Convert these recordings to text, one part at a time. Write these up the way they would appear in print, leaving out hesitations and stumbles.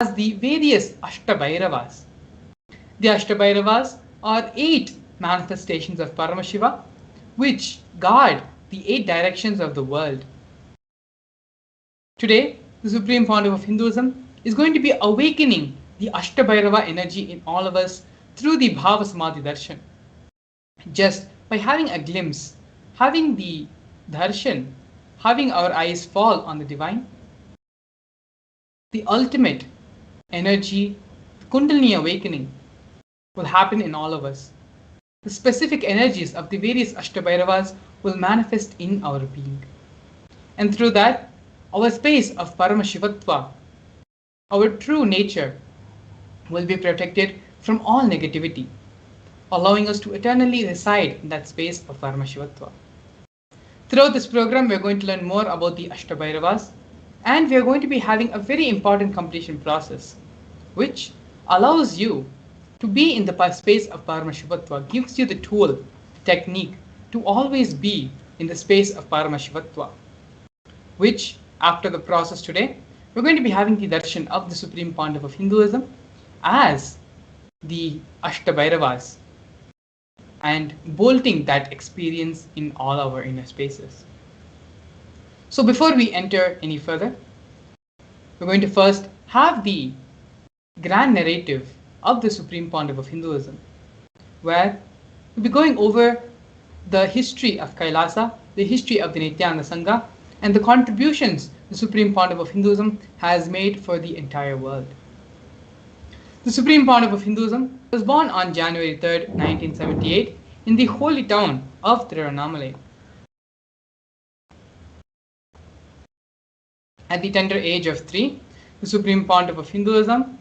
as the various Astabhairavas. The Astabhairavas are 8 manifestations of Paramashiva which guard the 8 directions of the world. Today, the Supreme Pontiff of Hinduism is going to be awakening the Astabhairava energy in all of us through the Bhava Samadhi Darshan. Just by having a glimpse, having the Darshan, having our eyes fall on the divine, the ultimate energy, Kundalini awakening will happen in all of us. The specific energies of the various Astabhairavas will manifest in our being. And through that, our space of Paramashivatva, our true nature, will be protected from all negativity, allowing us to eternally reside in that space of Paramashivatva. Throughout this program, we are going to learn more about the Astabhairavas, and we are going to be having a very important completion process, which allows you to be in the space of Paramashivatva, gives you the tool, the technique to always be in the space of Paramashivatva, which after the process today, we're going to be having the darshan of the Supreme Pontiff of Hinduism as the Astabhairavas and bolting that experience in all our inner spaces. So before we enter any further, we're going to first have the grand narrative of the Supreme Pontiff of Hinduism, where we'll be going over the history of Kailasa, the history of the Nithyananda Sangha, and the contributions the Supreme Pontiff of Hinduism has made for the entire world. The Supreme Pontiff of Hinduism was born on January 3rd, 1978 in the holy town of Tirunamala. At the tender age of 3, the Supreme Pontiff of Hinduism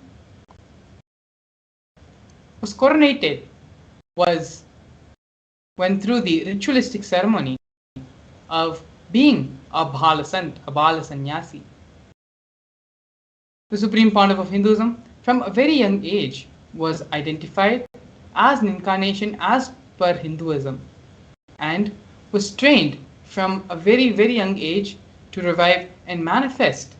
was coronated, went through the ritualistic ceremony of being a Bhala Sant, a Bala Sannyasi. The Supreme Pontiff of Hinduism, from a very young age, was identified as an incarnation as per Hinduism and was trained from a very, very young age to revive and manifest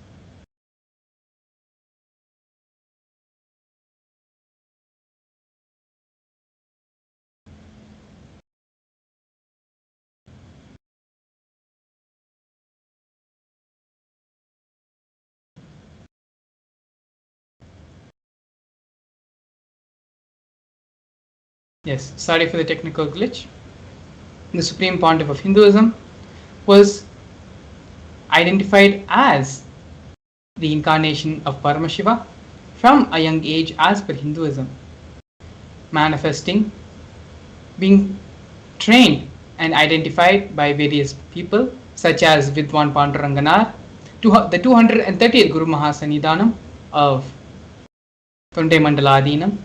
Yes, sorry for the technical glitch. The Supreme Pontiff of Hinduism was identified as the incarnation of Paramashiva from a young age as per Hinduism, manifesting, being trained and identified by various people such as Vidwan Panduranganar, the 230th Guru Mahasanidhanam of Tonde Mandaladinam,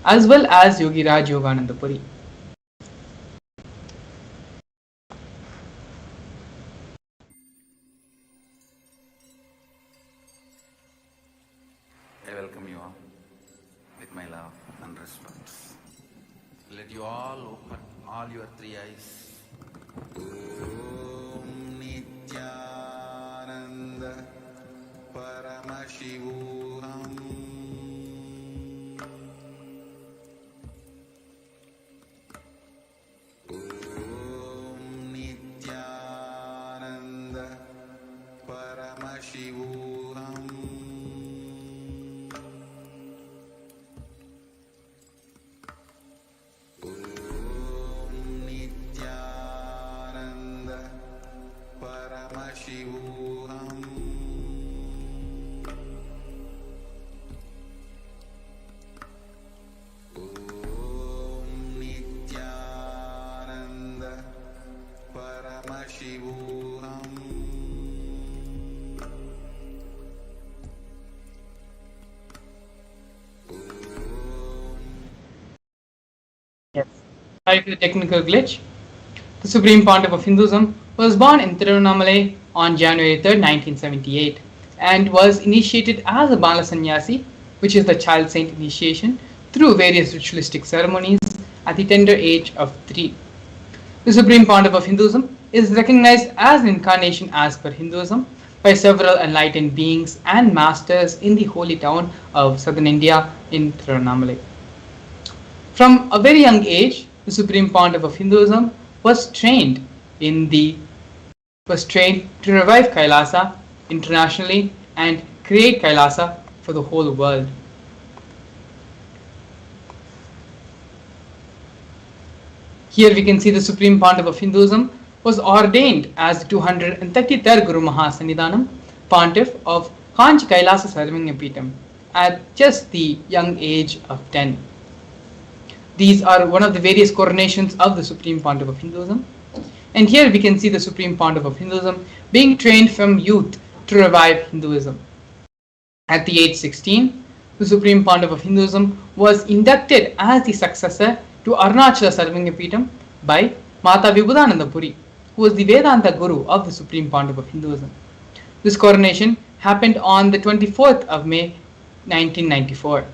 as well as Yogi Raj Yogananda Puri. I welcome you all with my love and respect. Let you all open all your 3 eyes. Om Nithyananda Paramashivam. Om Nithyananda Paramashivam. Yes, sorry for the technical glitch. The Supreme Pontiff of Hinduism was born in Tirunamala on January 3rd, 1978 and was initiated as a Bala Sannyasi, which is the child saint initiation, through various ritualistic ceremonies at the tender age of 3. The Supreme Pontiff of Hinduism is recognized as an incarnation as per Hinduism by several enlightened beings and masters in the holy town of southern India in Tiruvannamalai. From a very young age, the Supreme Pontiff of Hinduism was trained to revive Kailasa internationally and create Kailasa for the whole world. Here we can see the Supreme Pontiff of Hinduism was ordained as the 233rd Guru Mahasannidhanam Pontiff of Kanchi Kailasa Sarvangapeetham at just the young age of 10. These are one of the various coronations of the Supreme Pontiff of Hinduism. And here we can see the Supreme Pontiff of Hinduism being trained from youth to revive Hinduism. At the age 16, the Supreme Pontiff of Hinduism was inducted as the successor to Arunachala Sarvangapeetham by Mata Vibhudananda Puri, who was the Vedanta Guru of the Supreme Pontiff of Hinduism. This coronation happened on the 24th of May 1994.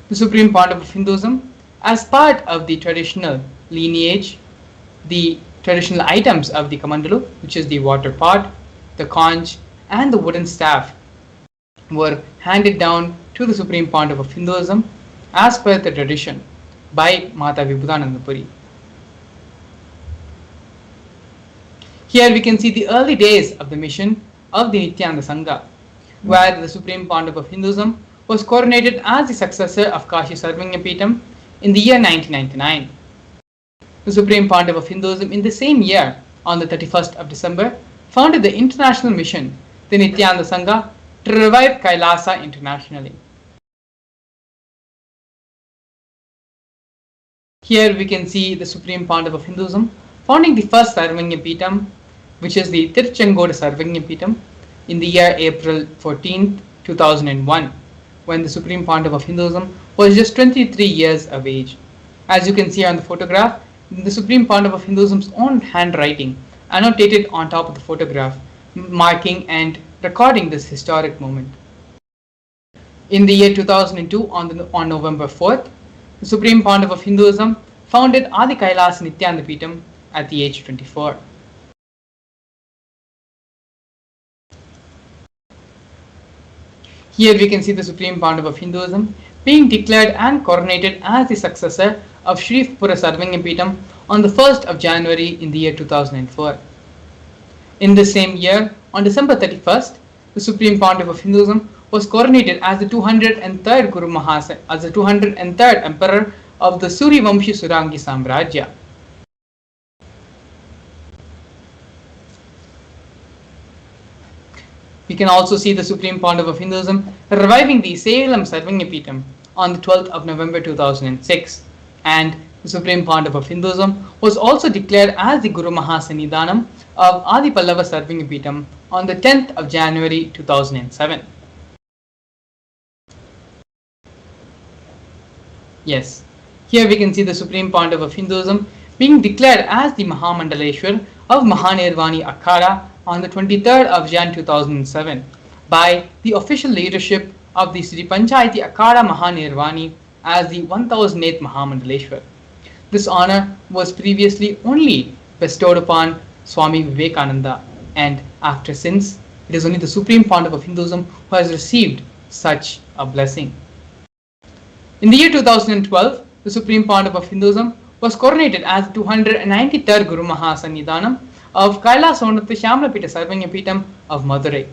The Supreme Pontiff of Hinduism, as part of the traditional lineage, the traditional items of the Kamandalu, which is the water pot, the conch, and the wooden staff, were handed down to the Supreme Pontiff of Hinduism as per the tradition by Mata Vibhudananda Puri. Here we can see the early days of the mission of the Nithyananda Sangha, where the Supreme Pontiff of Hinduism was coronated as the successor of Kashi Sarvangapeetham in the year 1999. The Supreme Pontiff of Hinduism in the same year, on the 31st of December, founded the international mission, the Nithyananda Sangha, to revive Kailasa internationally. Here we can see the Supreme Pontiff of Hinduism founding the first Sarvangapeetham, which is the Tiruchengodu Sarvangapeetham, in the year April 14, 2001, when the Supreme Pontiff of Hinduism was just 23 years of age. As you can see on the photograph, the Supreme Pontiff of Hinduism's own handwriting annotated on top of the photograph, marking and recording this historic moment. In the year 2002, on November 4th, the Supreme Pontiff of Hinduism founded Adi Kailas Nithyananda Peetham at the age of 24. Here we can see the Supreme Pontiff of Hinduism being declared and coronated as the successor of Sri Pura Sarvangapeetham on the 1st of January in the year 2004. In the same year, on December 31st, the Supreme Pontiff of Hinduism was coronated as the 203rd Guru Mahasa, as the 203rd Emperor of the Suryavamshi Surangi Samrajya. We can also see the Supreme Pontiff of Hinduism reviving the Salem Sarvangapeetham on the 12th of November 2006, and the Supreme Pontiff of Hinduism was also declared as the Guru Mahasannidhanam of Adi Pallava Sarvangapeetham on the 10th of January 2007. Yes, here we can see the Supreme Pontiff of Hinduism being declared as the Mahamandaleshwar of Mahanirvani Akhada on the 23rd of Jan 2007 by the official leadership of the Sri Panchayati Akhada Mahanirvani as the 1008th Mahamandaleshwar. This honor was previously only bestowed upon Swami Vivekananda, and after since, it is only the Supreme Pontiff of Hinduism who has received such a blessing. In the year 2012, the Supreme Pontiff of Hinduism was coronated as the 293rd Guru Mahasannidhanam of Kailasonatha Shamlapita Sarvangapeetham of Madurai.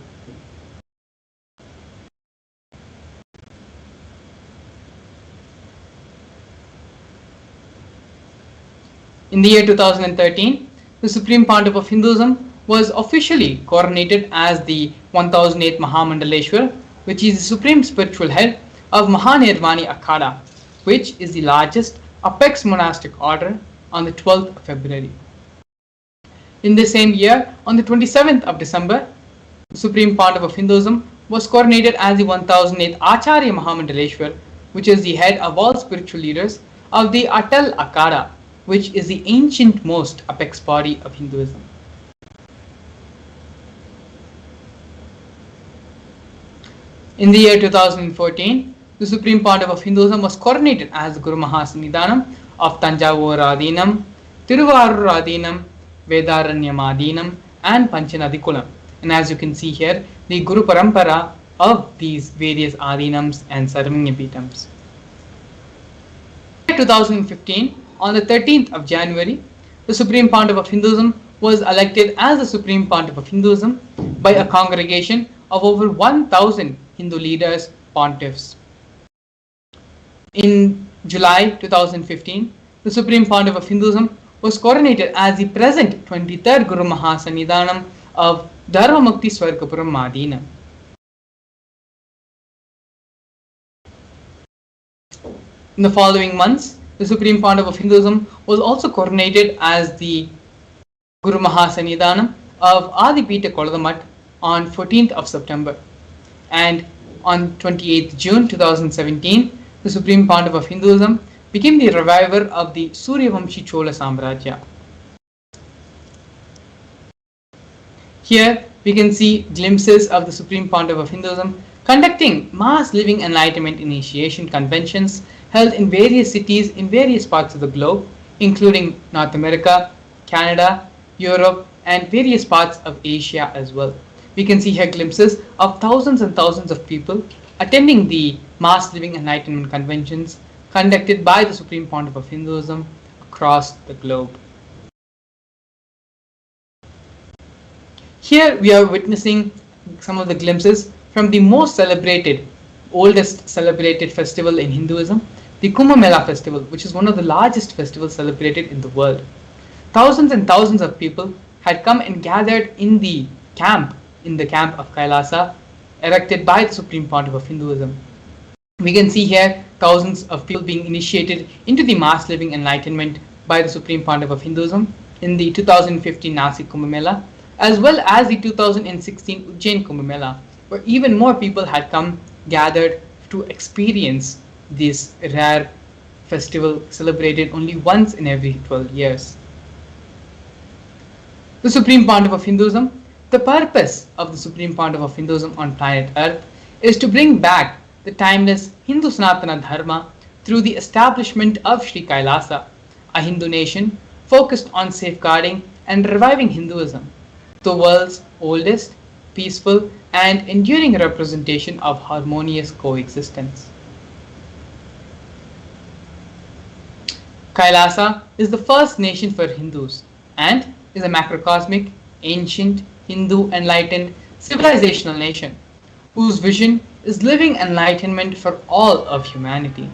In the year 2013, the Supreme Pontiff of Hinduism was officially coronated as the 1008th Mahamandaleshwar, which is the supreme spiritual head of Mahanirvani Akhada, which is the largest apex monastic order, on the 12th of February. In the same year, on the 27th of December, the Supreme Pontiff of Hinduism was coronated as the 1008th Acharya Mahamandaleshwar, which is the head of all spiritual leaders of the Atal Akhada, which is the ancient most apex body of Hinduism. In the year 2014, the Supreme Pontiff of Hinduism was coronated as the Guru Mahasannidhanam of Tanjavur Adinam, Tiruvarur Adinam, Vedaranyam Adinam, and Panchanadikulam and as you can see here, the Guru Parampara of these various Adinams and Saramanyapitams. 2015, on the 13th of January, the Supreme Pontiff of Hinduism was elected as the Supreme Pontiff of Hinduism by a congregation of over 1,000 Hindu leaders, pontiffs. In July 2015, the Supreme Pontiff of Hinduism was coronated as the present 23rd Guru Mahasannidhanam of Dharmamukti Swargapuram Madina. In the following months, the Supreme Pontiff of Hinduism was also coronated as the Guru Mahasannidhanam of Adipita Koladamat on 14th of September. And on 28th June 2017, the Supreme Pontiff of Hinduism became the reviver of the Suryavamshi Chola Samrajya. Here we can see glimpses of the Supreme Pontiff of Hinduism conducting mass living enlightenment initiation conventions held in various cities in various parts of the globe, including North America, Canada, Europe, and various parts of Asia as well. We can see here glimpses of thousands and thousands of people attending the mass living enlightenment conventions conducted by the Supreme Pontiff of Hinduism across the globe. Here we are witnessing some of the glimpses from the most celebrated, oldest celebrated festival in Hinduism, the Kumbh Mela festival, which is one of the largest festivals celebrated in the world. Thousands and thousands of people had come and gathered in the camp of Kailasa, erected by the Supreme Pontiff of Hinduism. We can see here thousands of people being initiated into the mass living enlightenment by the Supreme Pontiff of Hinduism in the 2015 Nasik Kumbh Mela, as well as the 2016 Ujjain Kumbh Mela, where even more people had come gathered to experience this rare festival celebrated only once in every 12 years. The Supreme Pontiff of Hinduism, the purpose of the Supreme Pontiff of Hinduism on planet Earth is to bring back the timeless Hindu Sanatana Dharma through the establishment of Sri Kailasa, a Hindu nation focused on safeguarding and reviving Hinduism, the world's oldest, peaceful, and enduring representation of harmonious coexistence. Kailasa is the first nation for Hindus and is a macrocosmic, ancient, Hindu enlightened civilizational nation whose vision is living enlightenment for all of humanity.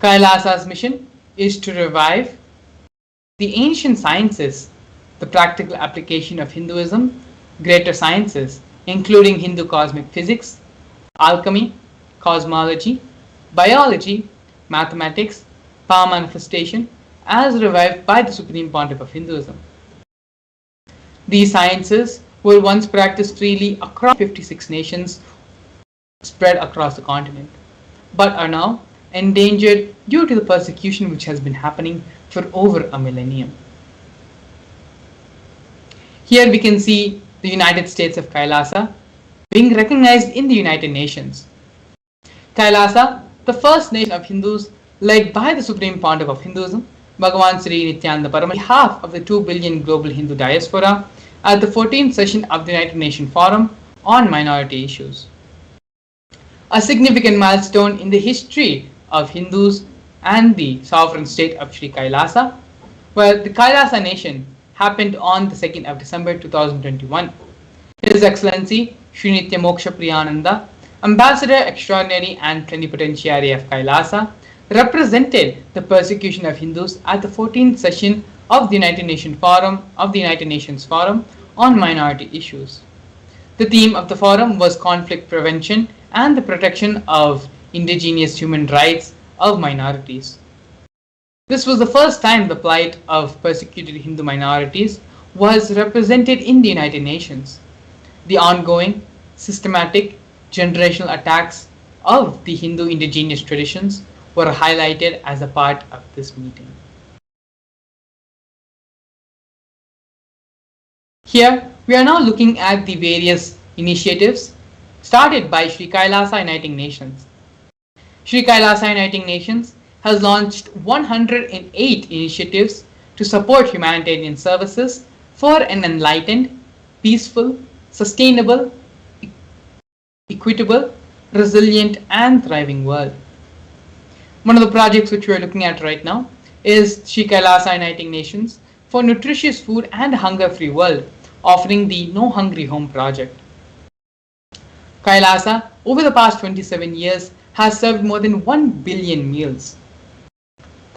Kailasa's mission is to revive the ancient sciences, the practical application of Hinduism, greater sciences, including Hindu cosmic physics, alchemy, cosmology, biology, mathematics, power manifestation, as revived by the Supreme Pontiff of Hinduism. These sciences were once practiced freely across 56 nations spread across the continent, but are now endangered due to the persecution which has been happening for over a millennium. Here we can see the United States of Kailasa being recognized in the United Nations. Kailasa, the first nation of Hindus led by the Supreme Pontiff of Hinduism, Bhagavan Sri Nithyananda Paramashivam, on behalf of the 2 billion global Hindu diaspora at the 14th session of the United Nations Forum on Minority Issues. A significant milestone in the history of Hindus and the sovereign state of Sri Kailasa, where the Kailasa nation happened on the 2nd of December 2021. His Excellency Sri Nitya Moksha Priyananda, Ambassador Extraordinary and Plenipotentiary of Kailasa, represented the persecution of Hindus at the 14th session of the United Nations Forum on Minority Issues. The theme of the forum was conflict prevention and the protection of indigenous human rights of minorities. This was the first time the plight of persecuted Hindu minorities was represented in the United Nations. The ongoing, systematic, generational attacks of the Hindu indigenous traditions were highlighted as a part of this meeting. Here, we are now looking at the various initiatives started by Sri Kailasa Uniting Nations. Sri Kailasa Uniting Nations has launched 108 initiatives to support humanitarian services for an enlightened, peaceful, sustainable, equitable, resilient, and thriving world. One of the projects which we are looking at right now is Sri Kailasa Uniting Nations for Nutritious Food and Hunger-Free World, offering the No Hungry Home project. Kailasa, over the past 27 years, has served more than 1 billion meals.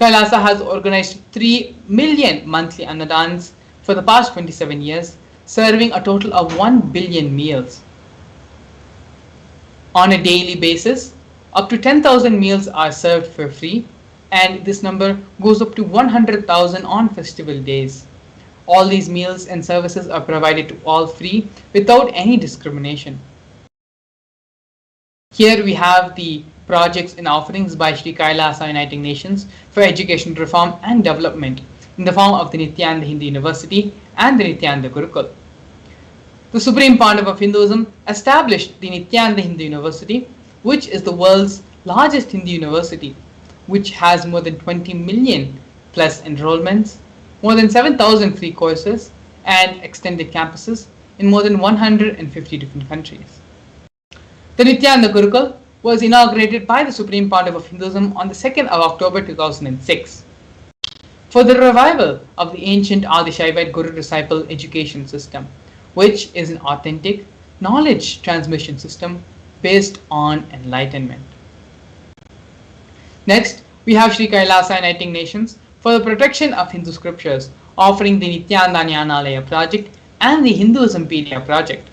Kailasa has organized 3 million monthly annadans for the past 27 years, serving a total of 1 billion meals. On a daily basis, up to 10,000 meals are served for free, and this number goes up to 100,000 on festival days. All these meals and services are provided to all free without any discrimination. Here we have the projects and offerings by Sri Kailasa Uniting Nations for education reform and development in the form of the Nithyananda Hindu University and the Nithyananda Gurukul. The Supreme Pontiff of Hinduism established the Nithyananda Hindu University, which is the world's largest Hindu university, which has more than 20 million plus enrollments, more than 7,000 free courses, and extended campuses in more than 150 different countries. The Nithyananda Gurukul was inaugurated by the Supreme Pontiff of Hinduism on the 2nd of October 2006 for the revival of the ancient Adi-Shaivite Guru-disciple education system, which is an authentic knowledge transmission system based on enlightenment. Next, we have Sri Kailasa Uniting Nations for the protection of Hindu scriptures, offering the Nithyananda Jnanalaya project and the Hinduismpedia project.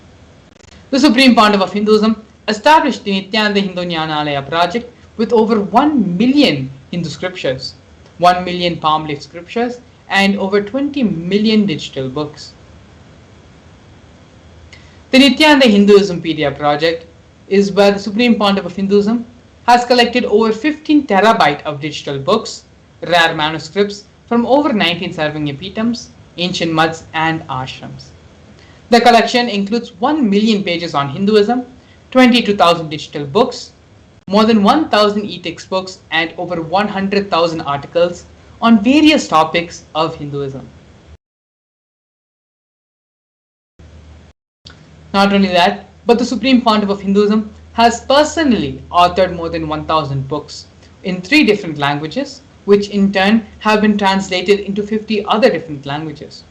The Supreme Pontiff of Hinduism established the Nithyananda Hindu Jnanalaya project with over 1 million Hindu scriptures, 1 million palm leaf scriptures, and over 20 million digital books. The Nithyananda Hinduismpedia project is where the Supreme Pontiff of Hinduism has collected over 15 terabyte of digital books, rare manuscripts from over 19 Sarvanya ancient muds, and ashrams. The collection includes 1 million pages on Hinduism, 22,000 digital books, more than 1,000 e-textbooks, and over 100,000 articles on various topics of Hinduism. Not only that, but the Supreme Pontiff of Hinduism has personally authored more than 1,000 books in 3 different languages, which in turn have been translated into 50 other different languages.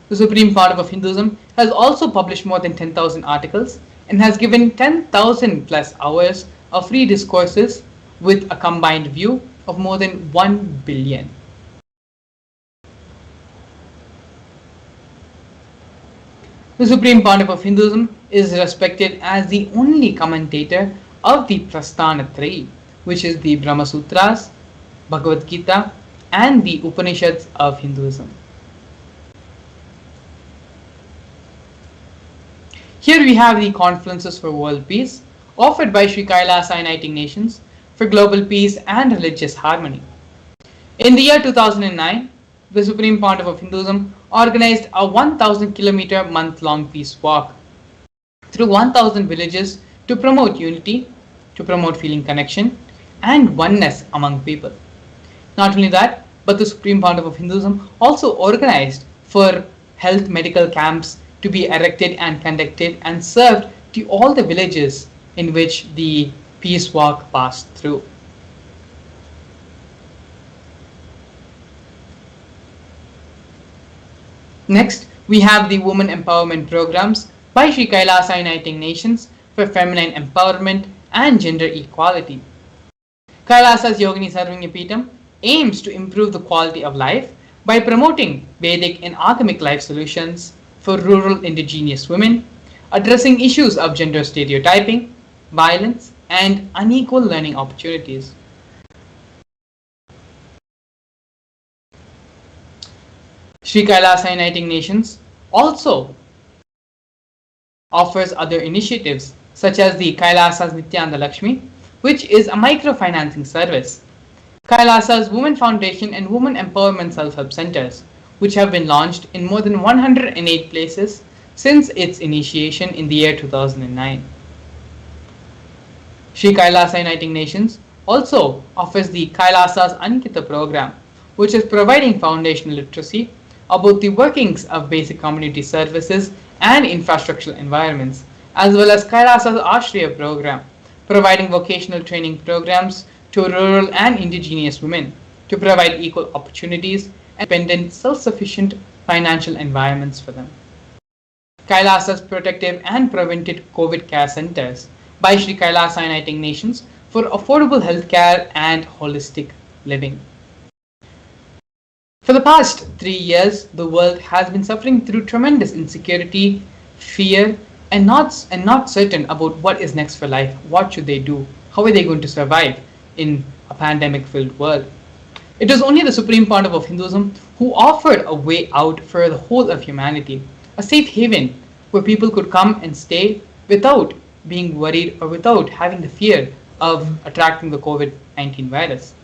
The Supreme Pontiff of Hinduism has also published more than 10,000 articles and has given 10,000 plus hours of free discourses with a combined view of more than 1 billion. The Supreme Pontiff of Hinduism is respected as the only commentator of the Prasthanatrayee, which is the Brahma Sutras, Bhagavad Gita, and the Upanishads of Hinduism. Here we have the Conferences for World Peace offered by Sri Kailasa Uniting Nations for global peace and religious harmony. In the year 2009, the Supreme Pontiff of Hinduism organized a 1,000 kilometer month-long peace walk through 1,000 villages to promote unity, to promote feeling connection and oneness among people. Not only that, but the Supreme Pontiff of Hinduism also organized for health medical camps to be erected and conducted and served to all the villages in which the peace walk passed through. Next, we have the women empowerment programs by Sri Kailasa Uniting Nations for feminine empowerment and gender equality. Kailasa's Yogini Sarvanya aims to improve the quality of life by promoting Vedic and Agamic life solutions for rural indigenous women, addressing issues of gender stereotyping, violence, and unequal learning opportunities. Sri Kailasa Uniting Nations also offers other initiatives such as the Kailasa's Nityananda Lakshmi, which is a microfinancing service, Kailasa's Women Foundation and Women Empowerment Self-Help Centers, which have been launched in more than 108 places since its initiation in the year 2009. Sri Kailasa Uniting Nations also offers the Kailasa's Ankita program, which is providing foundational literacy about the workings of basic community services and infrastructural environments, as well as Kailasa's Ashriya program, providing vocational training programs to rural and indigenous women to provide equal opportunities and independent, self-sufficient financial environments for them. Kailasa's protective and preventive COVID care centers by Sri Kailasa Uniting Nations for affordable healthcare and holistic living. For the past 3 years, the world has been suffering through tremendous insecurity, fear, and not certain about what is next for life. What should they do? How are they going to survive in a pandemic-filled world? It was only the Supreme Pontiff of Hinduism who offered a way out for the whole of humanity, a safe haven where people could come and stay without being worried or without having the fear of attracting the COVID-19 virus.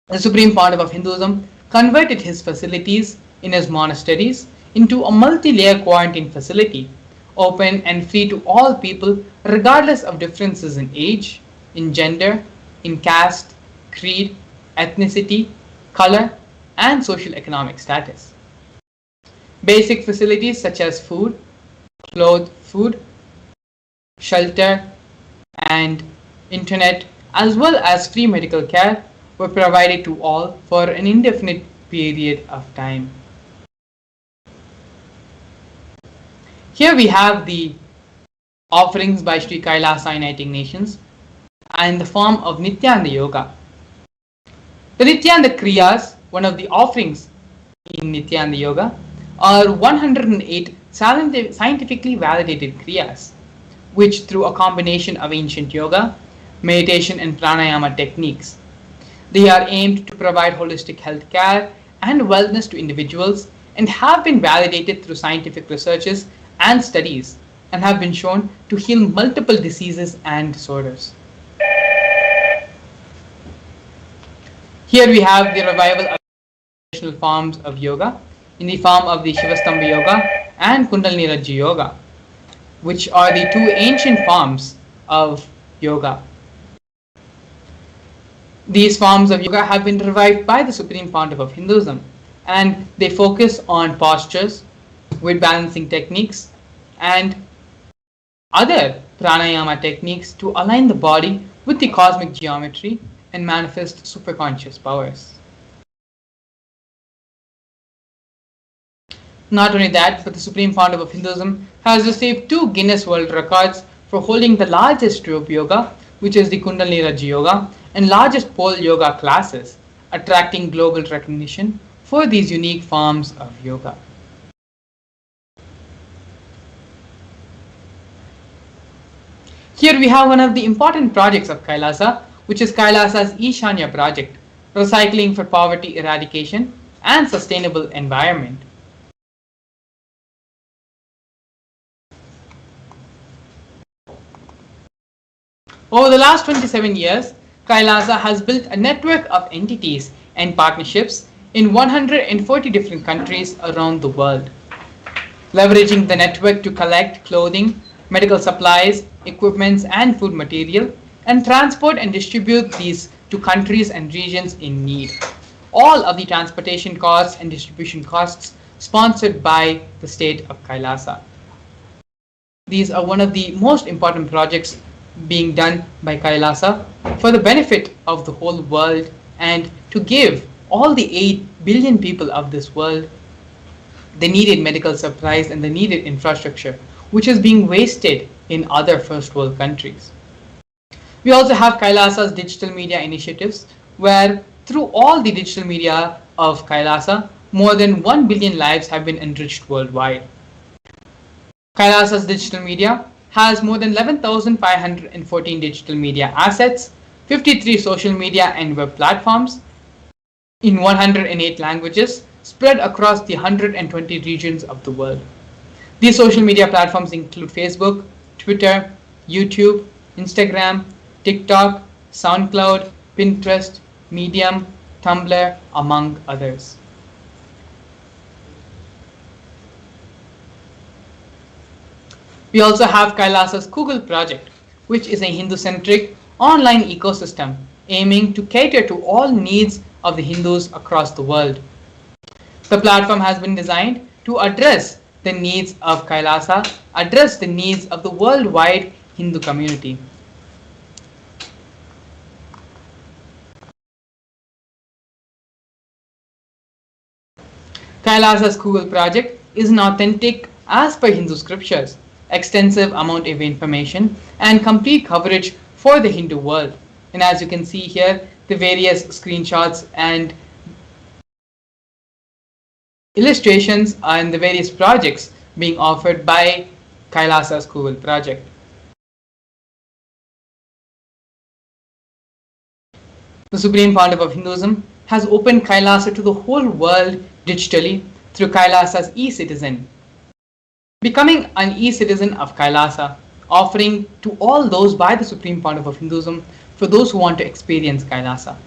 The Supreme Pontiff of Hinduism converted his facilities in his monasteries into a multi-layer quarantine facility, open and free to all people regardless of differences in age, in gender, in caste, creed, ethnicity, color, and social economic status. Basic facilities such as food, food, shelter, and internet, as well as free medical care, were provided to all for an indefinite period of time. Here we have the offerings by Sri Kailasa Uniting Nations in the form of Nithyananda Yoga. The Nithyananda Kriyas, one of the offerings in Nithyananda Yoga, are 108 scientifically validated Kriyas, which through a combination of ancient yoga, meditation and pranayama techniques, they are aimed to provide holistic health care and wellness to individuals and have been validated through scientific researches and studies and have been shown to heal multiple diseases and disorders. Here we have the revival of traditional forms of yoga in the form of the Shivastambha Yoga and Kundalini Rajya Yoga, which are the two ancient forms of yoga. These forms of yoga have been revived by the Supreme Pontiff of Hinduism, and they focus on postures, weight balancing techniques, and other pranayama techniques to align the body with the cosmic geometry and manifest superconscious powers. Not only that, but the Supreme Pontiff of Hinduism has received 2 Guinness World Records for holding the largest rope yoga, which is the Kundalini Rajya Yoga, and largest pole yoga classes, attracting global recognition for these unique forms of yoga. Here we have one of the important projects of Kailasa, which is Kailasa's Ishanya project, recycling for poverty eradication and sustainable environment. Over the last 27 years, Kailasa has built a network of entities and partnerships in 140 different countries around the world, leveraging the network to collect clothing, medical supplies, equipments, and food material, and transport and distribute these to countries and regions in need. All of the transportation costs and distribution costs sponsored by the state of Kailasa. These are one of the most important projects being done by Kailasa for the benefit of the whole world and to give all the 8 billion people of this world the needed medical supplies and the needed infrastructure, which is being wasted in other first world countries. We also have Kailasa's digital media initiatives, where through all the digital media of Kailasa, more than 1 billion lives have been enriched worldwide. Kailasa's digital media has more than 11,514 digital media assets, 53 social media and web platforms in 108 languages spread across the 120 regions of the world. These social media platforms include Facebook, Twitter, YouTube, Instagram, TikTok, SoundCloud, Pinterest, Medium, Tumblr, among others. We also have Kailasa's Google project, which is a Hindu-centric online ecosystem aiming to cater to all needs of the Hindus across the world. The platform has been designed to address the needs of Kailasa, address the needs of the worldwide Hindu community. Kailasa's Google project is an authentic, as per Hindu scriptures, extensive amount of information and complete coverage for the Hindu world. And as you can see here, the various screenshots and illustrations and the various projects being offered by Kailasa's Google project. The Supreme Pontiff of Hinduism has opened Kailasa to the whole world digitally through Kailasa's e-citizen. Becoming an e-citizen of Kailasa, offering to all those by the Supreme Pontiff of Hinduism for those who want to experience Kailasa.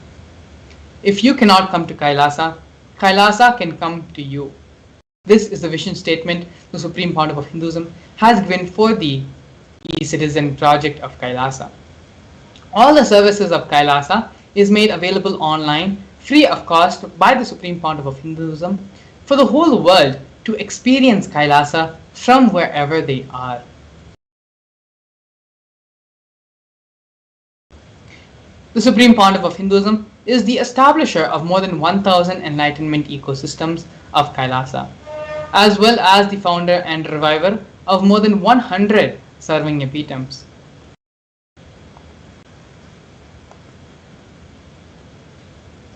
If you cannot come to Kailasa, Kailasa can come to you. This is the vision statement the Supreme Pontiff of Hinduism has given for the e-citizen project of Kailasa. All the services of Kailasa is made available online, free of cost, by the Supreme Pontiff of Hinduism for the whole world to experience Kailasa from wherever they are. The Supreme Pontiff of Hinduism is the establisher of more than 1,000 enlightenment ecosystems of Kailasa, as well as the founder and reviver of more than 100 serving epitams.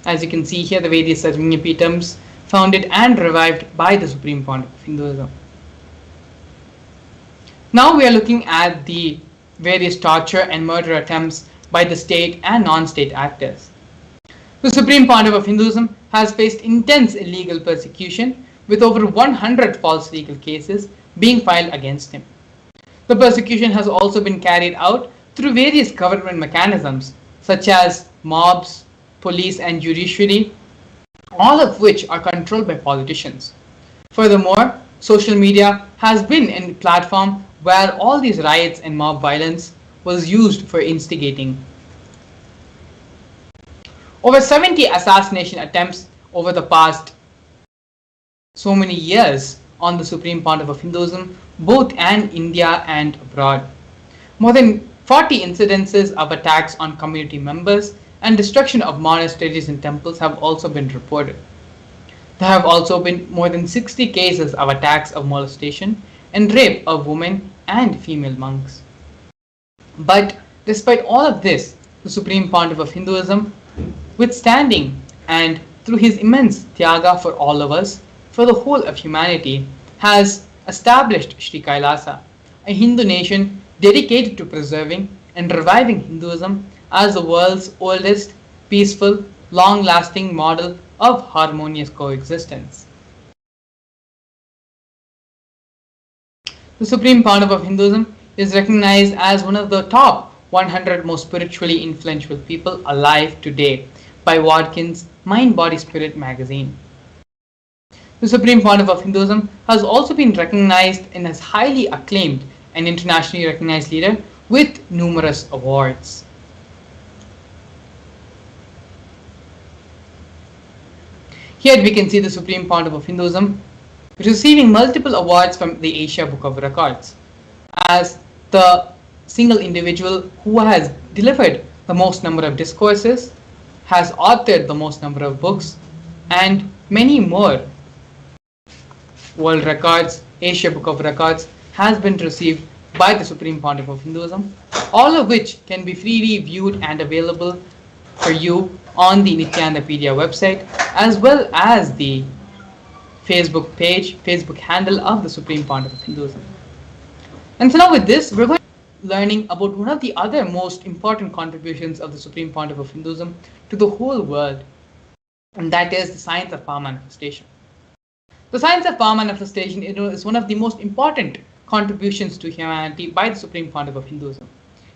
As you can see here, the various serving epitams founded and revived by the Supreme Pontiff of Hinduism. Now we are looking at the various torture and murder attempts by the state and non-state actors. The Supreme Pontiff of Hinduism has faced intense illegal persecution with over 100 false legal cases being filed against him. The persecution has also been carried out through various government mechanisms such as mobs, police and judiciary, all of which are controlled by politicians. Furthermore, social media has been a platform where all these riots and mob violence was used for instigating. Over 70 assassination attempts over the past so many years on the Supreme Pontiff of Hinduism, both in India and abroad. More than 40 incidences of attacks on community members and destruction of monasteries and temples have also been reported. There have also been more than 60 cases of attacks of molestation and rape of women and female monks. But despite all of this, the Supreme Pontiff of Hinduism, withstanding and through his immense tyaga for all of us, for the whole of humanity, has established Sri Kailasa, a Hindu nation dedicated to preserving and reviving Hinduism as the world's oldest, peaceful, long-lasting model of harmonious coexistence. The Supreme Pontiff of Hinduism is recognized as one of the top 100 most spiritually influential people alive today by Watkins' Mind, Body, Spirit magazine. The Supreme Pontiff of Hinduism has also been recognized and is highly acclaimed and internationally recognized leader with numerous awards. Here we can see the Supreme Pontiff of Hinduism receiving multiple awards from the Asia Book of Records as the single individual who has delivered the most number of discourses, has authored the most number of books, and many more world records, Asia Book of Records has been received by the Supreme Pontiff of Hinduism, all of which can be freely viewed and available for you on the Nithyanandapedia website, as well as the Facebook page, Facebook handle of the Supreme Pontiff of Hinduism. And so now with this, we're going to be learning about one of the other most important contributions of the Supreme Pontiff of Hinduism to the whole world, and that is the science of power manifestation. The science of power manifestation is one of the most important contributions to humanity by the Supreme Pontiff of Hinduism.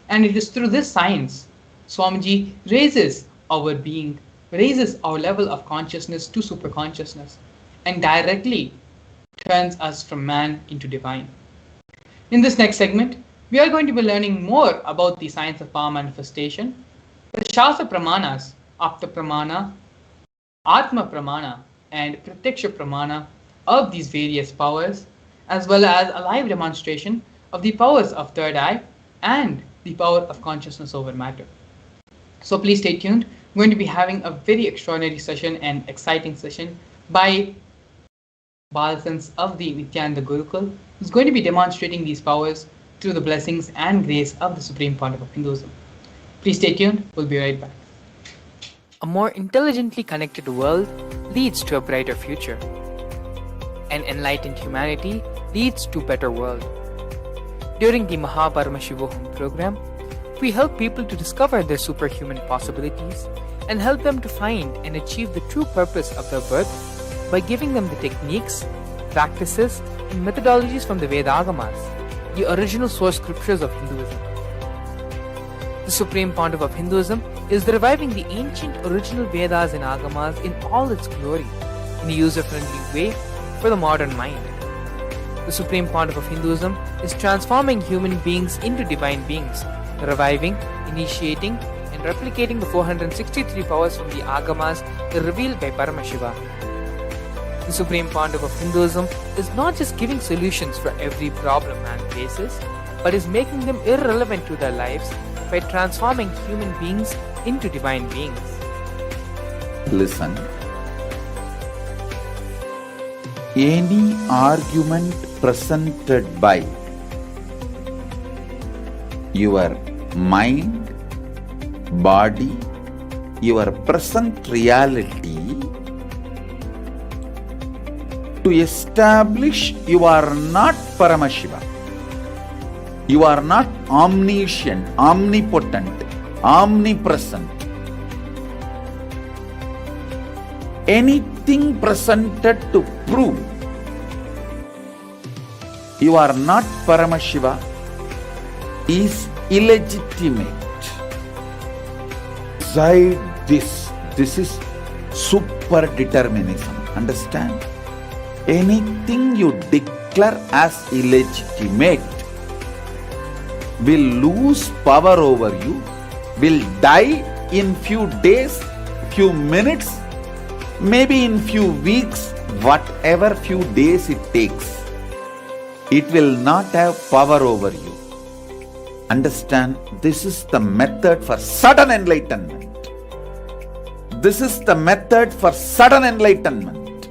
And it is through this science, Swamiji raises our being, raises our level of consciousness to superconsciousness, and directly turns us from man into divine. In this next segment, we are going to be learning more about the science of power manifestation, the Shastra Pramanas, Apta Pramana, Atma Pramana and Pratyaksha Pramana of these various powers, as well as a live demonstration of the powers of third eye and the power of consciousness over matter. So please stay tuned. We're going to be having a very extraordinary session and exciting session by Balasans of the Nithyananda Gurukul, who's going to be demonstrating these powers through the blessings and grace of the Supreme Pontiff of Hinduism. Please stay tuned. We'll be right back. A more intelligently connected world leads to a brighter future. An enlightened humanity leads to a better world. During the Paramashivam program, we help people to discover their superhuman possibilities and help them to find and achieve the true purpose of their birth by giving them the techniques, practices, and methodologies from the Vedagamas, the original source scriptures of Hinduism. The Supreme Pontiff of Hinduism is reviving the ancient original Vedas and Agamas in all its glory, in a user-friendly way for the modern mind. The Supreme Pontiff of Hinduism is transforming human beings into divine beings, reviving, initiating, and replicating the 463 powers from the Agamas revealed by Paramashivam. The Supreme Pontiff of Hinduism is not just giving solutions for every problem man faces, but is making them irrelevant to their lives by transforming human beings into divine beings. Listen. Any argument presented by your mind, body, your present reality to establish you are not Paramashiva. You are not omniscient, omnipotent, omnipresent. Anything presented to prove you are not Paramashiva is illegitimate. Beside this is super determinism. Understand? Anything you declare as illegitimate will lose power over you, will die in few days, few minutes, maybe in few weeks, whatever few days it takes. It will not have power over you. Understand, this is the method for sudden enlightenment. This is the method for sudden enlightenment.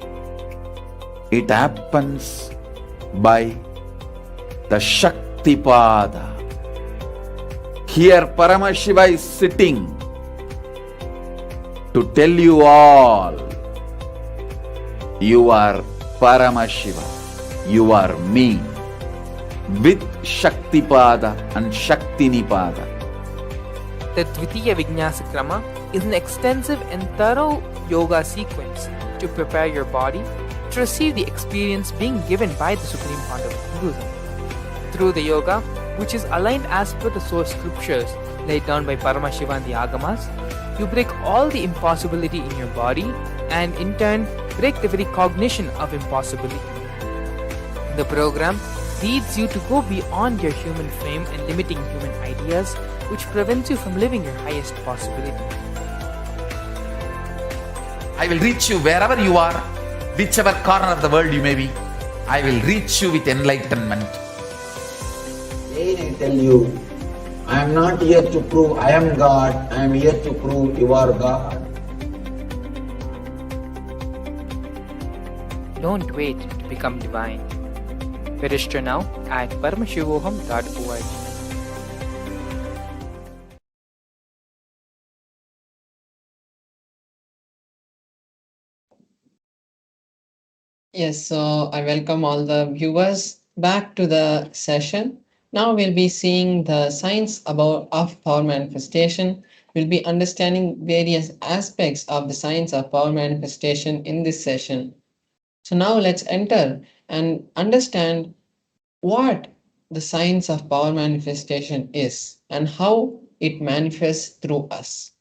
It happens by the Shaktipada. Here Paramashiva is sitting to tell you all, you are Paramashiva, you are me, with Shaktipada and Shaktinipada. The Dvitiya Vijnasa Krama is an extensive and thorough yoga sequence to prepare your body to receive the experience being given by the Supreme Pontiff of Hinduism. Through the yoga, which is aligned as per the source scriptures laid down by Paramashiva and the Agamas, you break all the impossibility in your body and in turn break the very cognition of impossibility. The program leads you to go beyond your human frame and limiting human ideas, which prevents you from living your highest possibility. I will reach you wherever you are, whichever corner of the world you may be. I will reach you with enlightenment. Again I tell you, I am not here to prove I am God, I am here to prove you are God. Don't wait to become divine. Register now at paramashivoham.org. Yes, so I welcome all the viewers back to the session. Now we'll be seeing the science of power manifestation. We'll be understanding various aspects of the science of power manifestation in this session. So now let's enter and understand what the science of power manifestation is and how it manifests through us.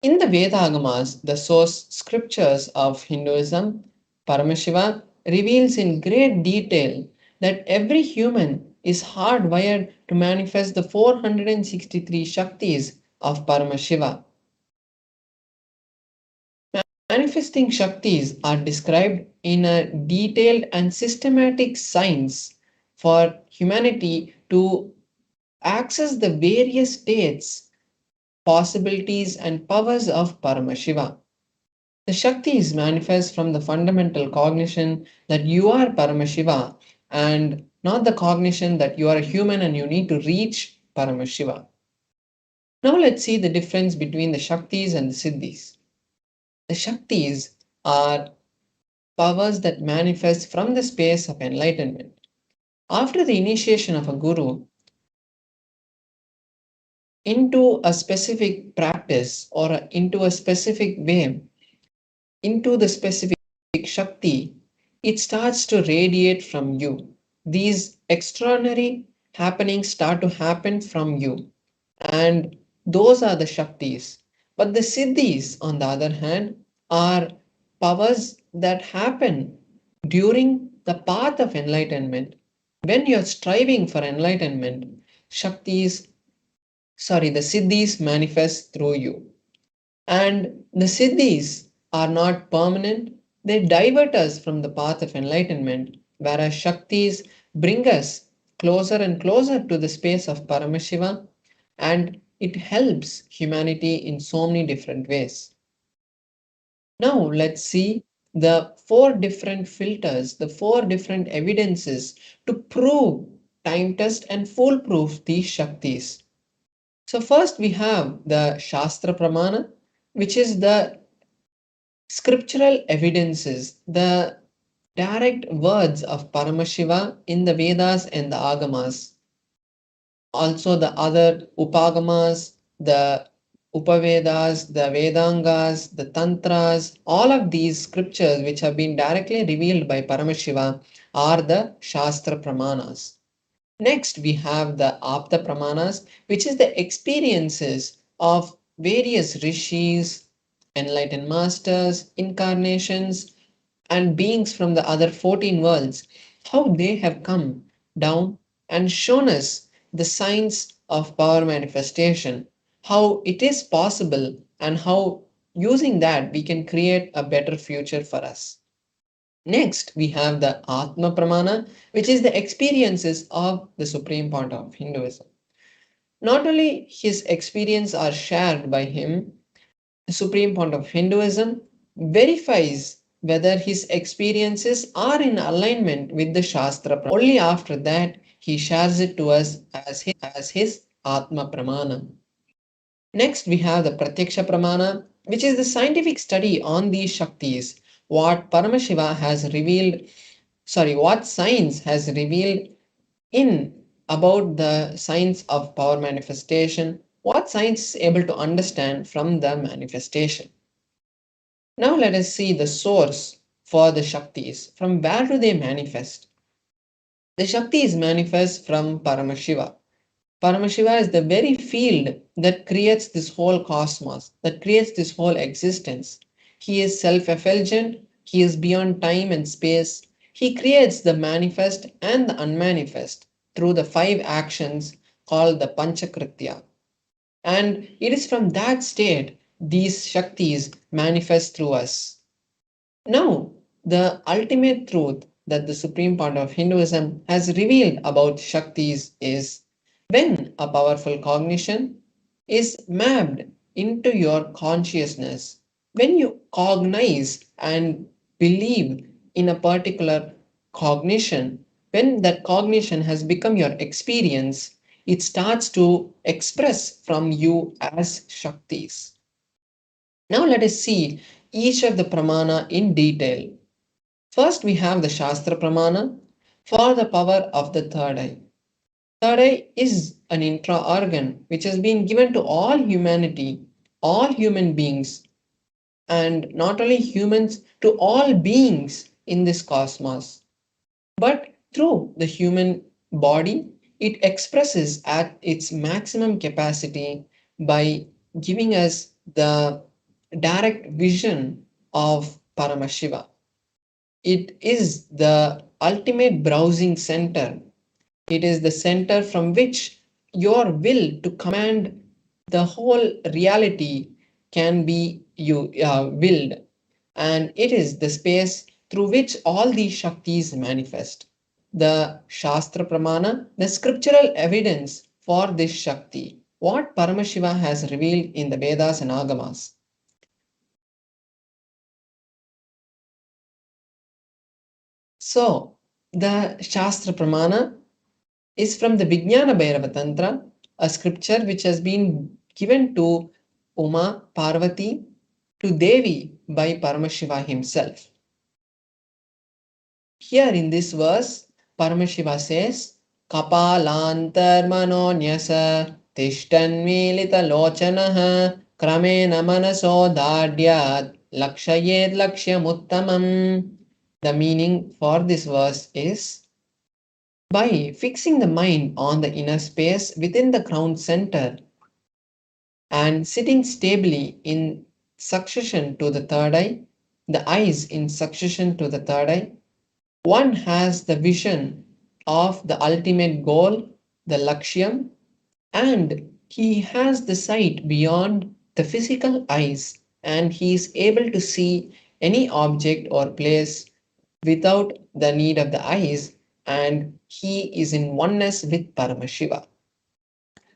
In the Vedagamas, the source scriptures of Hinduism, Paramashiva reveals in great detail that every human is hardwired to manifest the 463 Shaktis of Paramashiva. Manifesting Shaktis are described in a detailed and systematic science for humanity to access the various states, possibilities, and powers of Paramashiva. The Shaktis manifest from the fundamental cognition that you are Paramashiva and not the cognition that you are a human and you need to reach Paramashiva. Now let's see the difference between the Shaktis and the Siddhis. The Shaktis are powers that manifest from the space of enlightenment. After the initiation of a guru into a specific practice or into a specific way, into the specific Shakti, it starts to radiate from you. These extraordinary happenings start to happen from you, and those are the Shaktis. But the Siddhis, on the other hand, are powers that happen during the path of enlightenment. When you're striving for enlightenment, the Siddhis manifest through you. And the Siddhis are not permanent, they divert us from the path of enlightenment, whereas Shaktis bring us closer and closer to the space of Paramashiva, and it helps humanity in so many different ways. Now, let's see the four different filters, the four different evidences to prove, time test, and foolproof these Shaktis. So, first we have the Shastra Pramana, which is the scriptural evidences, the direct words of Paramashiva in the Vedas and the Agamas. Also, the other Upagamas, the Upavedas, the Vedangas, the Tantras, all of these scriptures which have been directly revealed by Paramashiva are the Shastra Pramanas. Next, we have the Apta Pramanas, which is the experiences of various rishis, enlightened masters, incarnations, and beings from the other 14 worlds, how they have come down and shown us the signs of power manifestation, how it is possible, and how using that we can create a better future for us. Next, we have the Atma Pramana, which is the experiences of the Supreme Point of Hinduism. Not only his experience are shared by him, the Supreme Point of Hinduism verifies whether his experiences are in alignment with the Shastra. Only after that he shares it to us as his Atma Pramana. Next, we have the Pratyaksha Pramana, which is the scientific study on these Shaktis, what Paramashiva has revealed, what science has revealed in about the science of power manifestation, what science is able to understand from the manifestation. Now let us see the source for the Shaktis. From where do they manifest? The Shaktis manifest from Paramashiva. Paramashiva is the very field that creates this whole cosmos, that creates this whole existence. He is self-effulgent, he is beyond time and space. He creates the manifest and the unmanifest through the 5 actions called the Panchakritya. And it is from that state these Shaktis manifest through us. Now, the ultimate truth that the Supreme Point of Hinduism has revealed about Shaktis is when a powerful cognition is mapped into your consciousness, when you cognize and believe in a particular cognition, when that cognition has become your experience, it starts to express from you as Shaktis. Now let us see each of the pramana in detail. First, we have the Shastra Pramana for the power of the third eye. Third eye is an intra organ which has been given to all humanity, all human beings, and not only humans, to all beings in this cosmos. But through the human body, it expresses at its maximum capacity by giving us the direct vision of Paramashiva. It is the ultimate browsing center. It is the center from which your will to command the whole reality can be willed. and it is the space through which all these Shaktis manifest. The Shastra Pramana, the scriptural evidence for this Shakti, what Paramashiva has revealed in the Vedas and Agamas. So, the Shastra Pramana is from the Vijnana Bhairava Tantra, a scripture which has been given to Uma Parvati to Devi by Paramashiva himself. Here in this verse, Paramashiva says, Kapalantarmanonyasa tishtanmilita lochanaha kramena manaso dadyat lakshayed lakshyamuttamam. The meaning for this verse is, by fixing the mind on the inner space within the crown center and sitting stably in succession to the third eye, the eyes in succession to the third eye, one has the vision of the ultimate goal, the Lakshyam, and he has the sight beyond the physical eyes, and he is able to see any object or place without the need of the eyes, and he is in oneness with Paramashiva.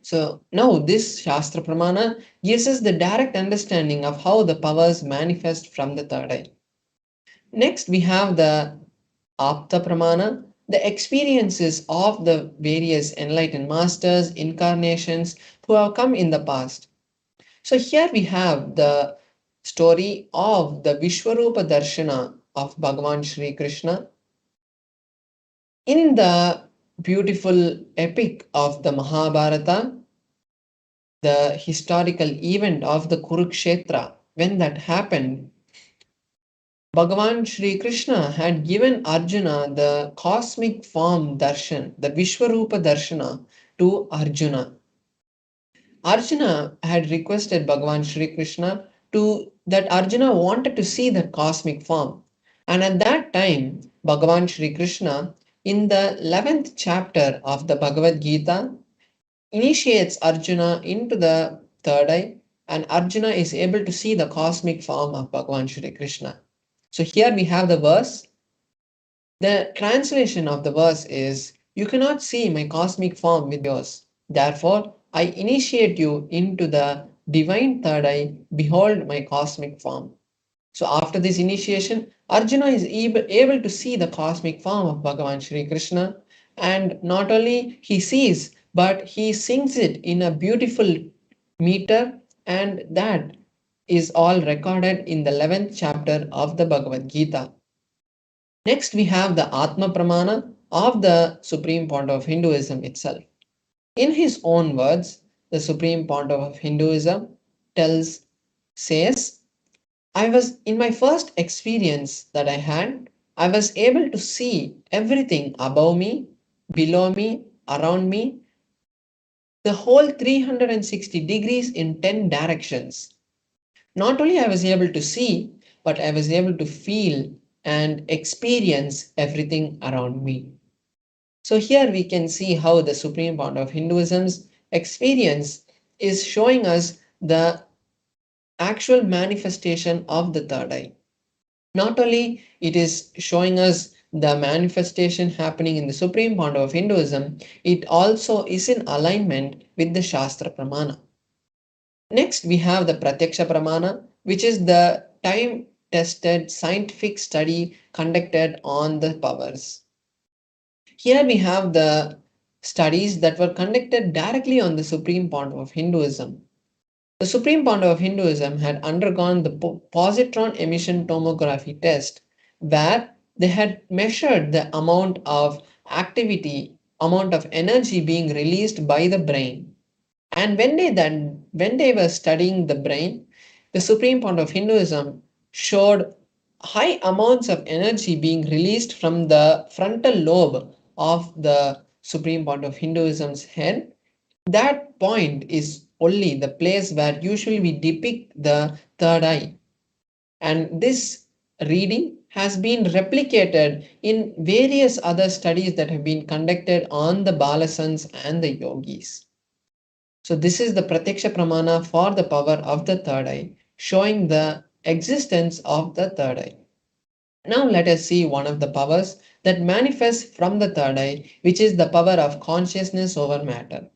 So now this Shastra Pramana gives us the direct understanding of how the powers manifest from the third eye. Next we have the Apta Pramana, the experiences of the various enlightened masters, incarnations who have come in the past. So here we have the story of the Vishwarupa Darshana of Bhagavan Sri Krishna. In the beautiful epic of the Mahabharata, the historical event of the Kurukshetra, when that happened, Bhagavan Sri Krishna had given Arjuna the cosmic form darshan, the Vishwarupa darshana to Arjuna. Arjuna had requested Bhagavan Sri Krishna that Arjuna wanted to see the cosmic form. And at that time, Bhagavan Sri Krishna, in the 11th chapter of the Bhagavad Gita, initiates Arjuna into the third eye, and Arjuna is able to see the cosmic form of Bhagavan Sri Krishna. So here we have the verse. The translation of the verse is, you cannot see my cosmic form with yours. Therefore, I initiate you into the divine third eye. Behold my cosmic form. So after this initiation, Arjuna is able to see the cosmic form of Bhagavan Sri Krishna. And not only he sees, but he sings it in a beautiful meter, and that is all recorded in the 11th chapter of the Bhagavad Gita. Next we have the Atma Pramana of the Supreme Pontiff of Hinduism itself. In his own words, the Supreme Pontiff of Hinduism says, I was in my first experience that I had, I was able to see everything above me, below me, around me, the whole 360 degrees in 10 directions. Not only I was able to see, but I was able to feel and experience everything around me. So here we can see how the Supreme Pontiff of Hinduism's experience is showing us the actual manifestation of the third eye. Not only it is showing us the manifestation happening in the Supreme Pontiff of Hinduism, it also is in alignment with the Shastra Pramana. Next, we have the Pratyaksha Pramana, which is the time-tested scientific study conducted on the powers. Here we have the studies that were conducted directly on the Supreme Pontiff of Hinduism. The Supreme Pontiff of Hinduism had undergone the positron emission tomography test, where they had measured the amount of activity, amount of energy being released by the brain. And when they were studying the brain, the Supreme Pontiff of Hinduism showed high amounts of energy being released from the frontal lobe of the Supreme Pontiff of Hinduism's head. That point is only the place where usually we depict the third eye. And this reading has been replicated in various other studies that have been conducted on the Balasans and the yogis. So this is the Pratyaksha Pramana for the power of the third eye, showing the existence of the third eye. Now let us see one of the powers that manifests from the third eye, which is the power of consciousness over matter.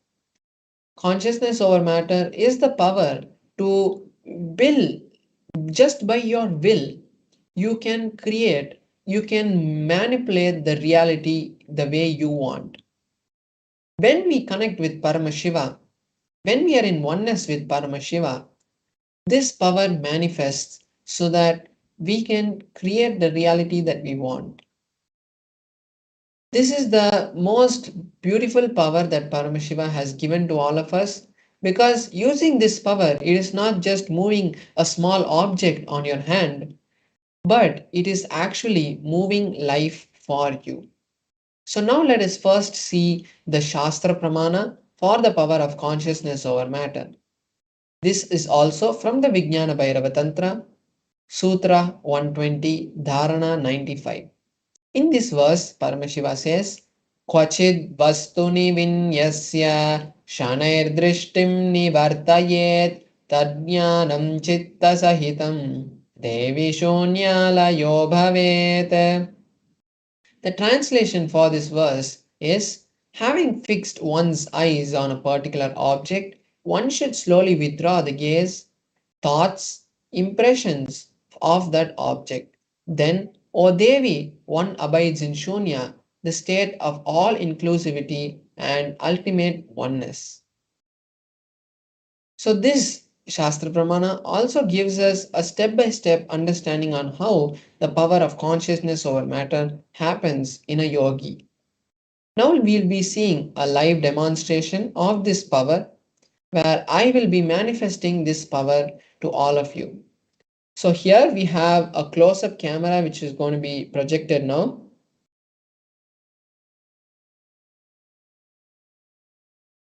Consciousness over matter is the power to will, just by your will, you can create, you can manipulate the reality the way you want. When we connect with Paramashiva, when we are in oneness with Paramashiva, this power manifests so that we can create the reality that we want. This is the most beautiful power that Paramashiva has given to all of us, because using this power, it is not just moving a small object on your hand, but it is actually moving life for you. So now let us first see the Shastra Pramana for the power of consciousness over matter. This is also from the Vijnana Bhairava Tantra, Sutra 120, Dharana 95. In this verse, Paramashiva says, Kvachid vastuni vinyasya shanair drishtim nivartayet tadjnanam chitta sahitam devi shunyalayo bhavet. The translation for this verse is, having fixed one's eyes on a particular object, one should slowly withdraw the gaze, thoughts, impressions of that object. Then, O Devi, one abides in Shunya, the state of all inclusivity and ultimate oneness. So, this Shastra Pramana also gives us a step by step understanding on how the power of consciousness over matter happens in a yogi. Now, we'll be seeing a live demonstration of this power where I will be manifesting this power to all of you. So here we have a close-up camera which is going to be projected now.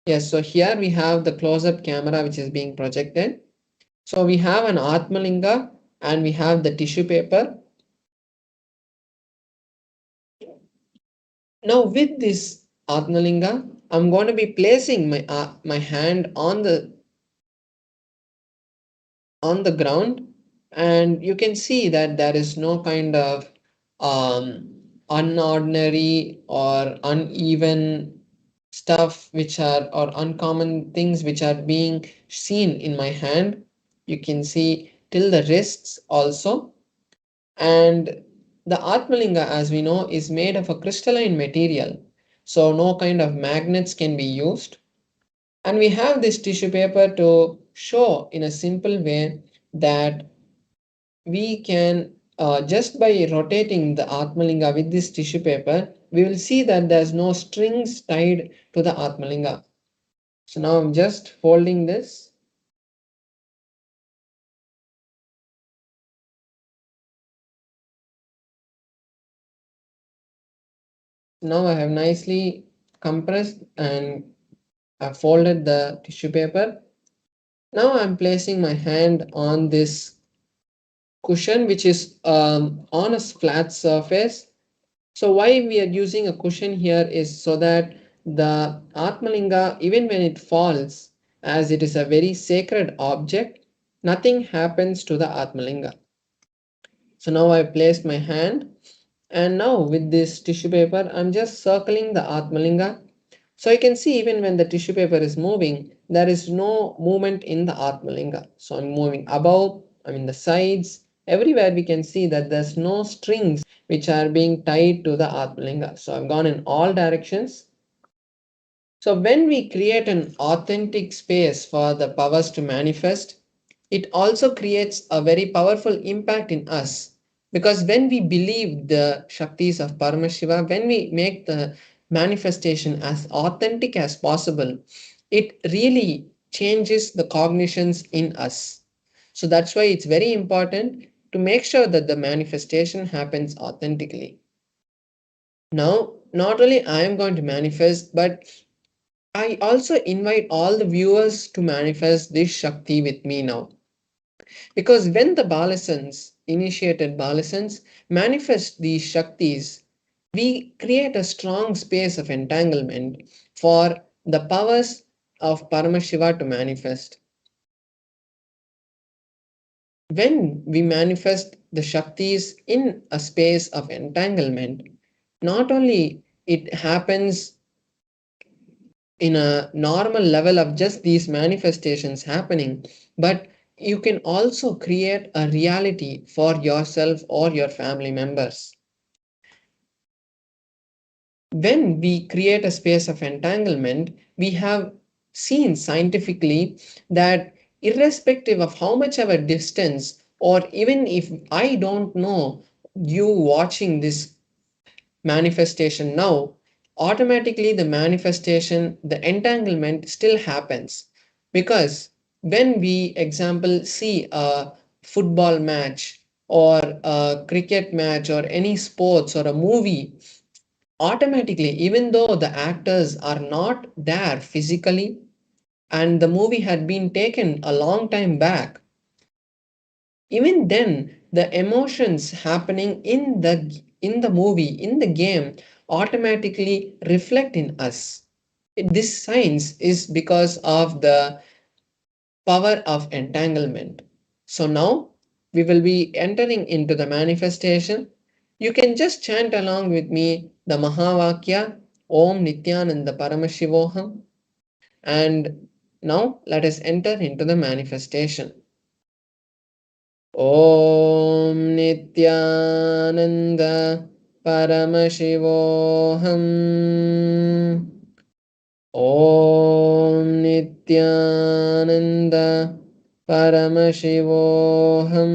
Yes, so here we have the close-up camera which is being projected. So we have an Atmalinga and we have the tissue paper. Now with this Atmalinga, I'm going to be placing my hand on the ground, and you can see that there is no kind of unordinary or uneven stuff which are, or uncommon things which are being seen in my hand. You can see till the wrists also. And the Atmalinga, as we know, is made of a crystalline material, so no kind of magnets can be used. And we have this tissue paper to show in a simple way that we can, just by rotating the Atmalinga with this tissue paper, we will see that there's no strings tied to the Atmalinga. So now I'm just folding this. Now I have nicely compressed and I've folded the tissue paper. Now I'm placing my hand on this cushion which is on a flat surface. So why we are using a cushion here is so that the Atmalinga, even when it falls, as it is a very sacred object, nothing happens to the Atmalinga. So now I placed my hand, and now with this tissue paper I'm just circling the Atmalinga. So you can see even when the tissue paper is moving, there is no movement in the Atmalinga. So I'm moving above, I'm in the sides, everywhere we can see that there's no strings which are being tied to the Atmalinga. So I've gone in all directions. So when we create an authentic space for the powers to manifest, it also creates a very powerful impact in us. Because when we believe the Shaktis of Paramashiva, when we make the manifestation as authentic as possible, it really changes the cognitions in us. So that's why it's very important to make sure that the manifestation happens authentically. Now, not only I am going to manifest, but I also invite all the viewers to manifest this Shakti with me now. Because when the Balasans, initiated Balasans, manifest these Shaktis, we create a strong space of entanglement for the powers of Paramashiva to manifest. When we manifest the Shaktis in a space of entanglement, not only it happens in a normal level of just these manifestations happening, but you can also create a reality for yourself or your family members. When we create a space of entanglement, we have seen scientifically that irrespective of how much of a distance, or even if I don't know you watching this manifestation now, automatically the manifestation, the entanglement still happens. Because when we, example, see a football match or a cricket match or any sports or a movie, automatically, even though the actors are not there physically and the movie had been taken a long time back, even then the emotions happening in the movie, in the game, automatically reflect in us. This science is because of the power of entanglement. So now we will be entering into the manifestation. You can just chant along with me the Mahavakya Om Nithyananda Paramashivoham, and now let us enter into the manifestation. Om Nithyananda Paramashivoham. Om Nithyananda Paramashivoham.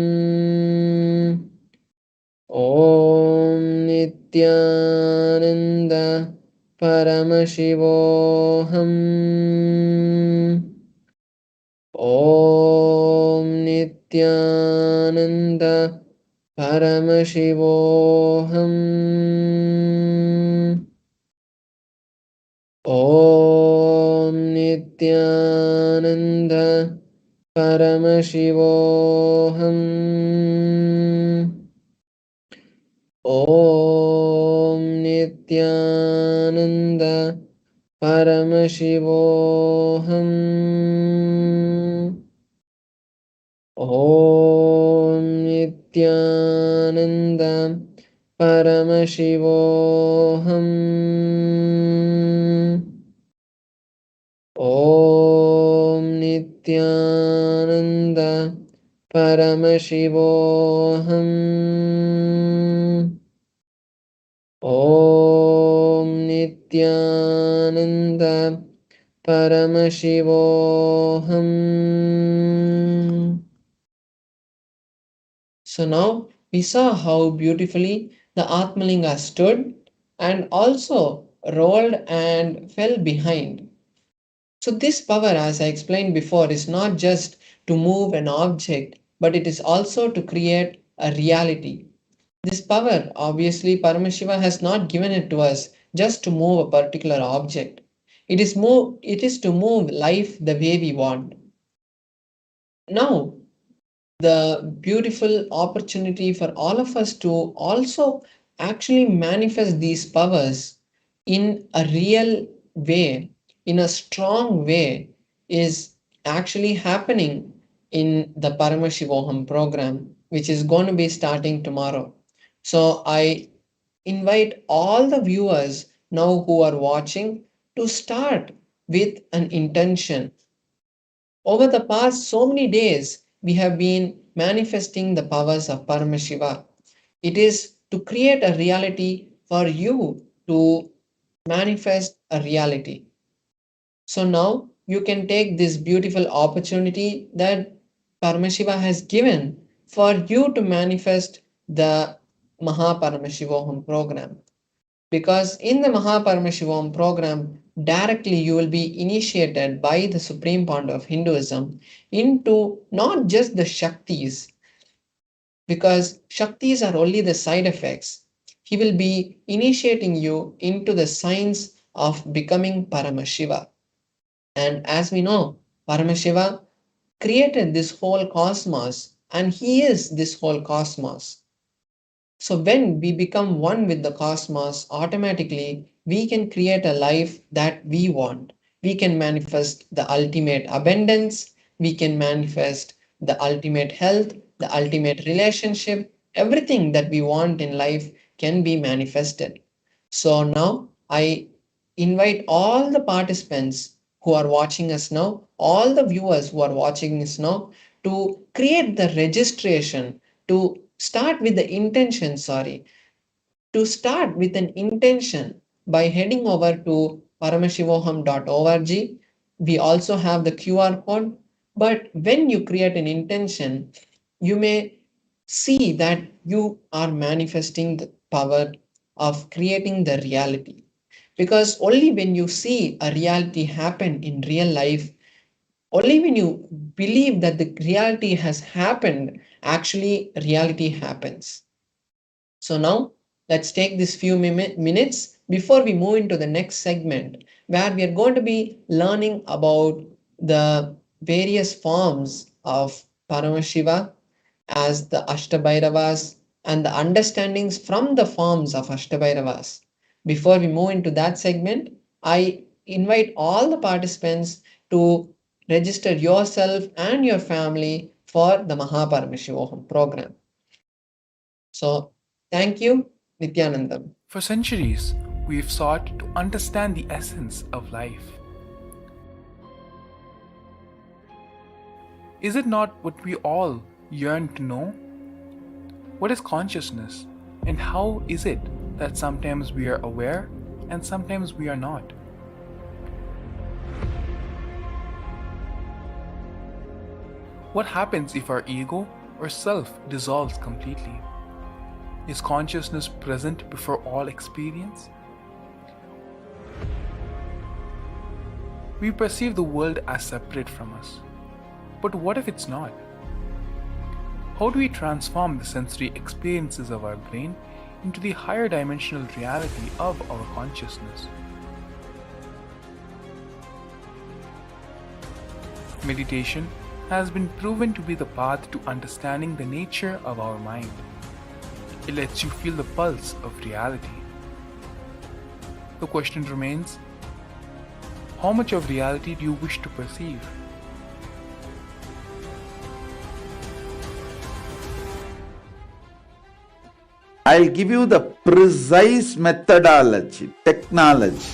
Om Nithyananda Paramashivoham. Om Nithyananda Paramashivoham. Om Nithyananda Paramashivoham. Om Nithyananda Paramashivoham. Om Nithyananda Paramashivoham. Om Nithyananda Paramashivoham. Om Nithyananda Paramashivoham. So now we saw how beautifully the Atmalinga stood and also rolled and fell behind. So this power, as I explained before, is not just to move an object, but it is also to create a reality. This power, obviously, Paramashiva has not given it to us just to move a particular object. It is to move life the way we want. Now, the beautiful opportunity for all of us to also actually manifest these powers in a real way, in a strong way, is actually happening in the Paramashivoham program, which is going to be starting tomorrow. So I invite all the viewers now who are watching to start with an intention. Over the past so many days, we have been manifesting the powers of Paramashiva. It is to create a reality for you to manifest a reality. So now you can take this beautiful opportunity that Paramashiva has given for you to manifest the Mahaparamashivoham program. Because in the Mahaparamishivam program, directly you will be initiated by the Supreme Pontiff of Hinduism into not just the Shaktis, because Shaktis are only the side effects. He will be initiating you into the science of becoming Paramashiva. And as we know, Paramashiva created this whole cosmos and he is this whole cosmos. So when we become one with the cosmos, automatically we can create a life that we want. We can manifest the ultimate abundance, we can manifest the ultimate health, the ultimate relationship, everything that we want in life can be manifested. So now I invite all the participants who are watching us now, all the viewers who are watching us now, to create the registration, to start with the intention, to start with an intention by heading over to paramashivoham.org. We also have the QR code. But when you create an intention, you may see that you are manifesting the power of creating the reality. Because only when you see a reality happen in real life, only when you believe that the reality has happened, actually reality happens. So now let's take this few minutes before we move into the next segment, where we are going to be learning about the various forms of Paramashiva as the Ashtabhairavas and the understandings from the forms of Ashtabhairavas. Before we move into that segment, I invite all the participants to register yourself and your family for the Mahaparamashivaham program. So, thank you, Nithyananda. For centuries, we've sought to understand the essence of life. Is it not what we all yearn to know? What is consciousness, and how is it that sometimes we are aware and sometimes we are not? What happens if our ego or self dissolves completely? Is consciousness present before all experience? We perceive the world as separate from us. But what if it's not? How do we transform the sensory experiences of our brain into the higher dimensional reality of our consciousness? Meditation has been proven to be the path to understanding the nature of our mind. It lets you feel the pulse of reality. The question remains, how much of reality do you wish to perceive? I'll give you the precise methodology, technology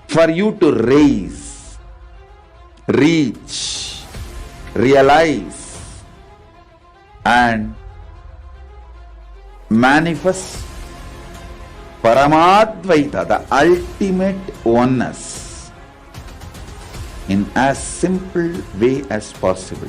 for you to raise, reach, realize, and manifest Paramadvaita, the ultimate oneness, in as simple way as possible.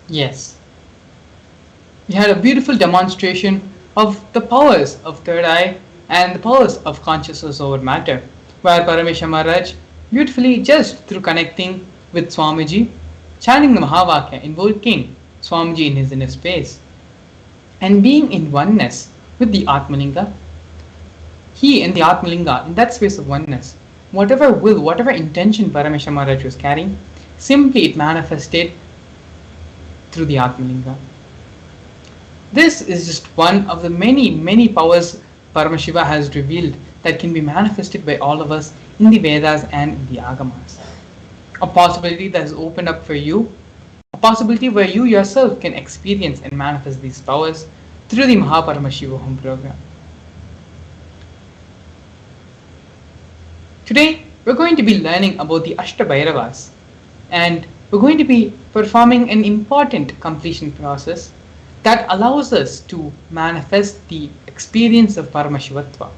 Yes, we had a beautiful demonstration of the powers of third eye and the powers of consciousness over matter, where Parameshwar Maharaj beautifully, just through connecting with Swamiji, chanting the Mahavakya, invoking Swamiji in his inner space, and being in oneness with the Atmalinga, he and the Atmalinga, in that space of oneness, whatever will, whatever intention Parameshwar Maharaj was carrying, simply it manifested through the Atmalinga. This is just one of the many powers Paramashiva has revealed that can be manifested by all of us in the Vedas and in the Agamas. A possibility that is opened up for you, a possibility where you yourself can experience and manifest these powers through the Mahaparamashivaham program. Today, we're going to be learning about the Ashtabhairavas, and we're going to be performing an important completion process that allows us to manifest the experience of Paramashivatva,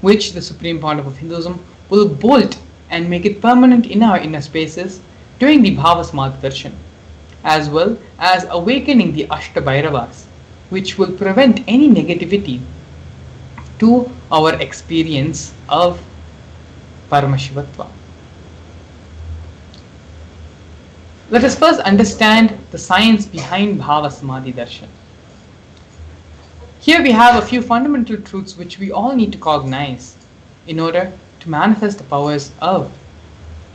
which the Supreme Pontiff of Hinduism will bolt and make it permanent in our inner spaces during the Bhava Samadhi Darshan, as well as awakening the Astabhairavas, which will prevent any negativity to our experience of Paramashivatva. Let us first understand the science behind Bhava Samadhi Darshan. Here we have a few fundamental truths which we all need to cognize in order to manifest the powers of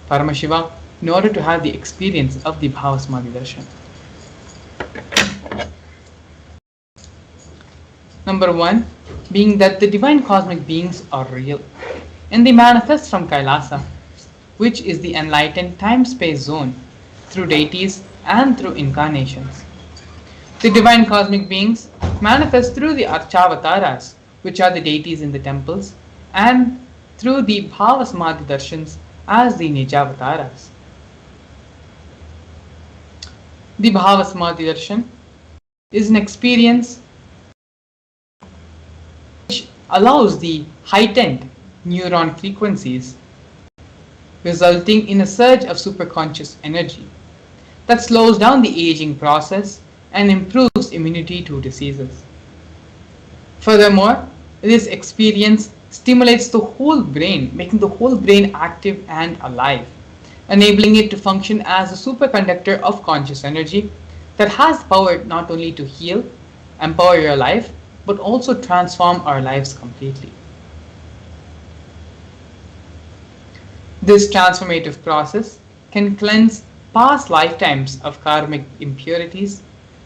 Paramashiva, in order to have the experience of the Bhava Samadhi Darshan. Number one, being that the divine cosmic beings are real and they manifest from Kailasa, which is the enlightened time-space zone, through deities and through incarnations. The divine cosmic beings manifest through the Archavataras, which are the deities in the temples, and through the Bhava Samadhi Darshans as the Nijavataras. The Bhava Samadhi Darshan is an experience which allows the heightened neuron frequencies, resulting in a surge of superconscious energy that slows down the aging process and improves immunity to diseases. Furthermore, this experience stimulates the whole brain, making the whole brain active and alive, enabling it to function as a superconductor of conscious energy that has power not only to heal, empower your life, but also transform our lives completely. This transformative process can cleanse past lifetimes of karmic impurities,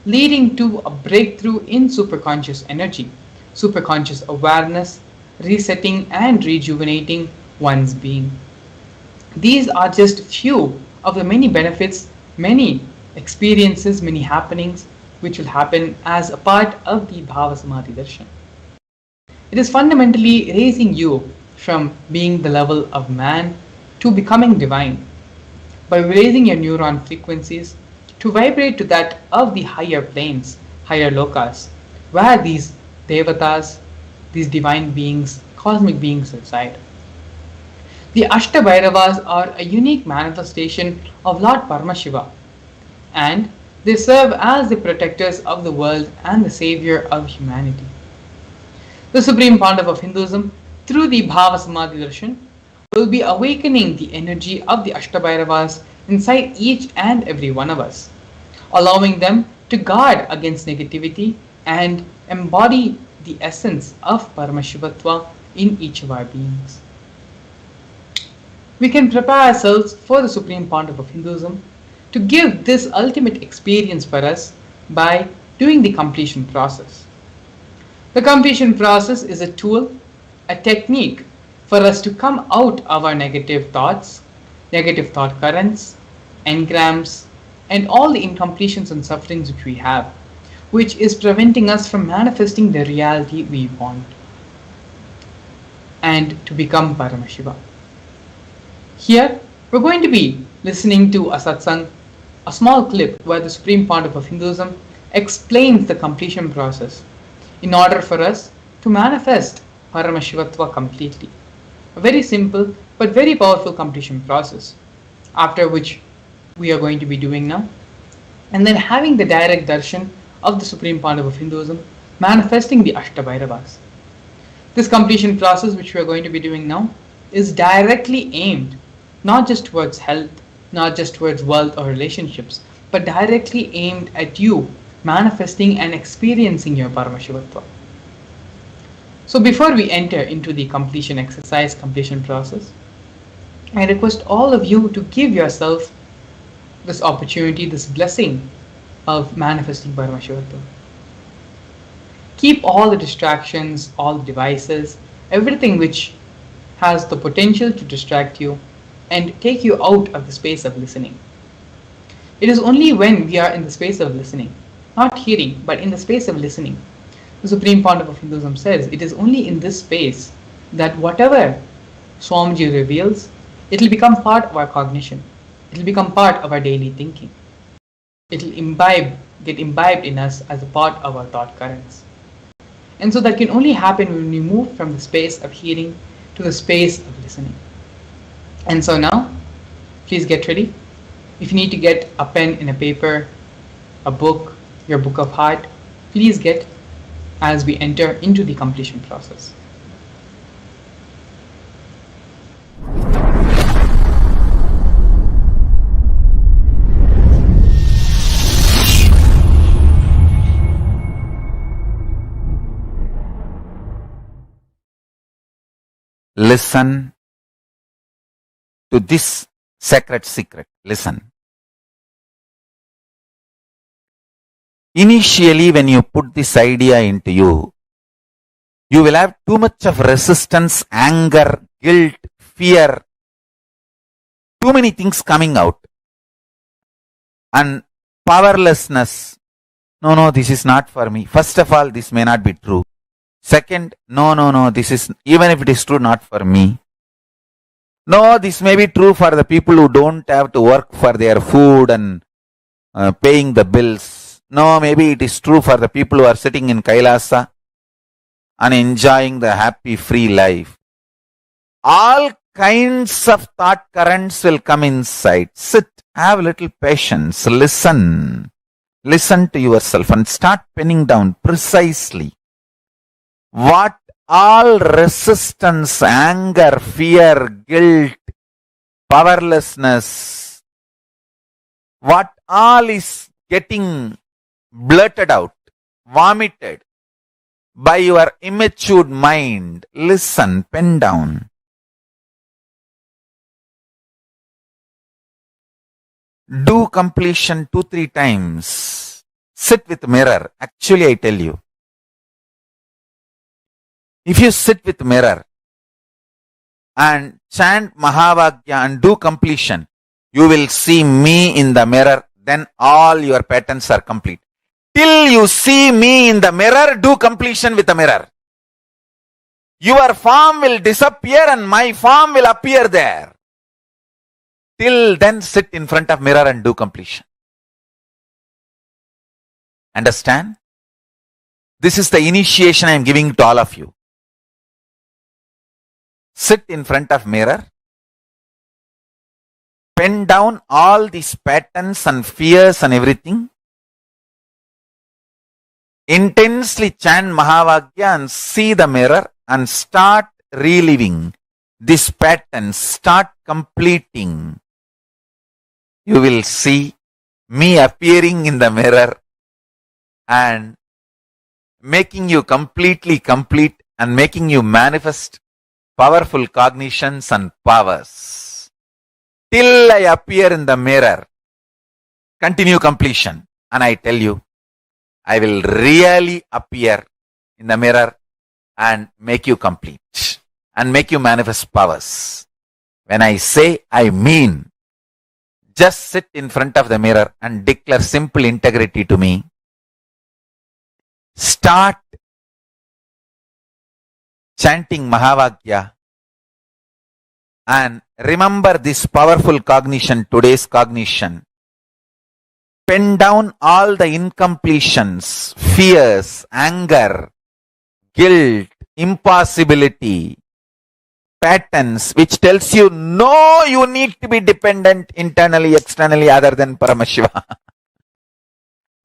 leading to a breakthrough in superconscious energy, superconscious awareness, resetting and rejuvenating one's being. These are just few of the many benefits, many experiences, many happenings which will happen as a part of the Bhava Samadhi Darshan. It is fundamentally raising you from being the level of man to becoming divine, by raising your neuron frequencies to vibrate to that of the higher planes, higher lokas, where these devatas, these divine beings, cosmic beings reside. The Astabhairavas are a unique manifestation of Lord Paramashiva, and they serve as the protectors of the world and the savior of humanity. The Supreme Pontiff of Hinduism, through the Bhava Samadhi Darshan, will be awakening the energy of the Astabhairavas inside each and every one of us, allowing them to guard against negativity and embody the essence of Paramashivatva in each of our beings. We can prepare ourselves for the Supreme Pontiff of Hinduism to give this ultimate experience for us by doing the completion process. The completion process is a tool, a technique for us to come out of our negative thoughts, negative thought currents, engrams, and all the incompletions and sufferings which we have, which is preventing us from manifesting the reality we want, and to become Paramashiva. Here, we're going to be listening to a satsang, a small clip where the Supreme Pontiff of Hinduism explains the completion process in order for us to manifest Paramashivatva completely. A very simple but very powerful completion process, after which we are going to be doing now, and then having the direct darshan of the Supreme Pontiff of Hinduism manifesting the Astabhairavas. This completion process which we are going to be doing now is directly aimed not just towards health, not just towards wealth or relationships, but directly aimed at you manifesting and experiencing your Paramashivatva. So before we enter into the completion exercise, completion process, I request all of you to give yourself this opportunity, this blessing of manifesting Paramashivatva. Keep all the distractions, all the devices, everything which has the potential to distract you and take you out of the space of listening. It is only when we are in the space of listening, not hearing, but in the space of listening. The Supreme Pontiff of Hinduism says it is only in this space that whatever Swamiji reveals, it will become part of our cognition. It will become part of our daily thinking. It will get imbibed in us as a part of our thought currents. And so that can only happen when we move from the space of hearing to the space of listening. And so now, please get ready. If you need to get a pen and a paper, a book, your book of heart, please get, as we enter into the completion process. Listen to this sacred secret. Listen. Initially, when you put this idea into you, you will have too much of resistance, anger, guilt, fear, too many things coming out. And powerlessness. No, this is not for me. First of all, this may not be true. Second, no, this is, even if it is true, not for me. No, this may be true for the people who don't have to work for their food and paying the bills. No, maybe it is true for the people who are sitting in Kailasa and enjoying the happy, free life. All kinds of thought currents will come inside. Sit, have a little patience, listen. Listen to yourself and start penning down precisely what all resistance, anger, fear, guilt, powerlessness, what all is getting blurted out, vomited by your immature mind. Listen, pen down. Do completion 2-3 times. Sit with mirror. Actually, I tell you, if you sit with mirror and chant Mahavagya and do completion, you will see me in the mirror, then all your patterns are complete. Till you see me in the mirror, do completion with the mirror. Your form will disappear and my form will appear there. Till then, sit in front of mirror and do completion. Understand? This is the initiation I am giving to all of you. Sit in front of mirror. Pen down all these patterns and fears and everything. Intensely chant Mahavagya and see the mirror and start reliving this pattern. Start completing. You will see me appearing in the mirror and making you completely complete and making you manifest powerful cognitions and powers. Till I appear in the mirror, continue completion. And I tell you, I will really appear in the mirror and make you complete and make you manifest powers. When I say, I mean. Just sit in front of the mirror and declare simple integrity to me. Start chanting Mahavagya and remember this powerful cognition, today's cognition. Pen down all the incompletions, fears, anger, guilt, impossibility, patterns which tells you no, you need to be dependent internally, externally other than Paramashivam.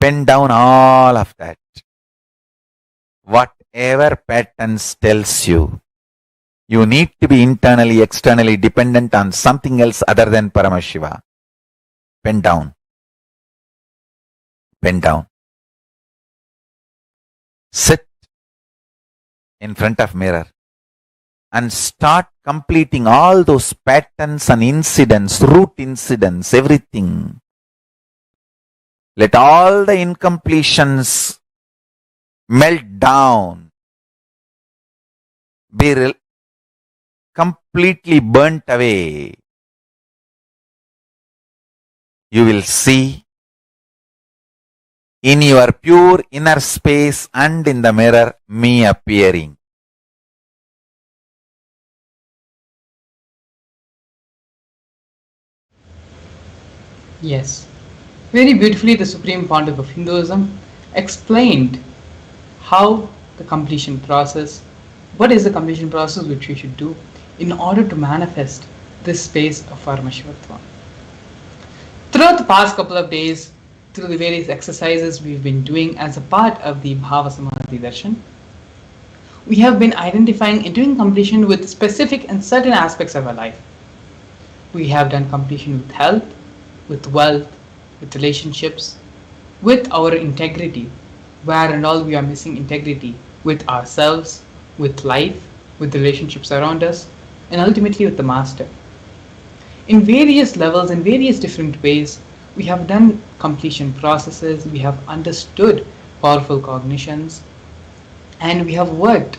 Pen down all of that. Whatever patterns tells you, you need to be internally, externally dependent on something else other than Paramashivam. Pen down. Pen down. Sit in front of mirror and start completing all those patterns and incidents, root incidents, everything. Let all the incompletions melt down, be completely burnt away. You will see in your pure inner space and in the mirror me appearing. Yes, very beautifully the Supreme Pontiff of Hinduism explained how the completion process. What is the completion process which we should do in order to manifest this space of Paramashivatva? Throughout the past couple of days, through the various exercises we've been doing as a part of the Bhava Samadhi Darshan, we have been identifying and doing completion with specific and certain aspects of our life. We have done completion with health, with wealth, with relationships, with our integrity, where and all we are missing integrity with ourselves, with life, with relationships around us, and ultimately with the Master. In various levels, in various different ways, we have done completion processes, we have understood powerful cognitions, and we have worked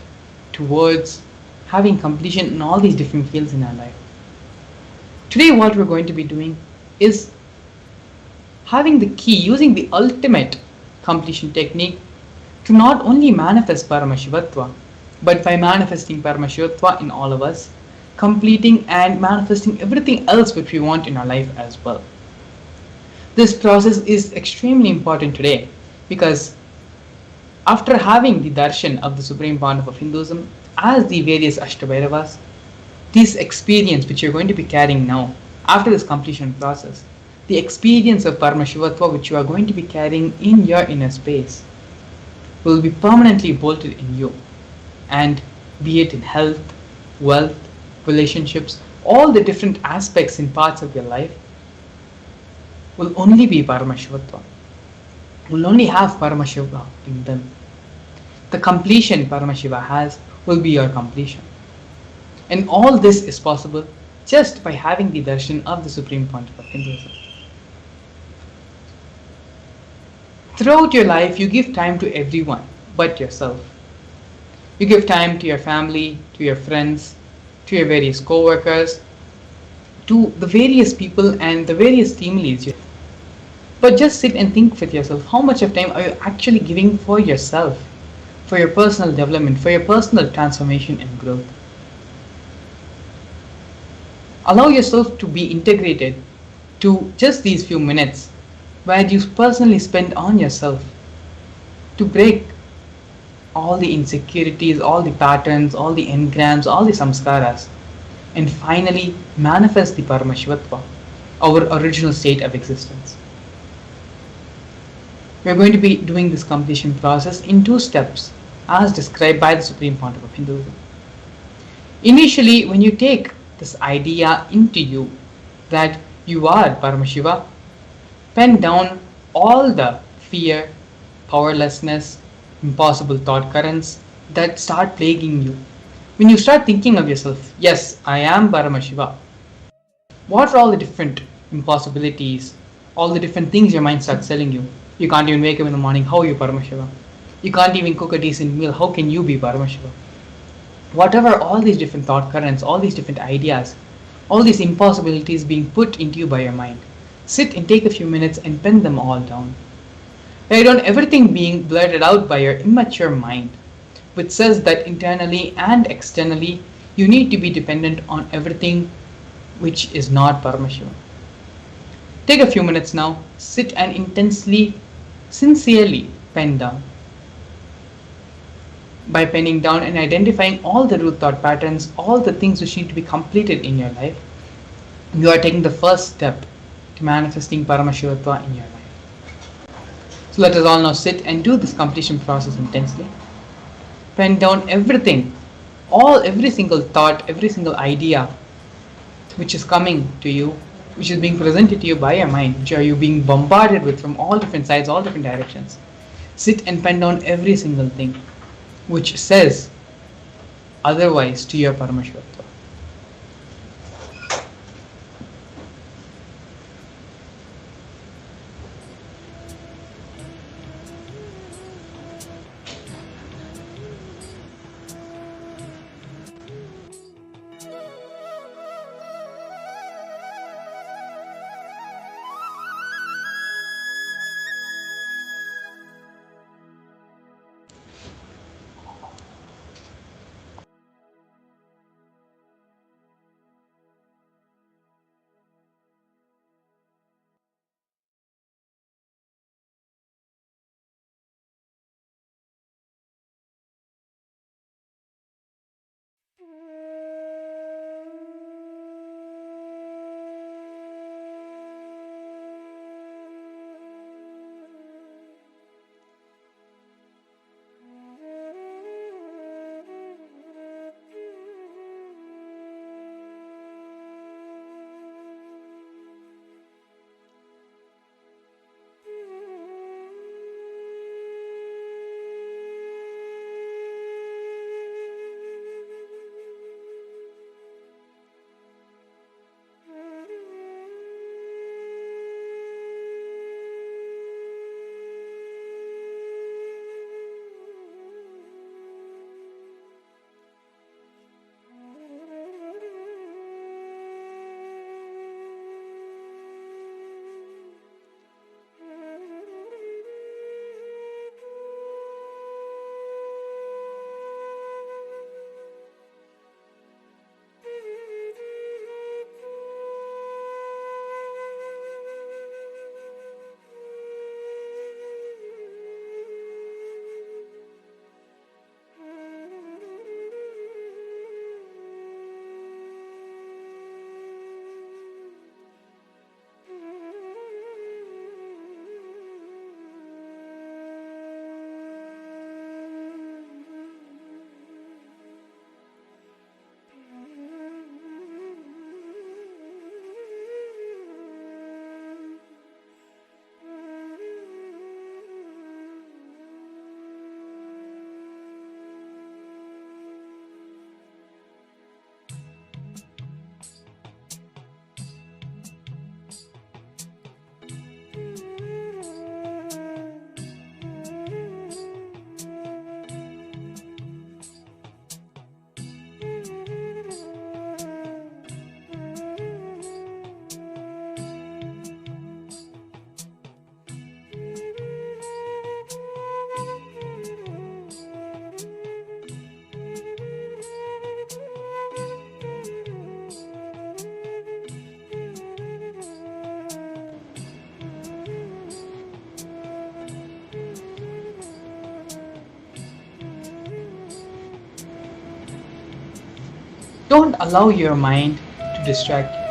towards having completion in all these different fields in our life. Today what we're going to be doing is having the key, using the ultimate completion technique to not only manifest Paramashivatva, but by manifesting Paramashivatva in all of us, completing and manifesting everything else which we want in our life as well. This process is extremely important today because after having the darshan of the Supreme Pontiff of Hinduism as the various Astabhairavas, this experience which you're going to be carrying now, after this completion process, the experience of Paramashivatva which you are going to be carrying in your inner space, will be permanently bolted in you. And be it in health, wealth, relationships, all the different aspects in parts of your life, will only be Paramashivatva. Will only have Paramashiva in them. The completion Paramashiva has will be your completion. And all this is possible just by having the darshan of the Supreme Pontiff of Hinduism. Throughout your life, you give time to everyone but yourself. You give time to your family, to your friends, to your various co-workers, to the various people and the various team leads. But just sit and think with yourself, how much of time are you actually giving for yourself, for your personal development, for your personal transformation and growth? Allow yourself to be integrated to just these few minutes where you personally spend on yourself to break all the insecurities, all the patterns, all the engrams, all the samskaras, and finally manifest the Paramashivatva, our original state of existence. We are going to be doing this completion process in 2 steps as described by the Supreme Pontiff of Hinduism. Initially, when you take this idea into you that you are Paramashiva, pen down all the fear, powerlessness, impossible thought currents that start plaguing you. When you start thinking of yourself, yes, I am Paramashiva, what are all the different impossibilities, all the different things your mind starts telling you? You can't even wake up in the morning, how are you Paramashiva? You can't even cook a decent meal, how can you be Paramashiva? Whatever all these different thought currents, all these different ideas, all these impossibilities being put into you by your mind, sit and take a few minutes and pen them all down. Write down everything being blurted out by your immature mind, which says that internally and externally you need to be dependent on everything which is not Paramashiva. Take a few minutes now, sit and intensely, sincerely pen down. By penning down and identifying all the root thought patterns, all the things which need to be completed in your life, you are taking the first step to manifesting Paramashivatva in your life. So let us all now sit and do this completion process intensely. Pen down everything, every single thought, every single idea which is coming to you, which is being presented to you by your mind, which are you being bombarded with from all different sides, all different directions. Sit and pen down every single thing which says otherwise to your Paramashivatva. Don't allow your mind to distract you.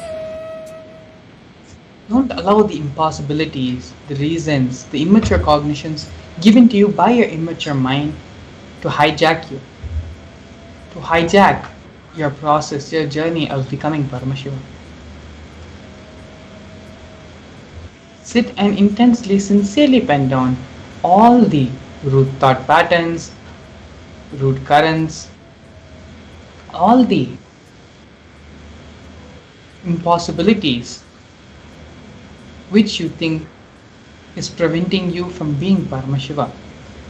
Don't allow the impossibilities, the reasons, the immature cognitions given to you by your immature mind to hijack you, to hijack your process, your journey of becoming Paramashivam. Sit and intensely, sincerely pen down all the root thought patterns, root currents, all the impossibilities which you think is preventing you from being Paramashiva,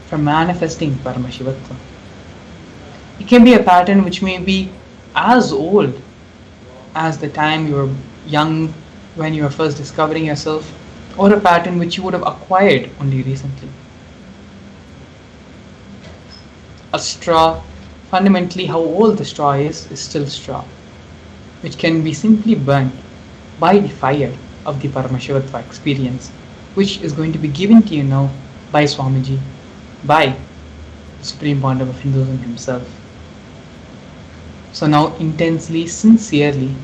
from manifesting Paramashivatva. It can be a pattern which may be as old as the time you were young when you were first discovering yourself, or a pattern which you would have acquired only recently. A straw, fundamentally how old the straw is still straw, which can be simply burnt by the fire of the Paramashivatva experience, which is going to be given to you now by Swamiji, by the Supreme Pandava of Hinduism himself. So now intensely, sincerely,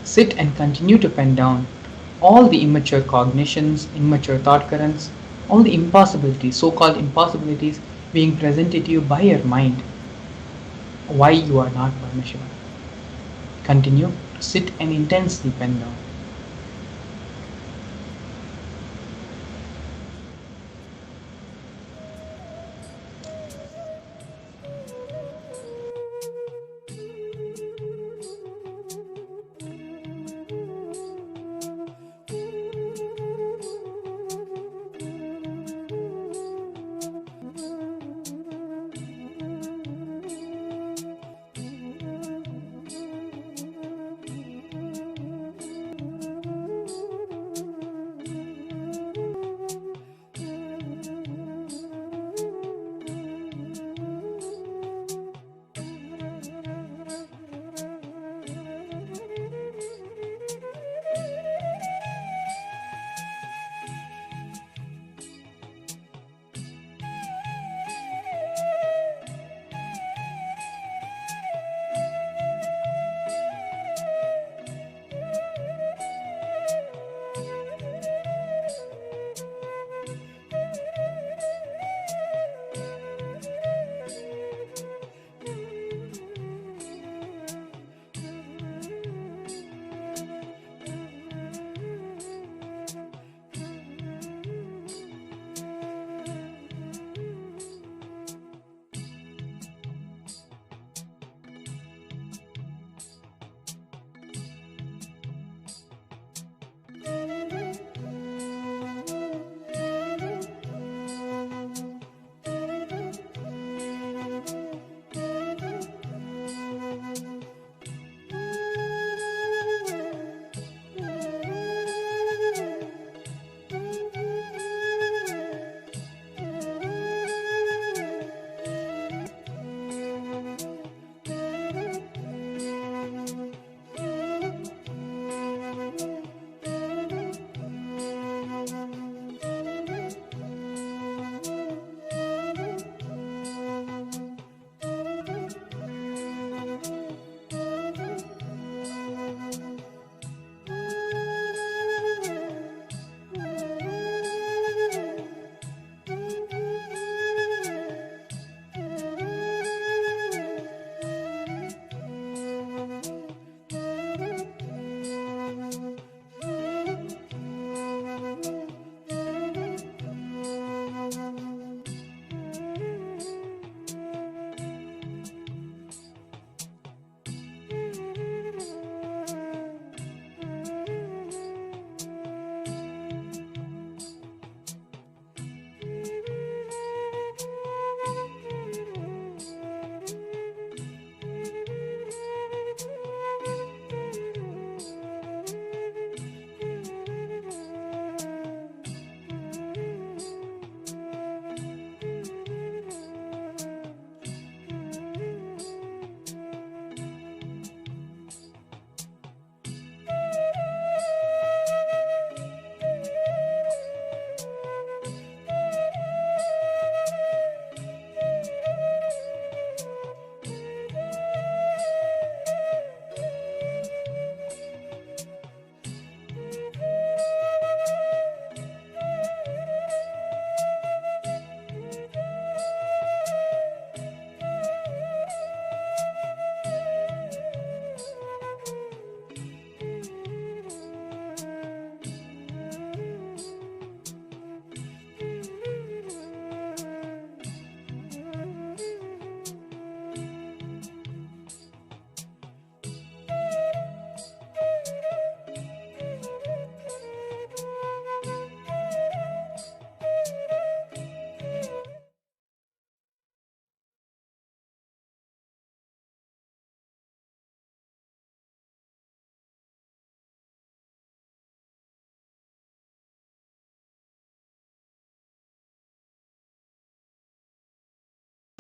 sit and continue to pen down all the immature cognitions, immature thought currents, all the impossibilities, so-called impossibilities being presented to you by your mind, why you are not Paramashiva. Continue to sit and intensely pen down.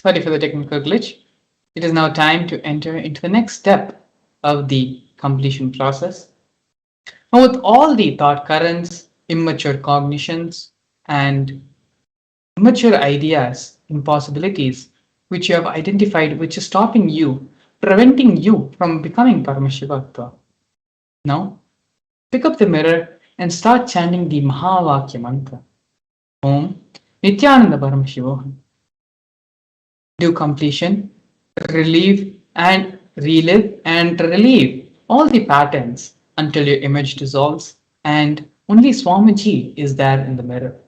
Sorry for the technical glitch. It is now time to enter into the next step of the completion process. Now, with all the thought currents, immature cognitions, and immature ideas, impossibilities, which you have identified, which is stopping you, preventing you from becoming Paramashiva. Now, pick up the mirror and start chanting the Mahavakya mantra. Om Nithyananda Paramashivam. Do completion, relieve and relive and relieve all the patterns until your image dissolves and only Swamiji is there in the mirror.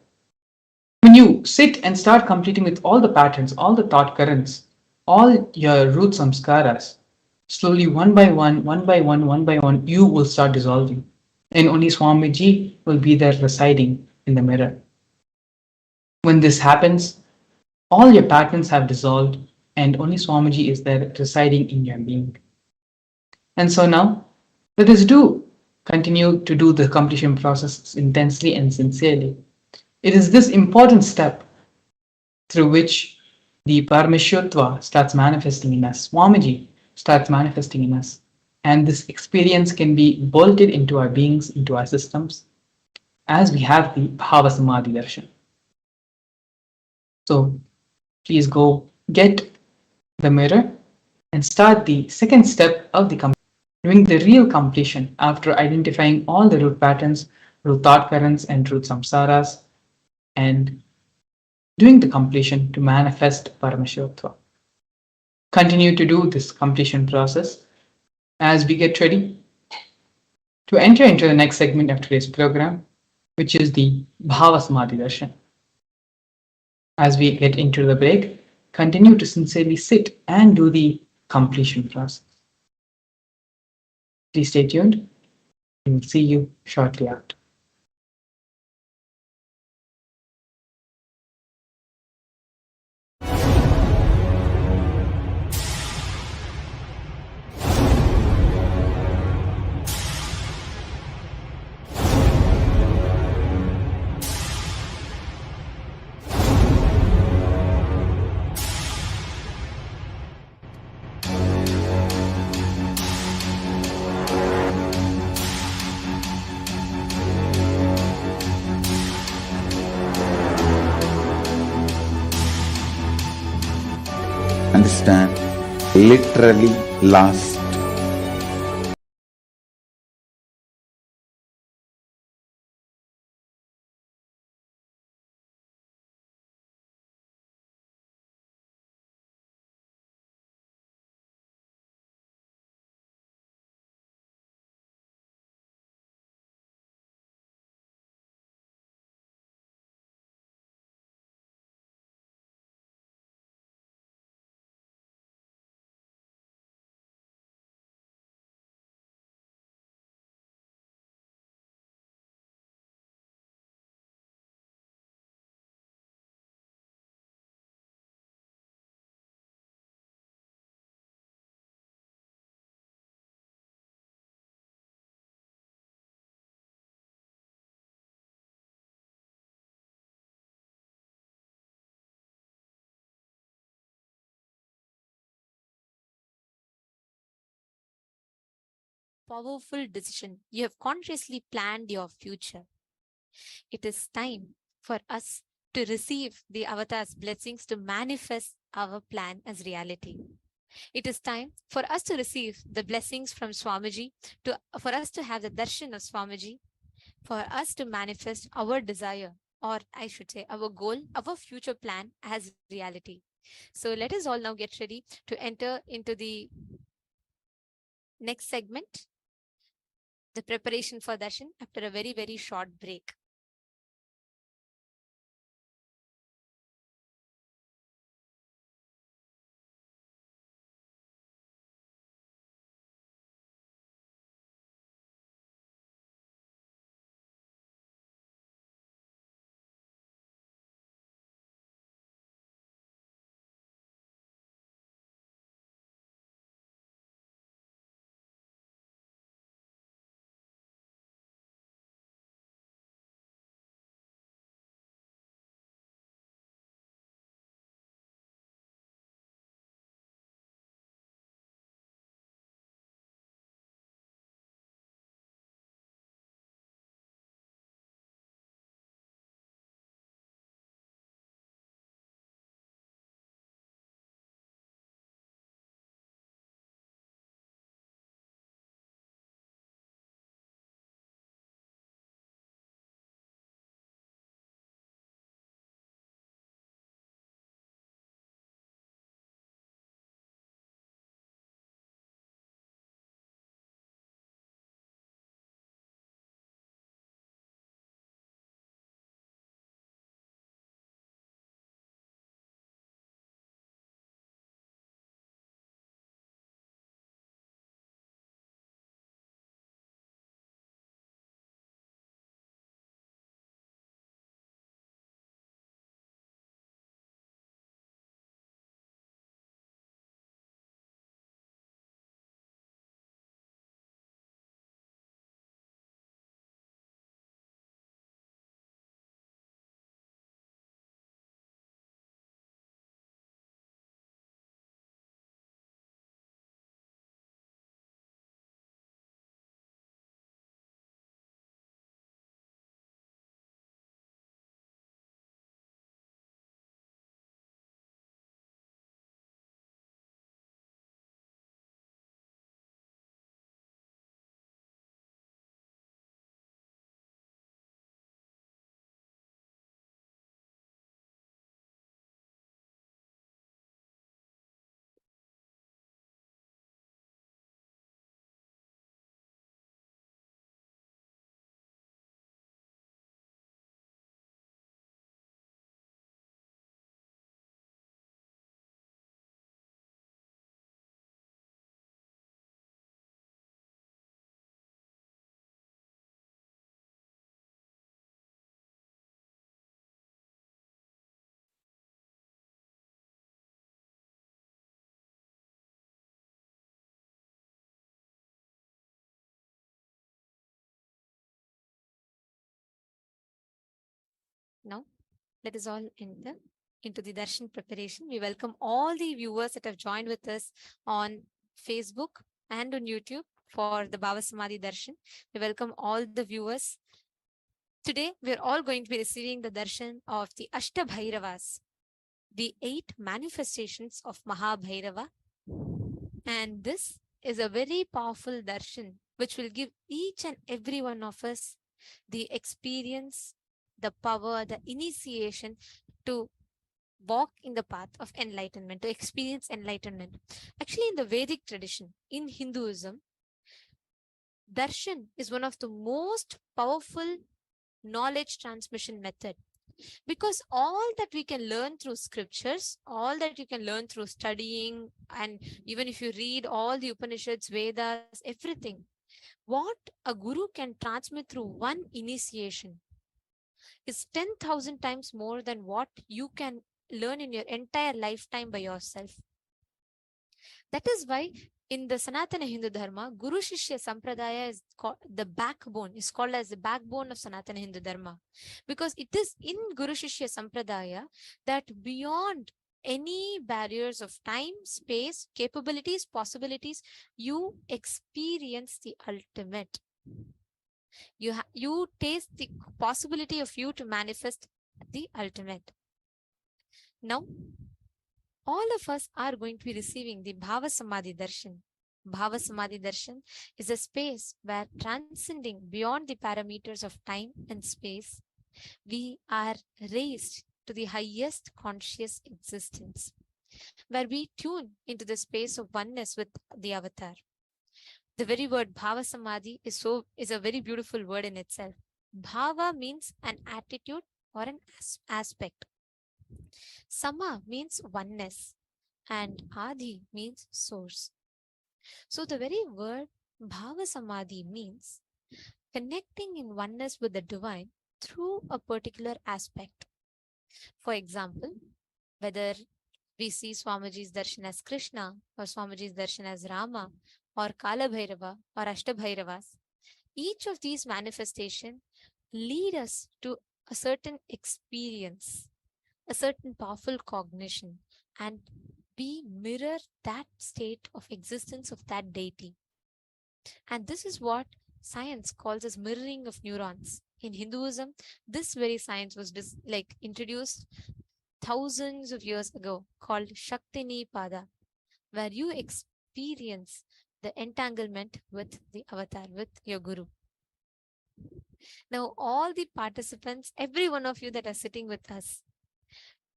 When you sit and start completing with all the patterns, all the thought currents, all your root samskaras, slowly one by one, you will start dissolving. And only Swamiji will be there residing in the mirror. When this happens, all your patterns have dissolved and only Swamiji is there residing in your being. And so now, let us continue to do the completion process intensely and sincerely. It is this important step through which the Parameshwatva starts manifesting in us, Swamiji starts manifesting in us. And this experience can be bolted into our beings, into our systems, as we have the Bhava Samadhi Darshan. So please go get the mirror and start the second step of the completion, doing the real completion after identifying all the root patterns, root thought currents, and root samsaras, and doing the completion to manifest Parameshwatva. Continue to do this completion process as we get ready to enter into the next segment of today's program, which is the Bhava Samadhi Darshan. As we get into the break, continue to sincerely sit and do the completion process. Please stay tuned. We will see you shortly after. Understand? Literally lost. Powerful decision. You have consciously planned your future. It is time for us to receive the avatar's blessings to manifest our plan as reality. It is time for us to receive the blessings from Swamiji, for us to have the darshan of Swamiji, for us to manifest our desire, or I should say our goal, our future plan as reality. So let us all now get ready to enter into the next segment, the preparation for darshan after a very, very short break. Now, let us all enter into the darshan preparation. We welcome all the viewers that have joined with us on Facebook and on YouTube for the Bhava Samadhi darshan. We welcome all the viewers. Today, we are all going to be receiving the darshan of the Astabhairavas, the 8 manifestations of Mahabhairava. And this is a very powerful darshan which will give each and every one of us the experience, the power, the initiation to walk in the path of enlightenment, to experience enlightenment. Actually, in the Vedic tradition, in Hinduism, darshan is one of the most powerful knowledge transmission method, because all that we can learn through scriptures, all that you can learn through studying, and even if you read all the Upanishads, Vedas, everything, what a guru can transmit through one initiation is 10,000 times more than what you can learn in your entire lifetime by yourself. That is why in the Sanatana Hindu Dharma, Guru Shishya Sampradaya is called the backbone, is called as the backbone of Sanatana Hindu Dharma, because it is in Guru Shishya Sampradaya that beyond any barriers of time, space, capabilities, possibilities, you experience the ultimate. You taste the possibility of you to manifest the ultimate. Now, all of us are going to be receiving the Bhava Samadhi Darshan. Bhava Samadhi Darshan is a space where, transcending beyond the parameters of time and space, we are raised to the highest conscious existence, where we tune into the space of oneness with the avatar. The very word Bhava Samadhi is a very beautiful word in itself. Bhava means an attitude or an aspect. Sama means oneness, and Adi means source. So the very word Bhava Samadhi means connecting in oneness with the divine through a particular aspect. For example, whether we see Swamiji's darshan as Krishna, or Swamiji's darshan as Rama, or Kala Bhairava, or Ashtabhairavas, each of these manifestations lead us to a certain experience, a certain powerful cognition, and we mirror that state of existence of that deity. And this is what science calls as mirroring of neurons. In Hinduism, this very science was introduced thousands of years ago, called Shaktini Pada, where you experience the entanglement with the avatar, with your guru. Now, all the participants, every one of you that are sitting with us,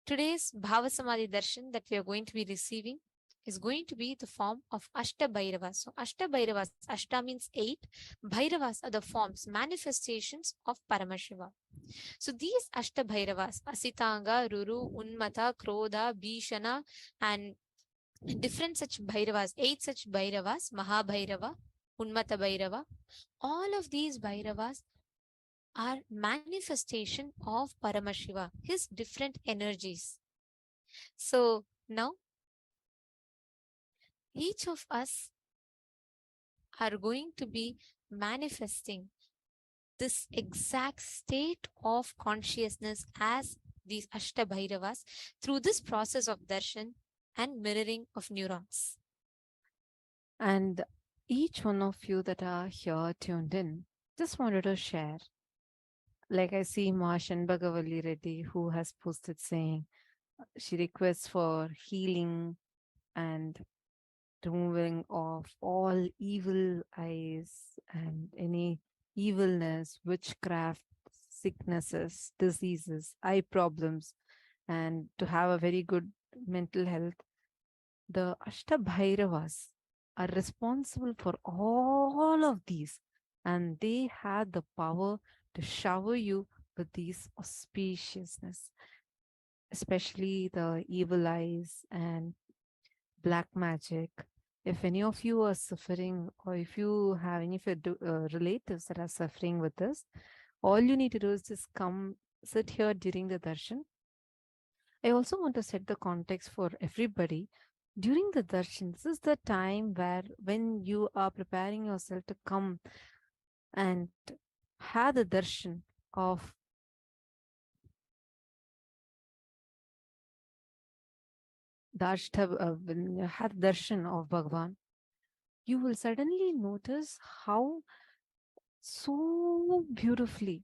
today's Bhava Samadhi Darshan that we are going to be receiving is going to be the form of Astabhairavas. So Astabhairavas, Ashta means 8, Bhairavas are the forms, manifestations of Paramashiva. So these Astabhairavas, Asitanga, Ruru, Unmata, Krodha, Bhishana, and different such Bhairavas, 8 such Bhairavas, Mahabhairava, Unmata Bhairava, all of these Bhairavas are manifestation of Paramashiva, his different energies. So now, each of us are going to be manifesting this exact state of consciousness as these Ashtabhairavas through this process of darshan and mirroring of neurons. And each one of you that are here tuned in, just wanted to share. Like I see Ma Shanbhagavali Reddy, who has posted saying she requests for healing and removing of all evil eyes and any evilness, witchcraft, sicknesses, diseases, eye problems, and to have a very good mental health. The Ashtabhairavas are responsible for all of these, and they have the power to shower you with these auspiciousness, especially the evil eyes and black magic. If any of you are suffering, or if you have any of your relatives that are suffering with this, all you need to do is just come sit here during the darshan. I also want to set the context for everybody. During the darshan, this is the time where when you are preparing yourself to come and have the darshan of when you have darshan of Bhagavan, you will suddenly notice how so beautifully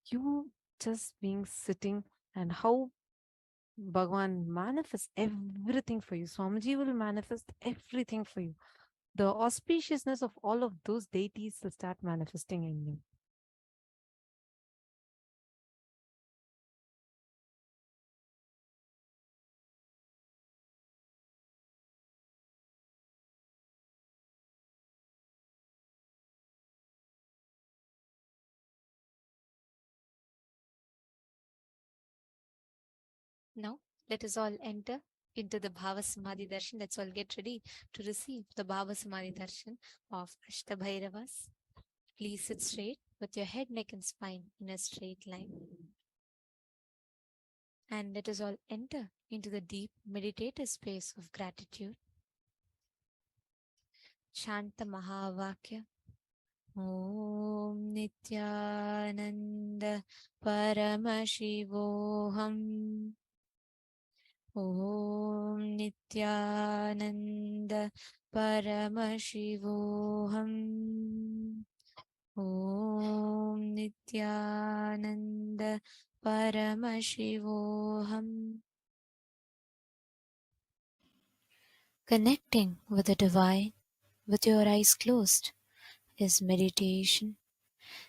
you just being sitting and how Bhagavan manifests everything for you. Swamiji will manifest everything for you. The auspiciousness of all of those deities will start manifesting in you. Now, let us all enter into the Bhava Samadhi Darshan. Let's all get ready to receive the Bhava Samadhi Darshan of Astabhairavas. Please sit straight with your head, neck, and spine in a straight line. And let us all enter into the deep meditative space of gratitude. Chant the Mahavakya. Om Nithyananda Paramashivoham. Om Nithyananda Paramashivoham. Om Nithyananda Paramashivoham. Connecting with the divine with your eyes closed is meditation.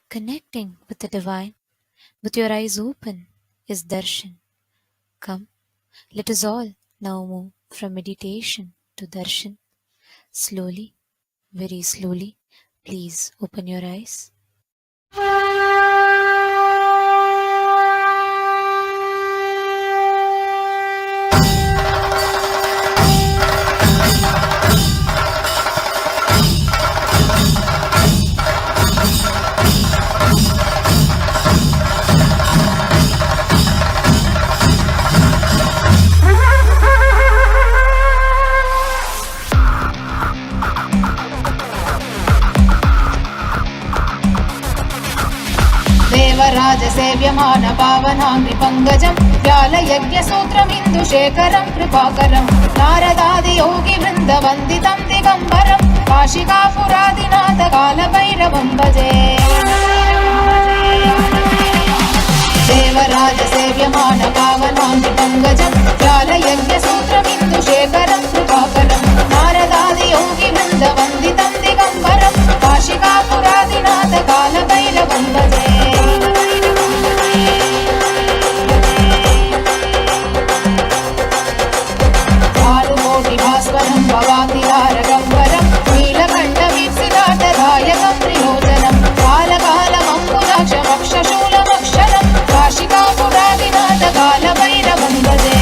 Connecting with the divine with your eyes open is darshan. Come, let us all now move from meditation to darshan. Slowly, very slowly, please open your eyes. देवराजसेव्यमान पावनाङ्घ्रिपङ्कजं व्यालयज्ञसूत्रमिन्दुशेखरं कृपाकरं नारदादियोगिवृन्दवन्दितं दिगम्बरं काशिकापुरादिनाथ कालभैरवं भजे देवराजसेव्यमान पावनाङ्घ्रिपङ्कजं व्यालयज्ञसूत्रमिन्दुशेखरं कृपाकरं नारदादियोगिवृन्दवन्दितं दिगम्बरं काशिकापुरादिनाथ कालभैरवं भजे भास्वरं भवातिहारगम्बरं नीलकण्ठवीप्सिताटदायकं त्रिलोचनं कालकालमङ्कुलाक्षमक्षशूलमक्षरं काशिकापुरादिनाथ कालभैरवं भजे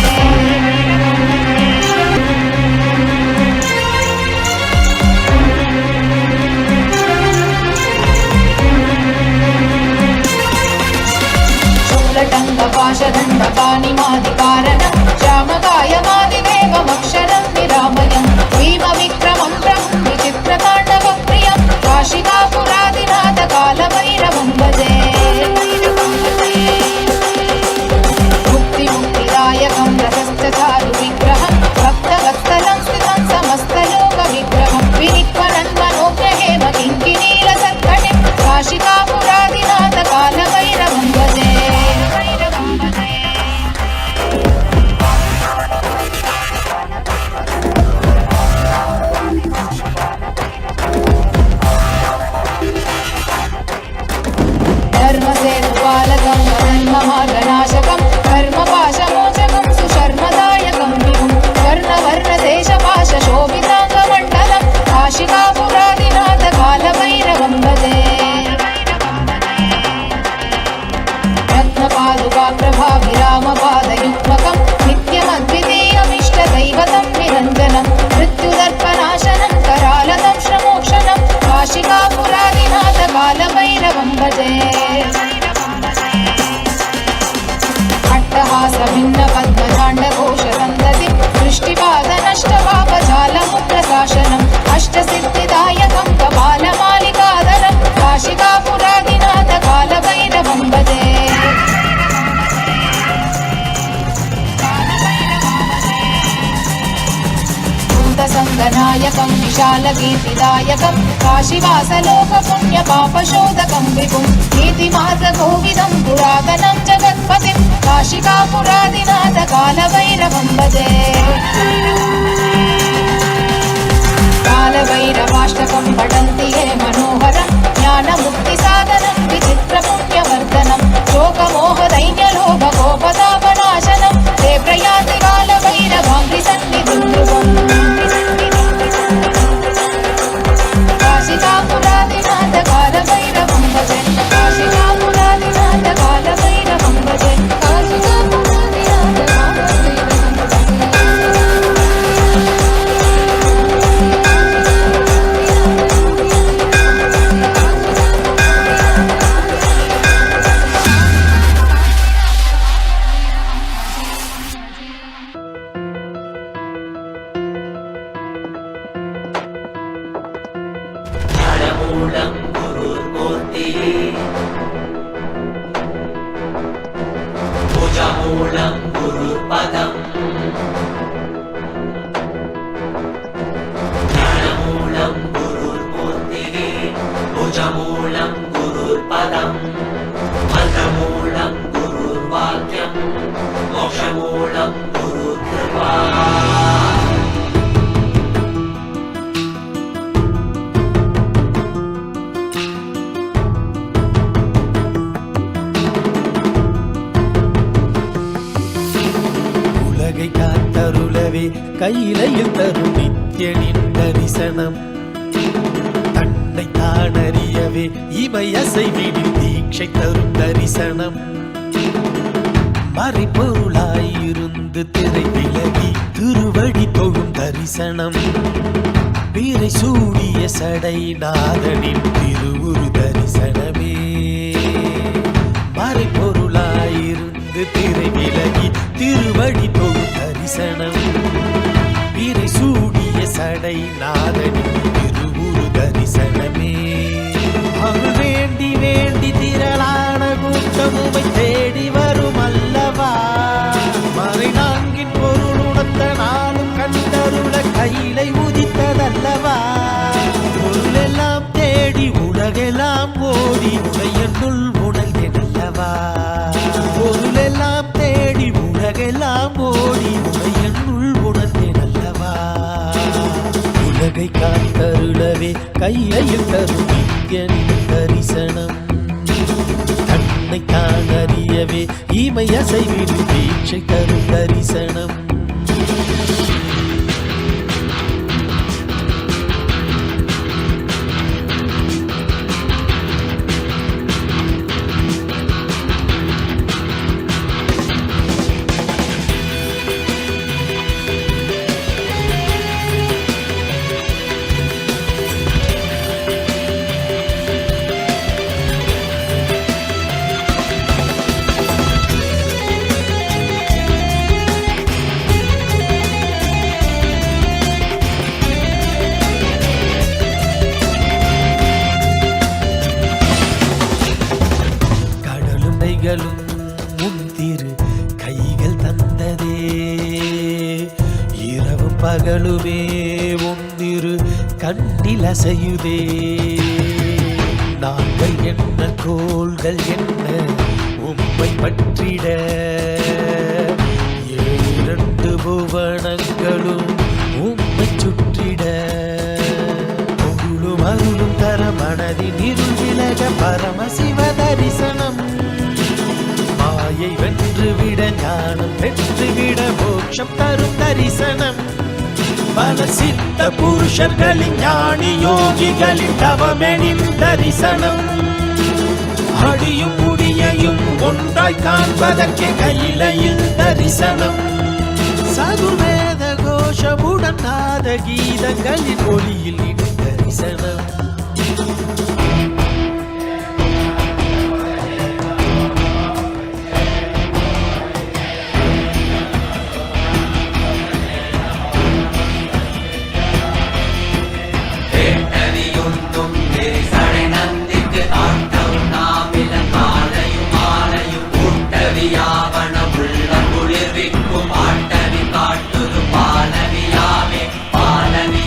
रङ्गनायकं विशालकीर्तिदायकं काशीवासलोकपुण्यपापशोधकं विभुं नीतिमार्गकोविदं पुरातनं जगत्पतिं काशिकापुरादिनाथ कालभैरवं भजे कालभैरवाष्टकं पठन्ति ये मनोहरं ज्ञानमुक्तिसाधनं विचित्रपुण्यवर्धनं शोकमोहदैन्यलोभगोपतापनाशनं ते प्रयान्ति कालभैरवाङ्घ्रिसन्निधिं ध्रुवम् काशिकापुरादिनाथ कालभैरवं भजे काशिकापुरादिनाथ कालभैरवं भजे काशिकापुरादिनाथ कालभैरवं உலகை காத்தருளவே கையிலையில் தரும் நித்யனின் தரிசனம் தன்னை தானறியவே இமையசைவினில் தீட்சை தரும் தரிசனம் மறைபொருளாயிருந்து திரை விலகி திருவடி தொழும் தரிசனம் பிறை சூடிய சடை நாதனின் திருவுரு தரிசனமே மறைபொருளாயிருந்து திரை விலகி திருவடி தொழும் தரிசனம் பிறை சூடிய சடை நாதனின் திருவுரு தரிசனமே அருள் வேண்டி வேண்டி திரளான கூட்டமுமை தேடி வரும் அல்லவா மறை நான்கின் பொருள் உணர்த்த நாளும் கண்டருள கையிலை உதித்ததல்லவா பொருளெல்லாம் தேடி உலகெல்லாம் ஓடி உடையனுள் உணர்ந்தல்லவா பொருளெல்லாம் தேடி உலகெல்லாம் ஓடி உடையனுள் உணர்ந்தல்லவா உலகை காத்தருளவே கையில் தரும் நித்யனின் தரிசனம் தன்னை தான் அறியவே இமையசைவிடு தீட்சை தரும் தரிசனம் முந்திரு கைகள் தந்ததே இரவும் பகலுமே ஒன்னிரு கண்ணில் அசையுதே நாங்கள் என்ன கோள்கள் என்ன உம்மை பற்றிட இரண்டு புவனங்களும் உம்மை சுற்றிட பொருளும் அருளும் தர மனதின் இருள் விலக பரமசிவ தரிசனம் மாயை வென்றுவிட ஞானம் பெற்றுவிட மோட்சம் தரும் தரிசனம் பல சித்த புருஷர்களின் ஞானி யோகிகளின் தவமெனின் தரிசனம் அடியும் முடியையும் ஒன்றாய் காண்பதற்கு கையிலையில் தரிசனம் சதுர்வேத கோஷமுடன் நாத கீதங்களின் ஒளியில் இடு தரிசனம் யாவன உள்ள குளிர்விக்கும் ஆட்டவி காட்டுது பாலவியாவே பாலவி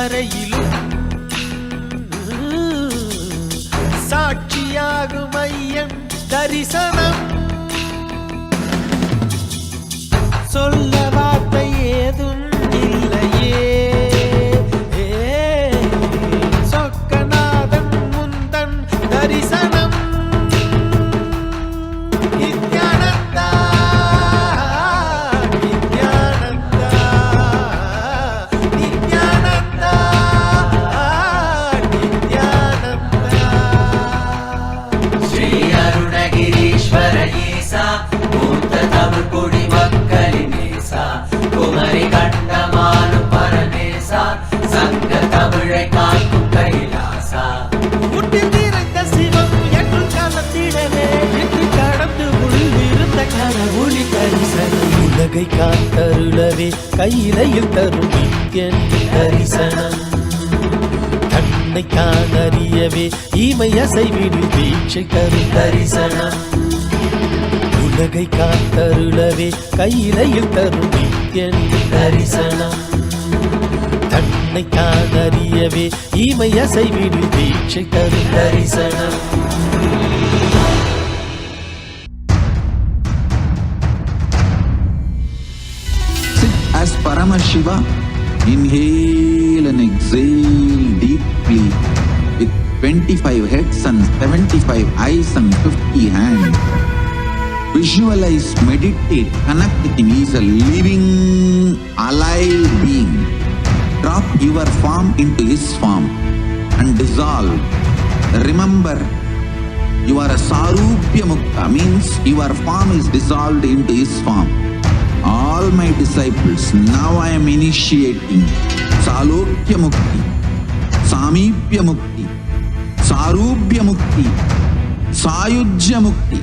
வரையிலும் சாட்சியாகும் ஐயன் தரிசனம். சொல்ல வார்த்தை ஏதும் இல்லையே, சொக்கநாதன் முந்தன் தரிசனம். நித்யானந்தா நித்யானந்தா நித்யானந்தா நித்யானந்தா. ஸ்ரீ அருணகிரீஸ்வர ஈசா மூத்த தமிழ் குடி மக்களின் நேசா, குமரி கண்டமாலும் பரமேசா, சங்க தமிழை காக்கும் கைலாசா. முட்டில் நிறைந்த சிவம் என்று கலந்திடவே, என்று கடந்து உள்ளிருந்த கனவுளி தரிசனம். உலகை காத்தருளவே கையிலையில் தரும் நித்யன் தரிசனம். கண்ணை காணறியவே ஈமை அசைவினில் வீழ்ச்சி தரும் தரிசனம். உலகை காத்தருளவே கையிலையில் தரும் நித்யன் தரிசனம். கண்ணை காணறியவே ஈமை அசைவினில் வீழ்ச்சி தரும் தரிசனம். Sit as Paramashiva. Inhale and exhale deeply with 25 heads and 75 eyes and 50 hands. Visualize, meditate, connect with him. He is a living, alive being. Drop your form into his form and dissolve. Remember, you are a Sarupya Mukta, means your form is dissolved into his form. All my disciples, now I am initiating Salokya Mukti, Samipya Mukti, Sarupya Mukti, Sayujya Mukti.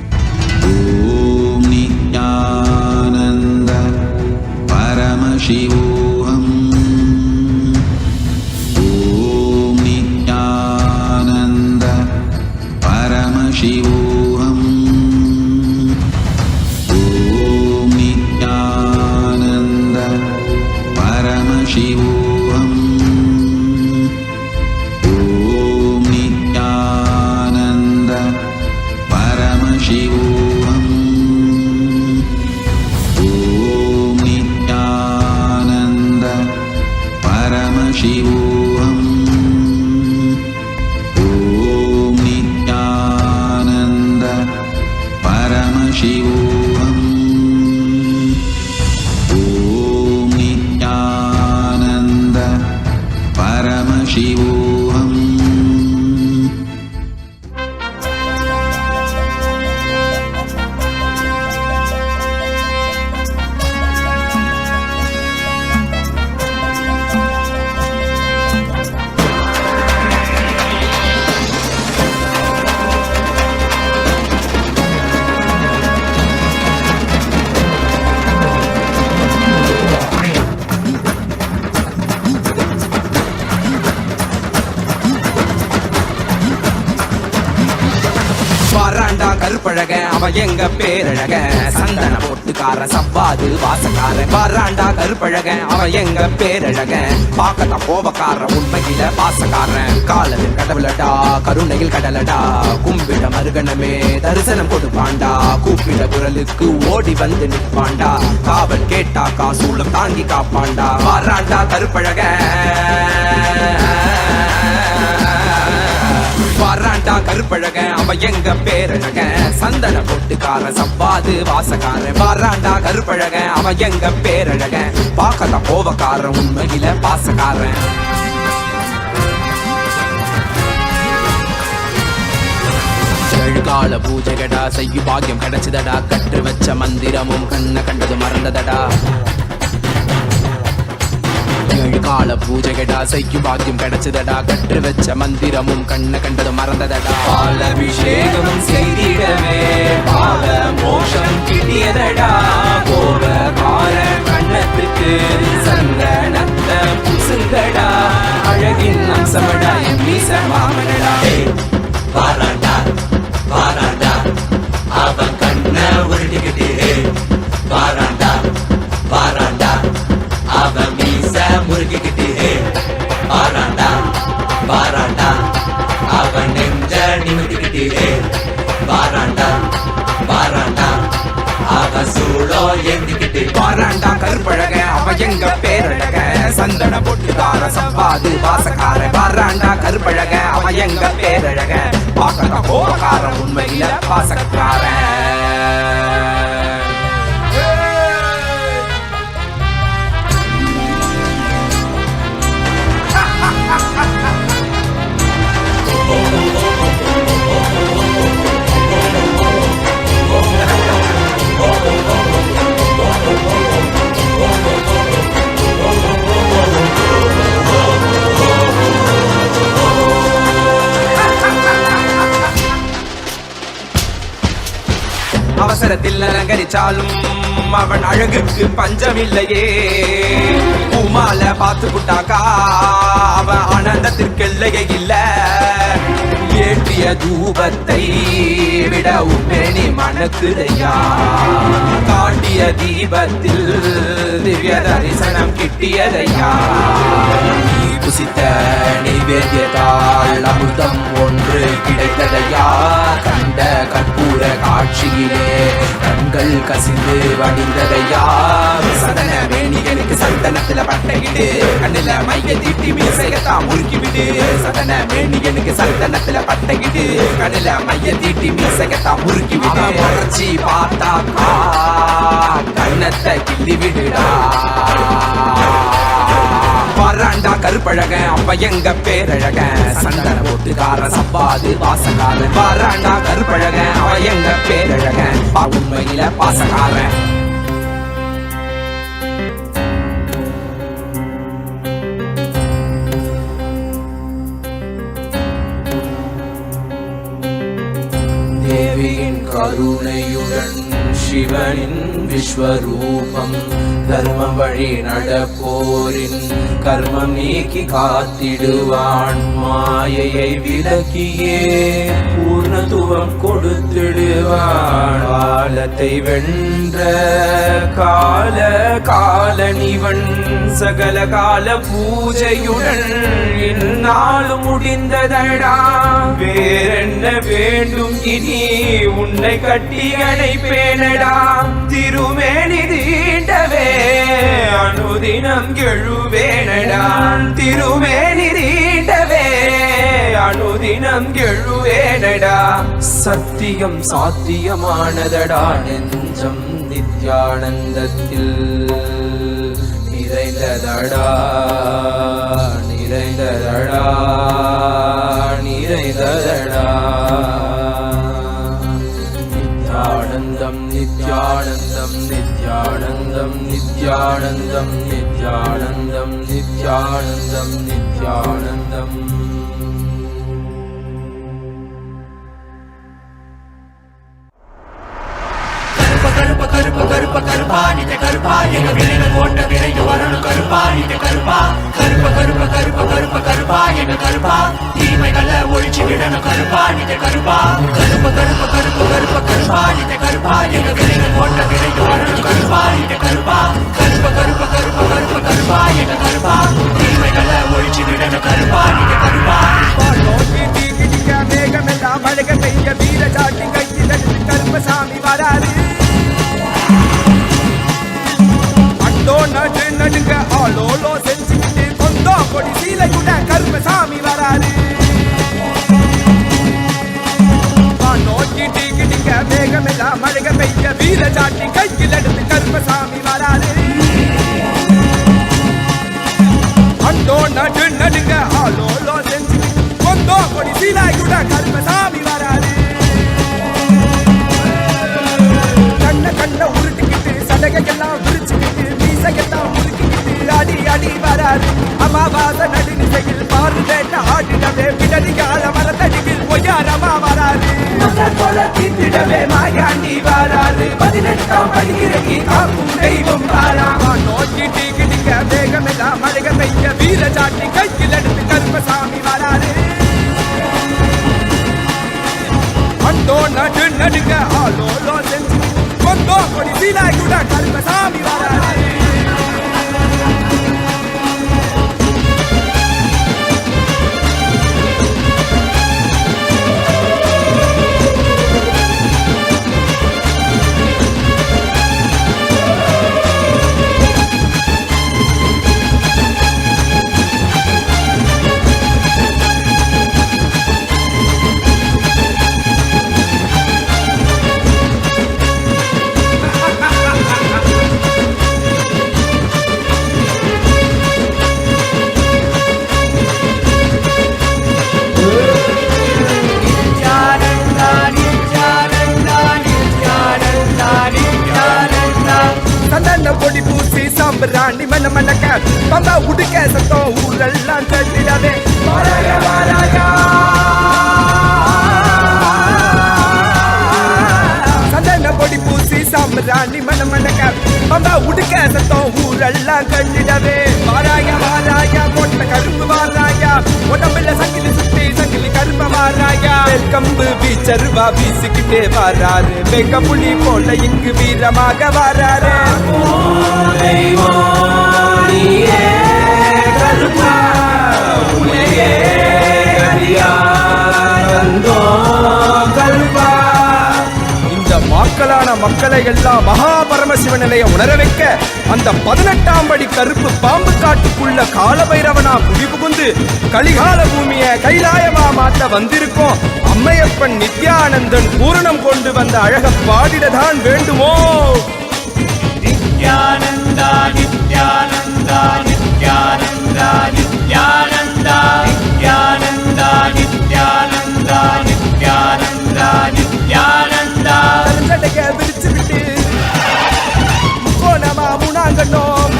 Om Nithyananda Paramashivam. Om Nithyananda Paramashivam. Om Nithyananda Paramashivam. Om Nithyananda Paramashivam. Om Nithyananda Paramashivam. Om Nithyananda Paramashivam. Om Nithyananda Paramashivam. வாராண்டா கருப்பழக அவன் எங்க பேரழக, சந்தன பொட்டுக்கார சவ்வாது வாசக்கார. வாராண்டா கருப்பழக அவன் எங்க பேரழக, பாக்கத்தான் கோபக்கார உண்மையில பாசக்காரன். காலவில் கடவுளடா கருணையில் கடலடா, கும்பிட மருகனமே தரிசனம் கொடுப்பாண்டா. கூப்பிட குரலுக்கு ஓடி வந்து நிற்பாண்டா, காவல் கேட்டா காசூலம் தாங்கி காப்பாண்டா. வாராண்டா கருப்பழக வாராண்டா கருப்பழக அவன் எங்க பேரழக, சந்தன பொட்டுக்கார சவ்வாது வாசக்கார. வாராண்டா கருப்பழக அவன் எங்க பேரழக, பாக்கத்தான் கோபக்கார உண்மையில பாசக்காரன். கால பூஜைகடா செய்யும் பாக்கியம் கிடைச்சதடா, கற்று வச்ச மந்திரமும் கண்ண கண்டது மறந்ததடா. கால பூஜைகடா செய்யும் பாக்கியம் கிடைச்சதடா, கற்று வச்ச மந்திரமும் கண்ண கண்டது மறந்ததடா. பாலபிஷேகமும் செய்திடவே பால மோஷம் கிட்டியதடா, கோபக்கார கண்ணத்துக்கு சந்தனத்த புசுங்கடா. அழகின் அம்சமடா என் மீச மாமனடா. வாராண்டா வாராண்டா அவன் கண்ண உருட்டிக்கிட்டே. வாராண்டா வாராண்டா அவன் மீச முருகிக்கிட்டே. வாராண்டா கீழே வாராண்டா வாராண்டா அவ சூழோ ஏந்திக்கிட்டு வாராண்டா கருப்பழக அவ எங்க பேரழக சந்தன பொட்டுக்கார சப்பாது வாசக்கார வாராண்டா கருப்பழக அவ எங்க பேரழக பாக்கத கோபக்கார உண்மையில பாசக்கார அவசரத்தில் அலங்கரிச்சாலும் அவன் அழகுக்கு பஞ்சமில்லையே பூமால பார்த்து புட்டாக்கா அவன் ஆனந்தத்திற்கெல்லையே இல்ல ஏற்றிய தூபத்தை விட உப்பேனி மணக்குதையா காட்டிய தீபத்தில் திவ்ய தரிசனம் கிட்டியதையா புசித்த நைவேத்தியத்தால் அமுதம் ஒன்று கிடைத்ததையா கண்ட கற்பூர காட்சியிலே கண்கள் கசிந்து வடிந்ததையா சதன வேணிகளுக்கு சந்தனத்துல பட்டையிடு கண்ணுல மைய தீட்டி மீசையத்தான் முறுக்கி விடு சதன வேணிகளுக்கு சந்தனத்துல பட்டையிடு கண்ணுல மைய தீட்டி மீசையத்தான் முறுக்கி விடு முறைச்சி பார்த்தாக்கா கண்ணத்தை கிள்ளி விடுடா வாராண்டா கருப்பழக அப்ப எங்க பேரழக சந்தன போட்டுக்கார சப்பாது வாசக்காரன் வாராண்டா கருப்பழக அவ எங்க பேரழக உண்மையில பாசக்காரன் தேவியின் கருணையுடன் சிவனின் விஸ்வரூபம் தர்மம் வழி நடப்போரின் கர்மம் நீக்கி காத்திடுவான் மாயையை விலக்கியே பூர்ணத்துவம் கொடுத்திடுவான் காலத்தை வென்ற கால காலனிவன் சகல கால பூஜையுடன் இந்நாளும் முடிந்ததடா வேறென்ன வேண்டும் இனி உன்னை கட்டி அணைப்பேனடா திருமேனி தீண்டவே அனுதினம் எழுவேனடா திருமேனி தீண்டவே அனுதினம் எழுவேனடா சத்தியம் சாத்தியமானதடா நெஞ்சம் நித்யானந்தத்தில் நிறைந்ததடா நிறைந்ததடா நிறைந்ததடா நித்யானந்தம் நித்யானந்தம் நித்யானந்தம் நித்யானந்தம் நித்யானந்தம் நித்யானந்தம் நித்யானந்தம் கருப்ப கருப்ப கருப்ப கருப்பா நிஜ கருப்பா எங்க விரைகள் ஓட்ட விரைந்து வரணும் கருப்பா நிஜ கருப்பா கருப்ப கருப்ப கருப்ப கருப்ப கருப்பா எங்க கருப்பா தீமைகளை ஒழிச்சு விடணும் கருப்பா நிஜ கருப்பா கருப்ப கருப்ப கருப்ப கருப்ப கருப்பா நிஜ கருப்பா எங்க விரைகள் ஓட்ட விரைந்து வரணும் கருப்பா நிஜ கருப்பா கருப்ப கருப்ப கருப்ப கருப்ப கருப்பா எங்க கருப்பா தீமைகளை ஒழிச்சு விடணும் கருப்பா நிஜ கருப்பா மேகமெல்லாம் அழக பெய்ய வீர சாட்டி கையில் கருப்பசாமி வராது அண்டோ நடு நடுங்க ஆளோலோ செஞ்சுக்கிட்டு கொண்டோ கொடி சீலையுட கருப்பசாமி வராது நோக்கிட்டு கிட்டிக்க மேகமெல்லாம் அழக பெய்ய வீர சாட்டி கையில் எடுத்து கருப்பசாமி வராது அண்டோ நடு நடுங்க ஆளோலோ செஞ்சுக்கிட்டு கொண்டோ கொடி சீலையுட கருப்பசாமி வராது கண்ண கண்ண உருட்டிக்கிட்டு சடகையெல்லாம் விரிச்சுக்கிட்டு மீசையெல்லாம் முறுக்கிக்கிட்டு அடி அடி வராது அமாவாச நடுநிசையில் பாரு வேட்ட ஆடிடவே பிடடிகால மரத்தடியில் பொய்யாரமா வராது தீர்த்திடவே மாயாண்டி வராது 18ஆம் படிக்கிறகி காக்கும் தெய்வம் வாராமா நோக்கிட்டு கிடிக்க வேகமெல்லாம் மழக பெய்ய வீர சாட்டி கையில் எடுத்து கருப்பசாமி வராது அண்டோ நடு நடுங்க ஆளோலோ செஞ்சு கொண்டோ கொடி சீலாயுட கருப்பசாமி வராது பம்பா உடுக்க சத்தம் ஊரெல்லாம் கண்டிடவே வாராய வாராய மொட்ட கரும்பு வாராயா உடம்புல சங்கிலி சுத்தி சங்கிலி கரும்ப வாராயா கம்பு வீச்சருவா வீசிக்கிட்டே வாராரு வெங்க புலி போல இங்கு வீரமாக வாராரு கருப்பா மக்களான மக்களை எல்லாம் மகா பரமசிவ நிலைய உணர வைக்க அந்த 18ஆம் படி கருப்பு பாம்பு காட்டுக்குள்ள காலபைரவனா குடி புகுந்து கலிகால பூமிய கைலாயமா மாத்த வந்திருக்கோம். அம்மையப்பன் நித்யானந்தன் பூரணம் கொண்டு வந்த அழக பாடிடதான் வேண்டுமோ? நித்யானந்தா நித்யானந்தா நித்யானந்தா நித்யானந்தா நித்யானந்தா நித்யானந்தா நித்யானந்தா நித்யானந்தா கருஞ்சடைக்க விரிச்சு விட்டு முக்கோணமா மூணாங்கண்ணோம்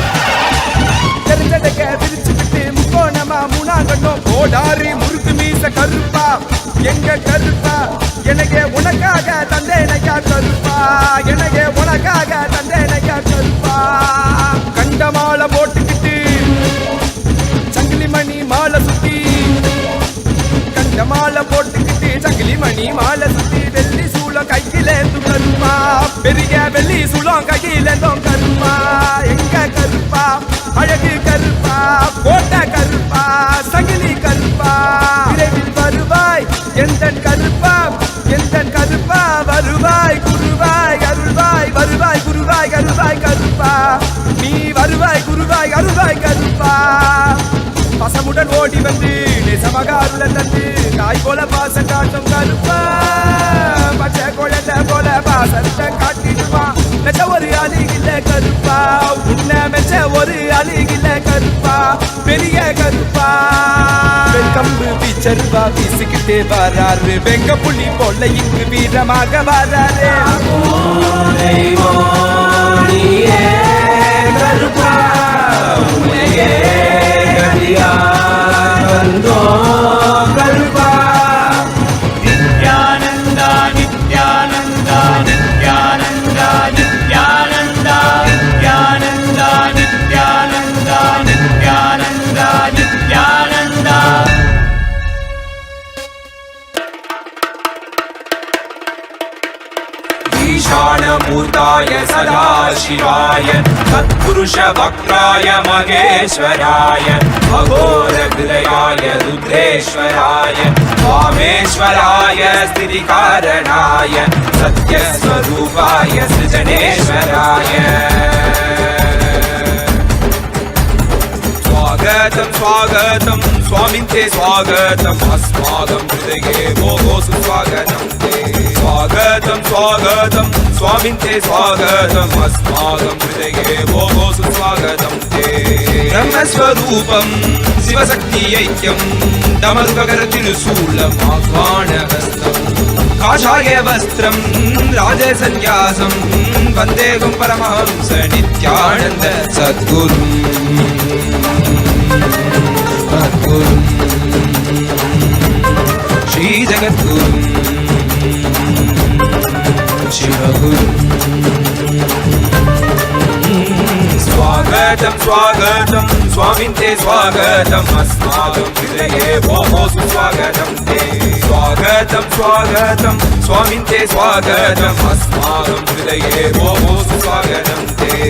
கருஞ்சடைக்க விரிச்சு விட்டு முக்கோணமா மூணாங்கண்ணோம் கோடாரி முறுக்கு மீச கருப்பா எங்க கருப்பா எனக்கு உனக்காக தந்தேனையா கருப்பா எனக்கு உனக்காக தந்தேனையா கருப்பா கண்ட மாலை போட்டுக்கிட்டு சங்கிலி மணி மாலை சுத்தி கண்ட மாலை போட்டுக்கிட்டு சங்கிலி மணி மாலை சுத்தி வெள்ளி சூளம் கையிலேந்து கருப்பா பெரிய வெள்ளி சூளம் கையிலேந்தும் கருப்பா எங்க கருப்பா அழகு கருப்பா கோட்டை கருப்பா சங்கிலி கருப்பா விரைவில் வருவாய் எந்தன் கருப்பா எந்தன் கருப்பா வருவாய் குருவாய் அருள்வாய் வருவாய் குருவாய் அருள்வாய் கருப்பா நீ வருவாய் குருவாய் அருள்வாய் கருப்பா பசமுடன் ஓடி வந்து நேசமாக அருள தந்து காய் போல பாசம் காட்டும் கருப்பா பச்சை குழந்தை போல பாசத்தை காட்டிடுவான் மெச்ச ஒரு அழுகில கருப்பா உன்ன மெச்ச ஒரு அழுகில கருப்பா பெரிய கருப்பா கம்பு வீச்சருவா வீசிக்கிட்டே வராரு வெங்க புலி போல இங்கு வீரமாக வராரு கருப்பா கருப்பா நித்யானந்தா நித்யானந்தா நித்யானந்தா நித்யானந்தா நித்யானந்தா நித்யானந்தா நித்யானந்தா நித்யானந்தா ईशानभूताय सदाशिवाय तत्पुरुष वक्त्राय महेश्वराय अघोरहृदयाय रुद्रेश्वराय वामेश्वराय स्थितिकारणाय सत्यस्वरूपाय सृजनेश्वराय स्वागतं स्वागतं स्वामिन् ते स्वागतम् अस्माकं हृदये भोगो सुस्वागतं ते स्वागतं स्वागतं स्वामिन् ते स्वागतम् अस्माकं हृदये भोगो सुस्वागतं ते ब्रह्मस्वरूपं शिवशक्तिऐक्यं डमरुककरतिरुशूलम् आह्वानहस्तं काषाय वस्त्रं राजसन्न्यासं वन्देहं परमहंस नित्यानन्द सद्गुरुम् श्री जगद्गुरु शिवगुरु स्वागतं स्वागतं स्वामिन् ते स्वागतम् अस्माकं हृदये भोः सुस्वागतं ते स्वागतं स्वागतं स्वामिन् ते स्वागतम् अस्माकं हृदये भोः सुस्वागतं ते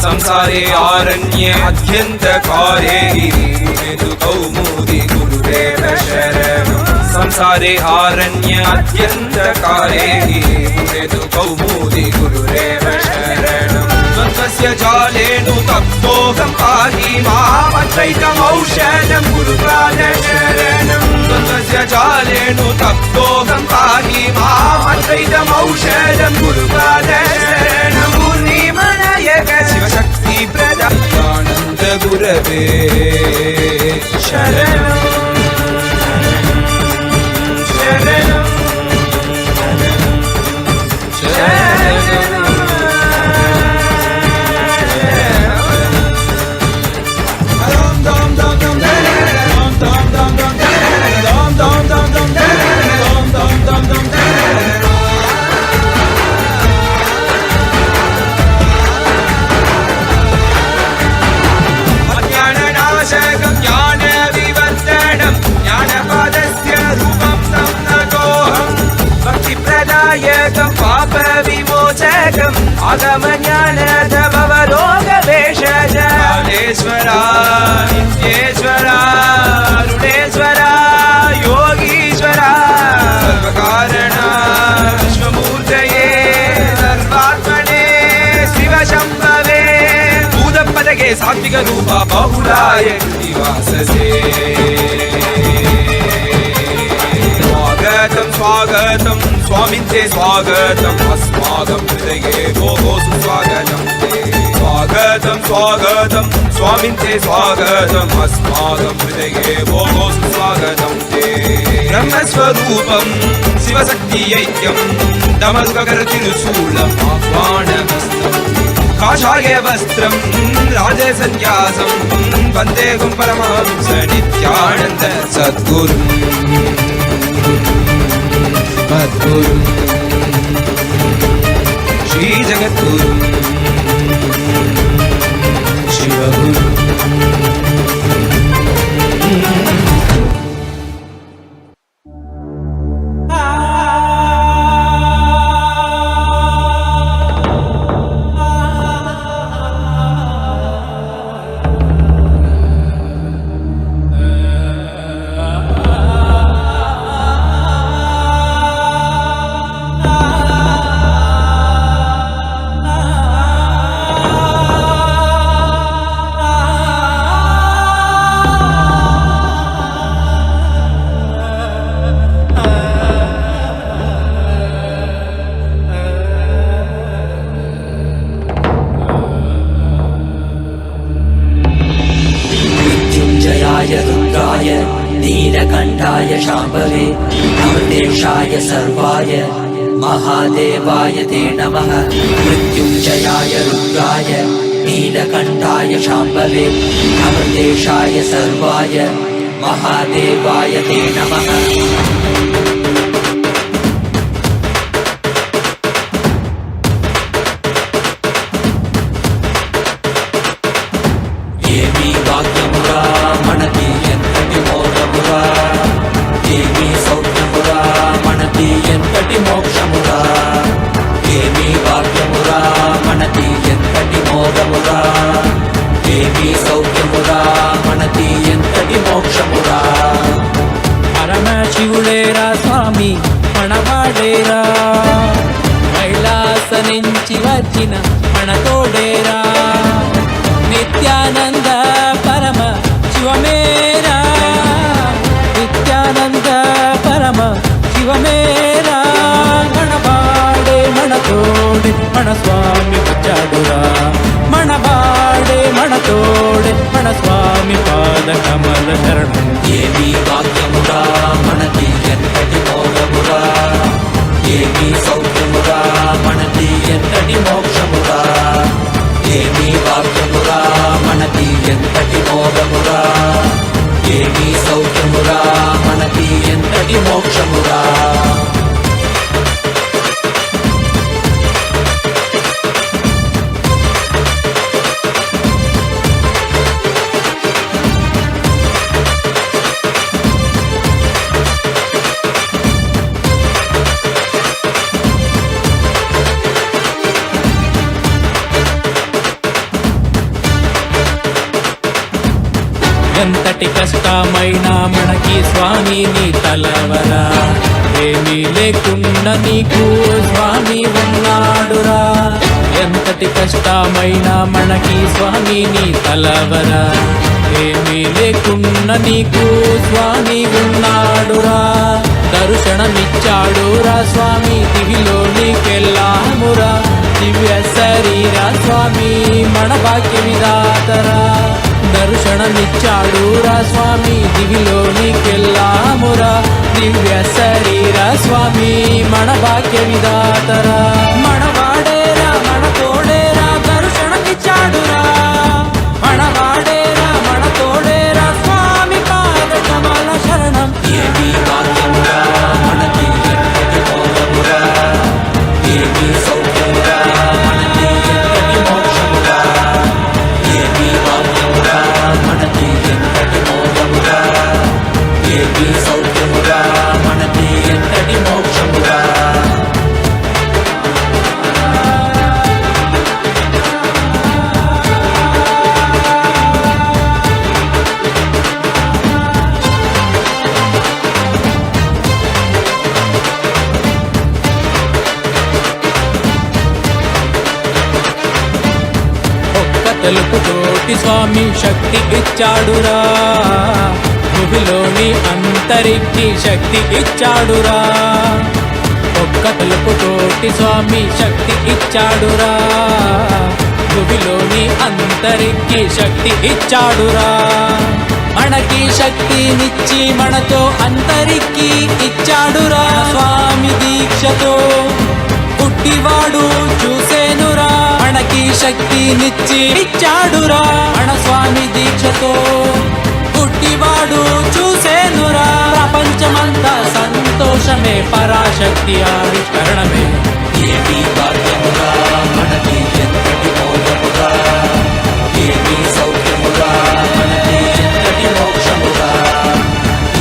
संसारे आरण्ये अध्यन्तकारे गिरिमेतु कौमुदी गुरुदेव शरणम् संसारे आरण्ये अध्यन्तकारे गिरिमेतु कौमुदी गुरुदेव शरणम् द्वन्द्वस्य जालेनु तप्तोऽहं पाहि मामद्वैतमौषधं गुरुपाद शरणम् द्वन्द्वस्य जालेनु तप्तोऽहं पाहि मामद्वैतमौषधं गुरुपाद शरणम् शिवशक्ति प्रदा గురవే శరణం శరణం శరణం అజ్ఞాననాశకం జ్ఞాన వివర్ధనం జ్ఞానపదస్య రూపం తం నతోహం భక్తి ప్రదాయకం పాప విమోచకం ఆగమ జ్ఞానధవరోగ భేషజ కాళేశ్వర నిత్యేశ్వర అరుణేశ్వర యోగీశ్వర సర్వకారణ విశ్వమూర్తయే సర్వాత్మనే శివ శంభవే భూతపదగే సాత్విక రూప బహుళాయ నివాససే స్వాగతం స్వాగతం స్వామింతే స్వాగతం అస్మాకం హృదయే భోగో సుస్వాగతం స్వాగతం స్వాగతం స్వామింతే స్వాగతం అస్మాకం హృదయే భోగో సుస్వాగతం బ్రహ్మస్వరూపం శివశక్తి ఐక్యం దమస్కరతిరుశూలం ఆహ్వానమస్తం కాషాయ వస్త్రం రాజసన్యాసం వందేహం పరమహంస నిత్యానంద సద్గురు మద్గురు శ్రీ జగద్గురు శివగురు नीलकण्ठाय शाम्भवे अमृतेशाय सर्वाय महादेवाय ते नमः मृत्युञ्जयाय रुद्राय नीलकण्ठाय शाम्भवे अमृतेशाय सर्वाय महादेवाय ते नमः పరమశివుడేరా స్వామి మనవాడేరా కైలాస నుంచి వచ్చిన మనతోడేరా నిత్యానంద పరమ శివమేరా నిత్యానంద పరమ శివమేరా మనవాడే మనతోడే మన స్వామి వచ్చాడురా మనవాడే మనతోడే మన స్వామి పాద కమల శరణం ఏమీ వాక్యమురా మనది ఎంతటి మోగమురా ఏమీ సౌఖ్యమురా మనది ఎంతటి మోక్షమురా ఏమీ వాక్యమురా మనది ఎంతటి మోగమురా ఏమీ సౌఖ్యమురా మనది ఎంతటి మోక్షమురా ఎంతటి కష్టమైనా మనకి స్వామి నీ తలవరా ఏమీ లేకుండా నీకు స్వామి ఉన్నాడురా ఎంతటి కష్టమైనా మనకి స్వామి నీ తలవరా ఏమీ లేకుండా నీకు స్వామి ఉన్నాడురా దర్శనమిచ్చాడురా స్వామి దివిలో నీకెళ్ళామురా దివ్య శరీర స్వామి మన భాగ్య విధాతరా దర్శనమిచ్చాడురా స్వామి దివిలోనికెళ్ళామురా దివ్య శరీర స్వామి మన భాగ్య విధాతరా మనవాడేరా మన తోడేరా దర్శనమిచ్చాడురా మనవాడేరా మన తోడేరా స్వామి పాద కమల శరణం ఏమి భాగ్యమురా మనది ఎంతటి మోక్షమురా ఏమి సౌఖ్యమురా మనది ఎంతటి మోక్షమురా ఏమి భాగ్యమురా మనది ఎంతటి మోక్షమురా ఏమి సౌఖ్యమురా మనది ఎంతటి మోక్షమురా ఒక్క తెలుపుతోటి స్వామి శక్తి ఇచ్చాడురా భూమిలోని అంతరికి శక్తి ఇచ్చాడురా ఒక్క తెలుపుతోటి స్వామి శక్తి ఇచ్చాడురా భూమిలోని అంతరికి శక్తి ఇచ్చాడురా మనకి శక్తినిచ్చి మనతో అంతరికి ఇచ్చాడురా స్వామి దీక్షతో పుట్టివాడు చూసేనురా మనకి శక్తినిచ్చి ఇచ్చాడురా మన స్వామి దీక్షతో పుట్టివాడు చూసేనురా ప్రపంచమంతా సంతోషమే పరాశక్తి ఆవిష్కరణమే ఏమి భాగ్యమురా మనది ఎంతటి మోక్షమురా ఏమి సౌఖ్యమురా మనది ఎంతటి మోక్షమురా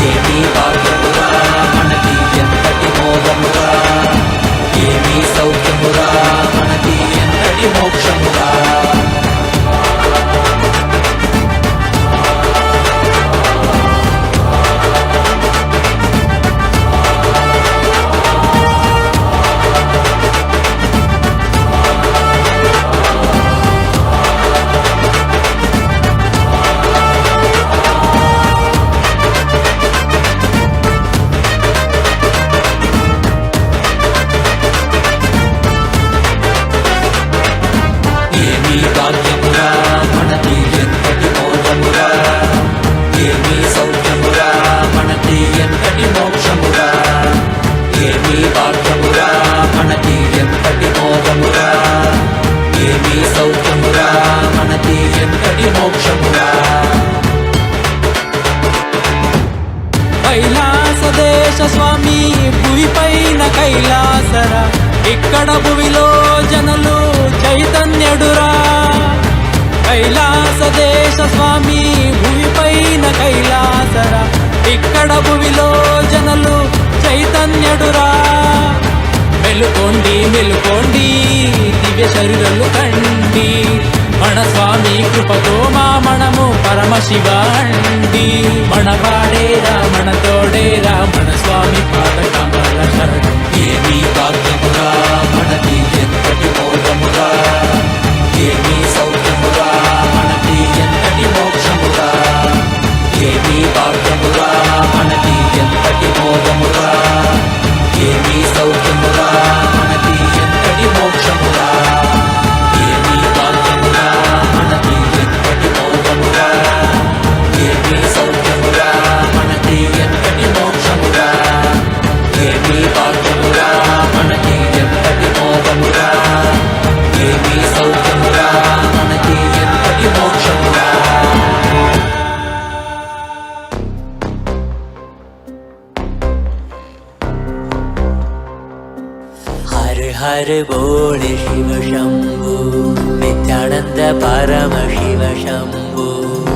ఏమి భాగ్యమురా మనది ఎంతటి మోక్షమురా ఏమి సౌఖ్యమురా మనది ఎంతటి మోక్షమురా ఏమి భాగ్యమురా మనది ఎంతటి మోక్షమురా ఏమి సౌఖ్యమురా మనది ఎంతటి మోక్షమురా ఏమి భాగ్యమురా మనది ఎంతటి మోక్షమురా ఏమి సౌఖ్యమురా మనది ఎంతటి మోక్షమురా కైలాస దేశ స్వామి భూమి పైన కైలాసర ఇక్కడ భువిలో జనులు చైతన్యుడురా కైలాస దేశ స్వామి భూమి పైన కైలాసర ఇక్కడ భువిలో జనులు చైతన్యుడురా మెలుకోండి మెలుకోండి దివ్య శరీరలు కండి మన స్వామి కృపతో మా మనము పరమశివ అండి మన వాడేరా మన తోడేరా మన స్వామి పాద కమల శరణం ఏమి భాగ్యమురా మనది ఎంతటి మోక్షమురా ఏమి సౌఖ్యమురా మనది ఎంతటి మోక్షమురా ఏమి భాగ్యమురా మనది ఎంతటి మోక్షమురా ఏమి సౌఖ్యమురా మనది ఎంతటి మోక్షమురా ఏమి భాగ్యమురా మనది ఎంతటి మోక్షమురా ఏమి సౌఖ్యమురా మనది ఎంతటి మోక్షమురా ఏమి భాగ్యమురా మనది ఎంతటి మోక్షమురా ఏమి సౌఖ్యమురా మనది ఎంతటి మోక్షమురా हर हर बोल शिव शंभु नित्यानंद परमशिव शंभु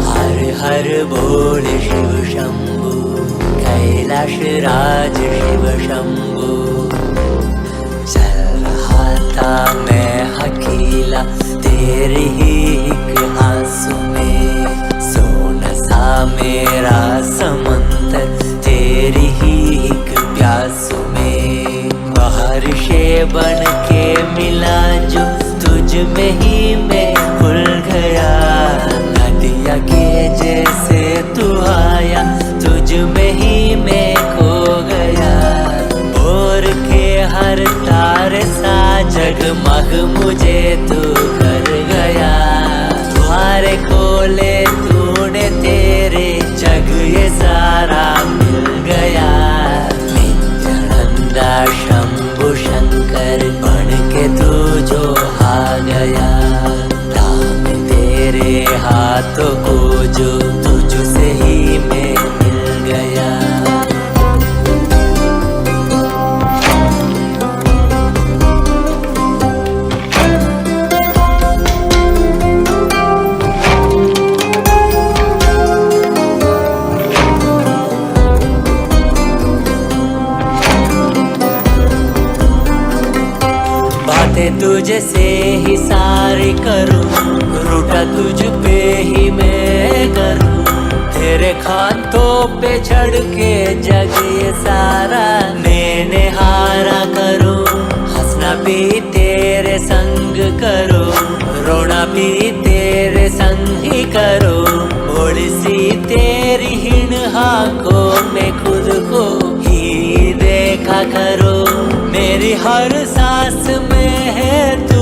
हर हर बोल शिव शंभु कैलाश राज शिव शंभु चल रहा था मैं अकेला तेरे ही एक आंसू में सोना सा मेरा समंदर तेरी ही एक प्यासू में बारिशे बन के मिला जो तुझ में ही मैं खुल गया नदिया के जैसे तू आया तुझ में ही मैं खो गया भोर के हर तार सा जगमग मुझे तू कर गया द्वार खोले तूने कर बन के तू जो आ गया, राम तेरे हाथों को जो तुझसे ही मैं मिल गया। बातें तुझसे ही सारी करूं, रूठा तुझ पे ही मैं करूं, तेरे खातों पे चढ़ के जग ये सारा मैंने हारा करूं। हंसना भी तेरे संग करो, रोना भी तेरे संग ही करो, भोली सी तेरी हिण आंखों में खुद को ही देखा करो। मेरी हर सांस में है तू,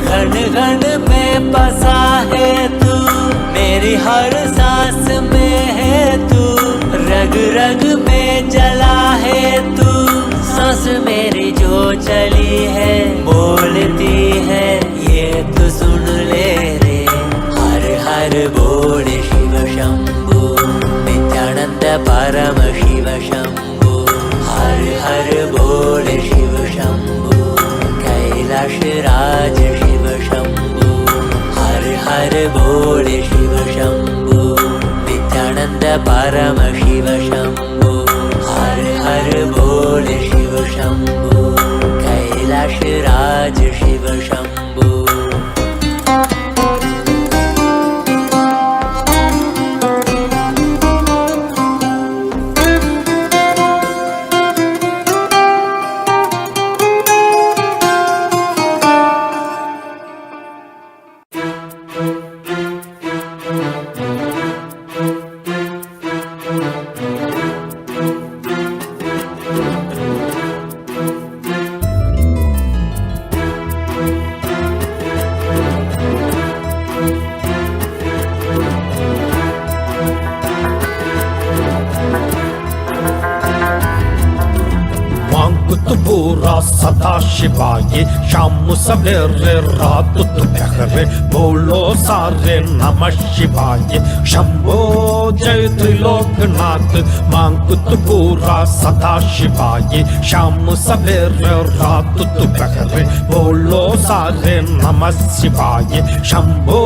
घन घन में बसा है तू, मेरी हर सांस में है तू, रग रग में जला है तू। सांस मेरी जो चली है बोलती है ये तो सुन ले रे। हर हर बोल शिव शंभु, नित्यानंद परम शिव शंभु। हर हर बोल शिव शंभु, कैलाश राज शिव शंभु। हर हर बोल शिव शंभु, नित्यानंद परम शिव शंभु। हर हर बोल शिव शंभु, कैलाश राज शिव शंभु। सदा शिवाय, शाम सवेरे रात दोपहर बोलो सारे नमः शिवाय। शंभो जय त्रिलोकनाथ, मांगत पूरा सदा शिवाय। शाम सवेरे रात दोपहर बोलो सारे नमः शिवाय। शंभो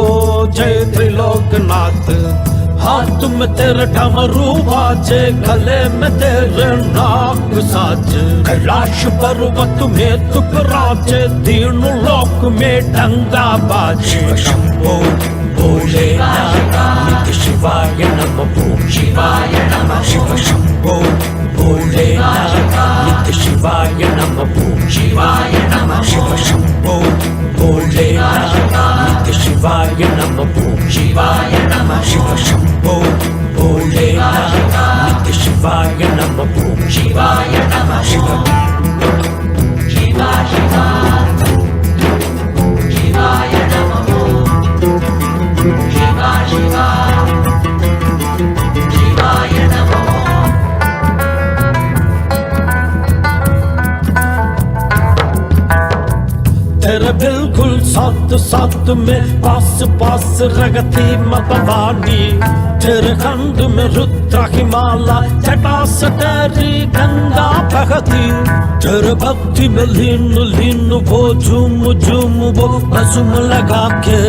जय त्रिलोकनाथ। हाथ में तेरे डमरू बाजे, गले में तेरे नाग साजे, कैलाश पर्वत में तू राजे, तीनों लोक में डंगा बाजे। शंभो भोलेनाथ, नित्य शिवाय नमः ओम शिवाय नमः। शिव शंभो भोलेनाथ, नित्य शिवाय नमः ओम शिवाय नमः। शिव शंभो भोलेनाथ, नित्य शिवाय नमः ओम शिवाय नमः। शिव शंभो भोलेनाथ, नित्य शिवाय नमः ओम शिवाय नमः। शिव शिवा शिवा शिवाय नमः शिवा शिवा शिवाय नमः। तेरे बिल्कुल साथ साथ में पास पास रगती मां भवानी। तेरे खंड में रुद्र की माला, जटा से तेरी गंगा बहती। तेरे भक्ति में लीन लीन वो झूम झूम वो बसुम लगा के।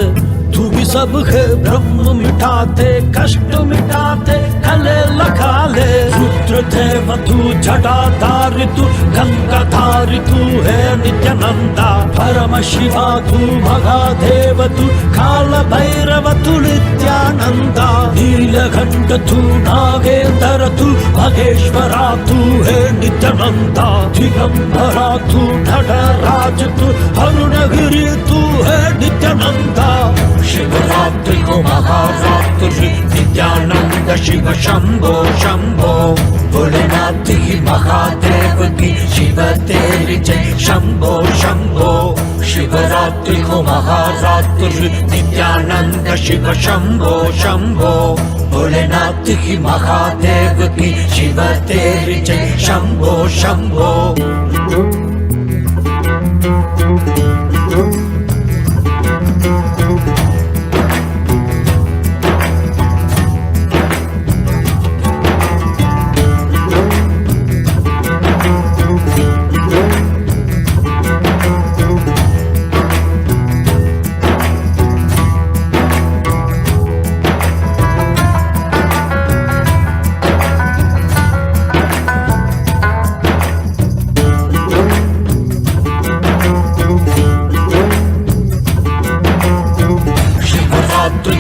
तू भी सब है ब्रह्म मिटाते, कष्ट मिटाते, कले लगा ले। रुद्र देव तू, जटाधार तू, गंगाधार तू है नित्यानंदा। परम शिवा तू, महादेव तू, काल भैरव तू नित्यानंदा। नीलकंठ तू, नागेंद्र तू, महेश्वरा तू है नित्यानंदा। दिगंबरा तू, नटराज तू, अरुणगिरी तू है नित्यानंदा। शिवरात्रि को महारात्रि, नित्यानंद शिव शंभो शंभो। भोलेनाथ ही महादेव की, शिव तेरी जय शंभो शंभो। शिवरात्रि को महारात्रि, नित्यानंद शिव शंभो शंभो। भोलेनाथ ही महादेव की, शिव तेरी जय शंभो शंभो।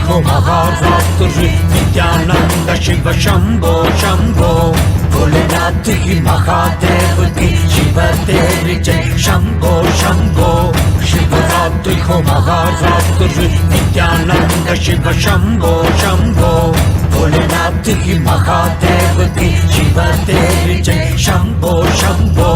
महारात्रि नित्यानंद शिव शंभो शंभो भोलेनाथ की महादेव की शिव तेरी जय शंभो शंभो शिवरात्रि हो महारात्रि नित्यानंद शिव शंभो शंभो भोलेनाथ की महादेव की शिव तेरी जय शंभो शंभो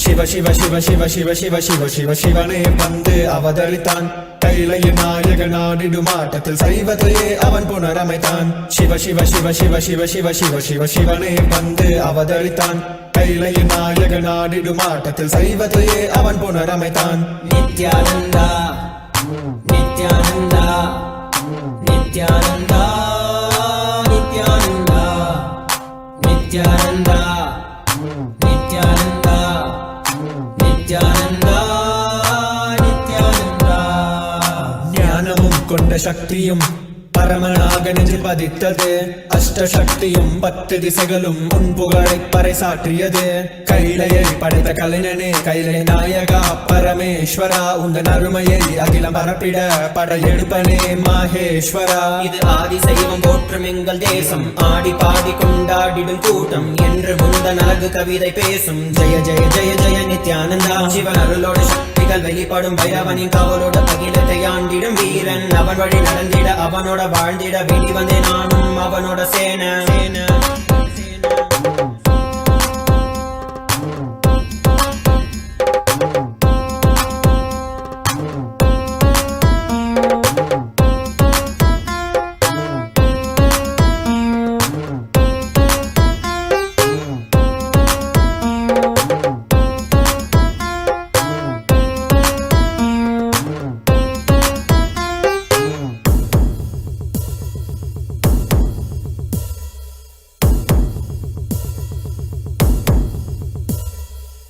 சிவ சிவ சிவ சிவ சிவ சிவ சிவ சிவனே வந்து அவதரித்தான் கைலைய நாயக நாடிடும் ஆட்டத்தில் சைவத்தையே அவன் புனரமைத்தான் சிவ சிவ சிவ சிவ சிவ சிவ சிவ சிவ சிவனே வந்து அவதரித்தான் கைலைய நாயக நாடிடும் ஆட்டத்தில் சைவத்தையே அவன் புனரமைத்தான் நித்யானந்தா நித்யானந்தா நித்யானந்தா நித்யானந்தா நித்யானந்தா நித்யானந்தா நித்யானந்தா நித்யானந்தா ஞானமும் கொண்ட சக்தியும் பரமனாக நெஞ்சில் பதித்தது அஷ்டசக்தியும் 10 திசைகளும் உன் புகழை பறைசாற்றியது கைலையை படைத்த கலைஞனே கைலை நாயகா பரமேஸ்வரா உந்தன் அருமையை அகிலம் பரப்பிட படையெடுப்பனே மாஹேஸ்வரா இது ஆதி சைவம் போற்றும் எங்கள் தேசம் ஆடி பாடி கொண்டாடிடும் கூட்டம் என்று முந்தன் அழகு கவிதை பேசும் ஜெய ஜெய ஜெய ஜெய நித்யானந்தா சிவன் அருளோட சக்திகள் வெளிப்படும் பைரவனின் காவலோட அகிலத்தை ஆண்டிடும் வீரன் அவன் வழி நடந்திட அவனோட வாழ்ந்திட வெளி வந்தே நானும் அவனோட சேன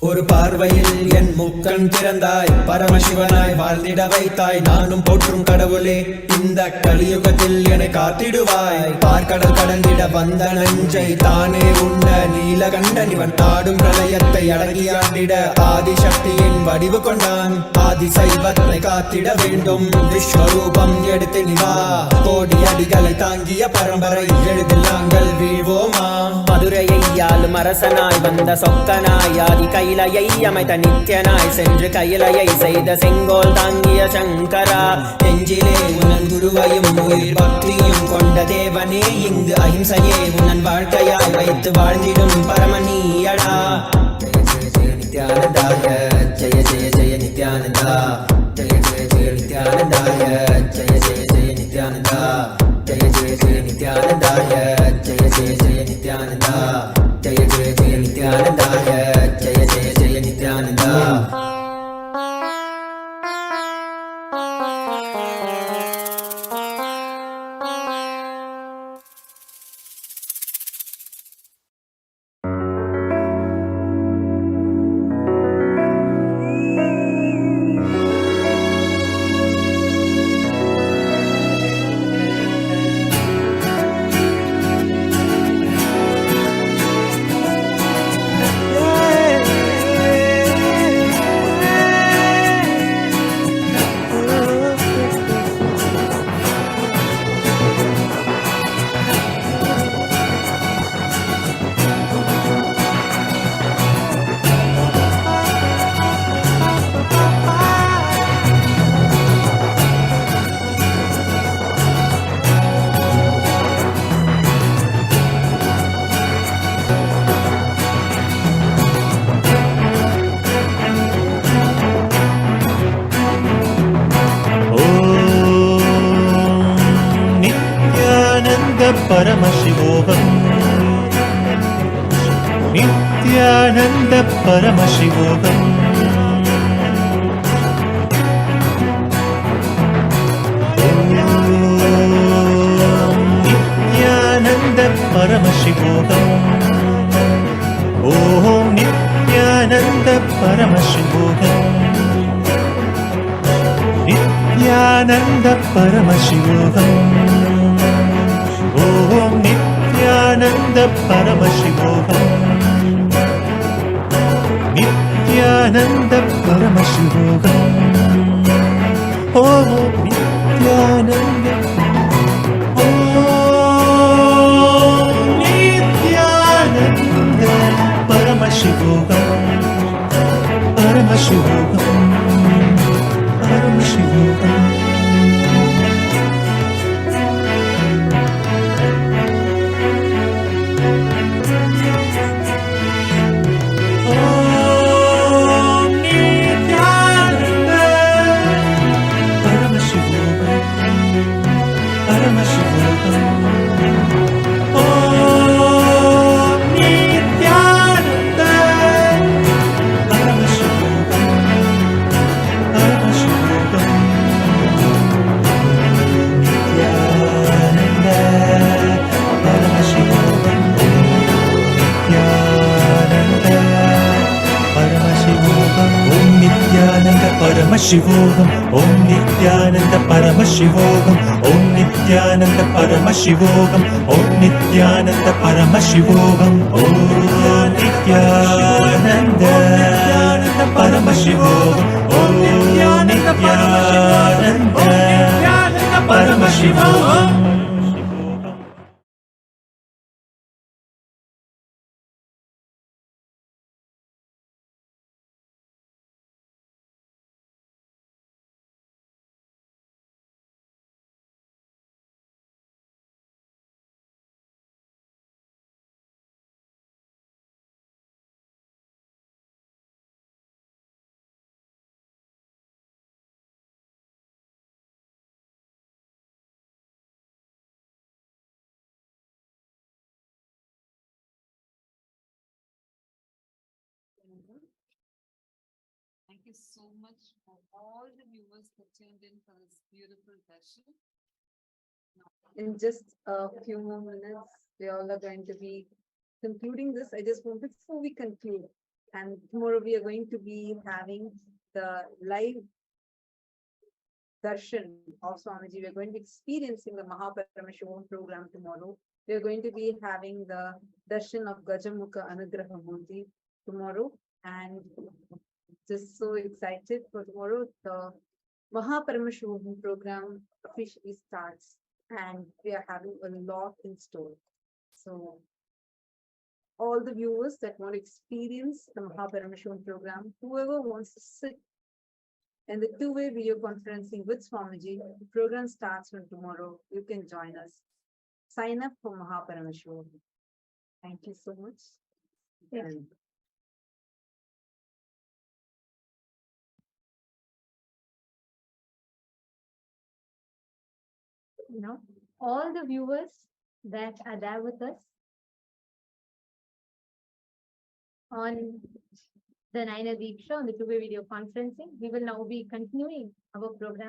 ஒரு பார்வையில் என் முக்கண் திறந்தாய் பரமசிவனாய் வாழ்ந்திட வைத்தாய் நானும் போற்றும் கடவுளே இந்த கலியுகத்தில் என்னை காத்திடுவாய் பார்க்கடல் கடந்திட வந்த நஞ்சை தானே உண்ட நீலகண்டன் இவன் ஆடும் பிரளயத்தை அடங்கியாண்டிட ஆதிசக்தியின் வடிவு கொண்டான் ஆதி சைவத்தை காத்திட வேண்டும் விஸ்வரூபம் எடுத்து நிவா கோடி அடிகளை தாங்கிய பரம்பரை எழுதில் நாங்கள் வீழ்வோமா மதுரையை ஆளும் அரசனாய் வந்த சொக்கனாய் ஆதி கைலையை அமைத்த நித்யனாய் சென்று கைலையை செய்த செங்கோல் தாங்கிய சங்கரா நெஞ்சிலே உனன் குருவையும் உயிர் பக்தியும் கொண்ட தேவனே இங்கு அஹிம்சையே உனன் வாழ்க்கையாய் வைத்து வாழ்ந்திடும் பரமநீயடா ஜெய ஜெய ஜெய நித்யானந்தாய ஜெய ஜெய ஜெய நித்யானந்தாய ஜெய ஜெய ஜெய நித்யானந்தா ஜெய ஜெய ஜெய நித்யானந்தாய ஜெய ஜெய ஜெய நித்யானந்தா ஜெய ஜெய ஜெய நித்யானந்தாய ஜெய ஜெய ஜெய நித்யானந்தா नित्यानन्द परमशिवोऽहम् नित्यानन्द परमशिवोऽहम् ॐ नित्यानन्द परमशिवोऽहम् नित्यानन्द परमशिवोऽहम् ॐ नित्यानन्द परमशिवोऽहम् नित्यानन्द परमशिवोऽहम् ॐ नित्यानन्द नित्यानन्द परमशिवोऽहम् परमशिवोऽहम् परमशिवोऽहम् Paramashivoham Om Nithyananda Paramashivoham Om Nithyananda Paramashivoham Om Nithyananda Paramashivoham Om Nithyananda Paramashivoham Om Nithyananda Paramashivoham Thank you so much for all the viewers that tuned in for this beautiful session. In just a few more minutes, we all are going to be concluding this. I just want, before we conclude, and tomorrow we are going to be having the live Darshan of Swamiji. We're going to be experiencing the Paramashivam program tomorrow. We're going to be having the Darshan of Gajamukha Anugraha Murti tomorrow, and just so excited for tomorrow. The Paramashivam program officially starts, and we are having a lot in store. So all the viewers that want to experience the Paramashivam program, whoever wants to sit in the two-way video conferencing with Swamiji, the program starts from tomorrow. You can join us. Sign up for Paramashivam. Thank you so much. And all the viewers that are there with us on the Naina Deeksha on the two-way video conferencing, we will now be continuing our program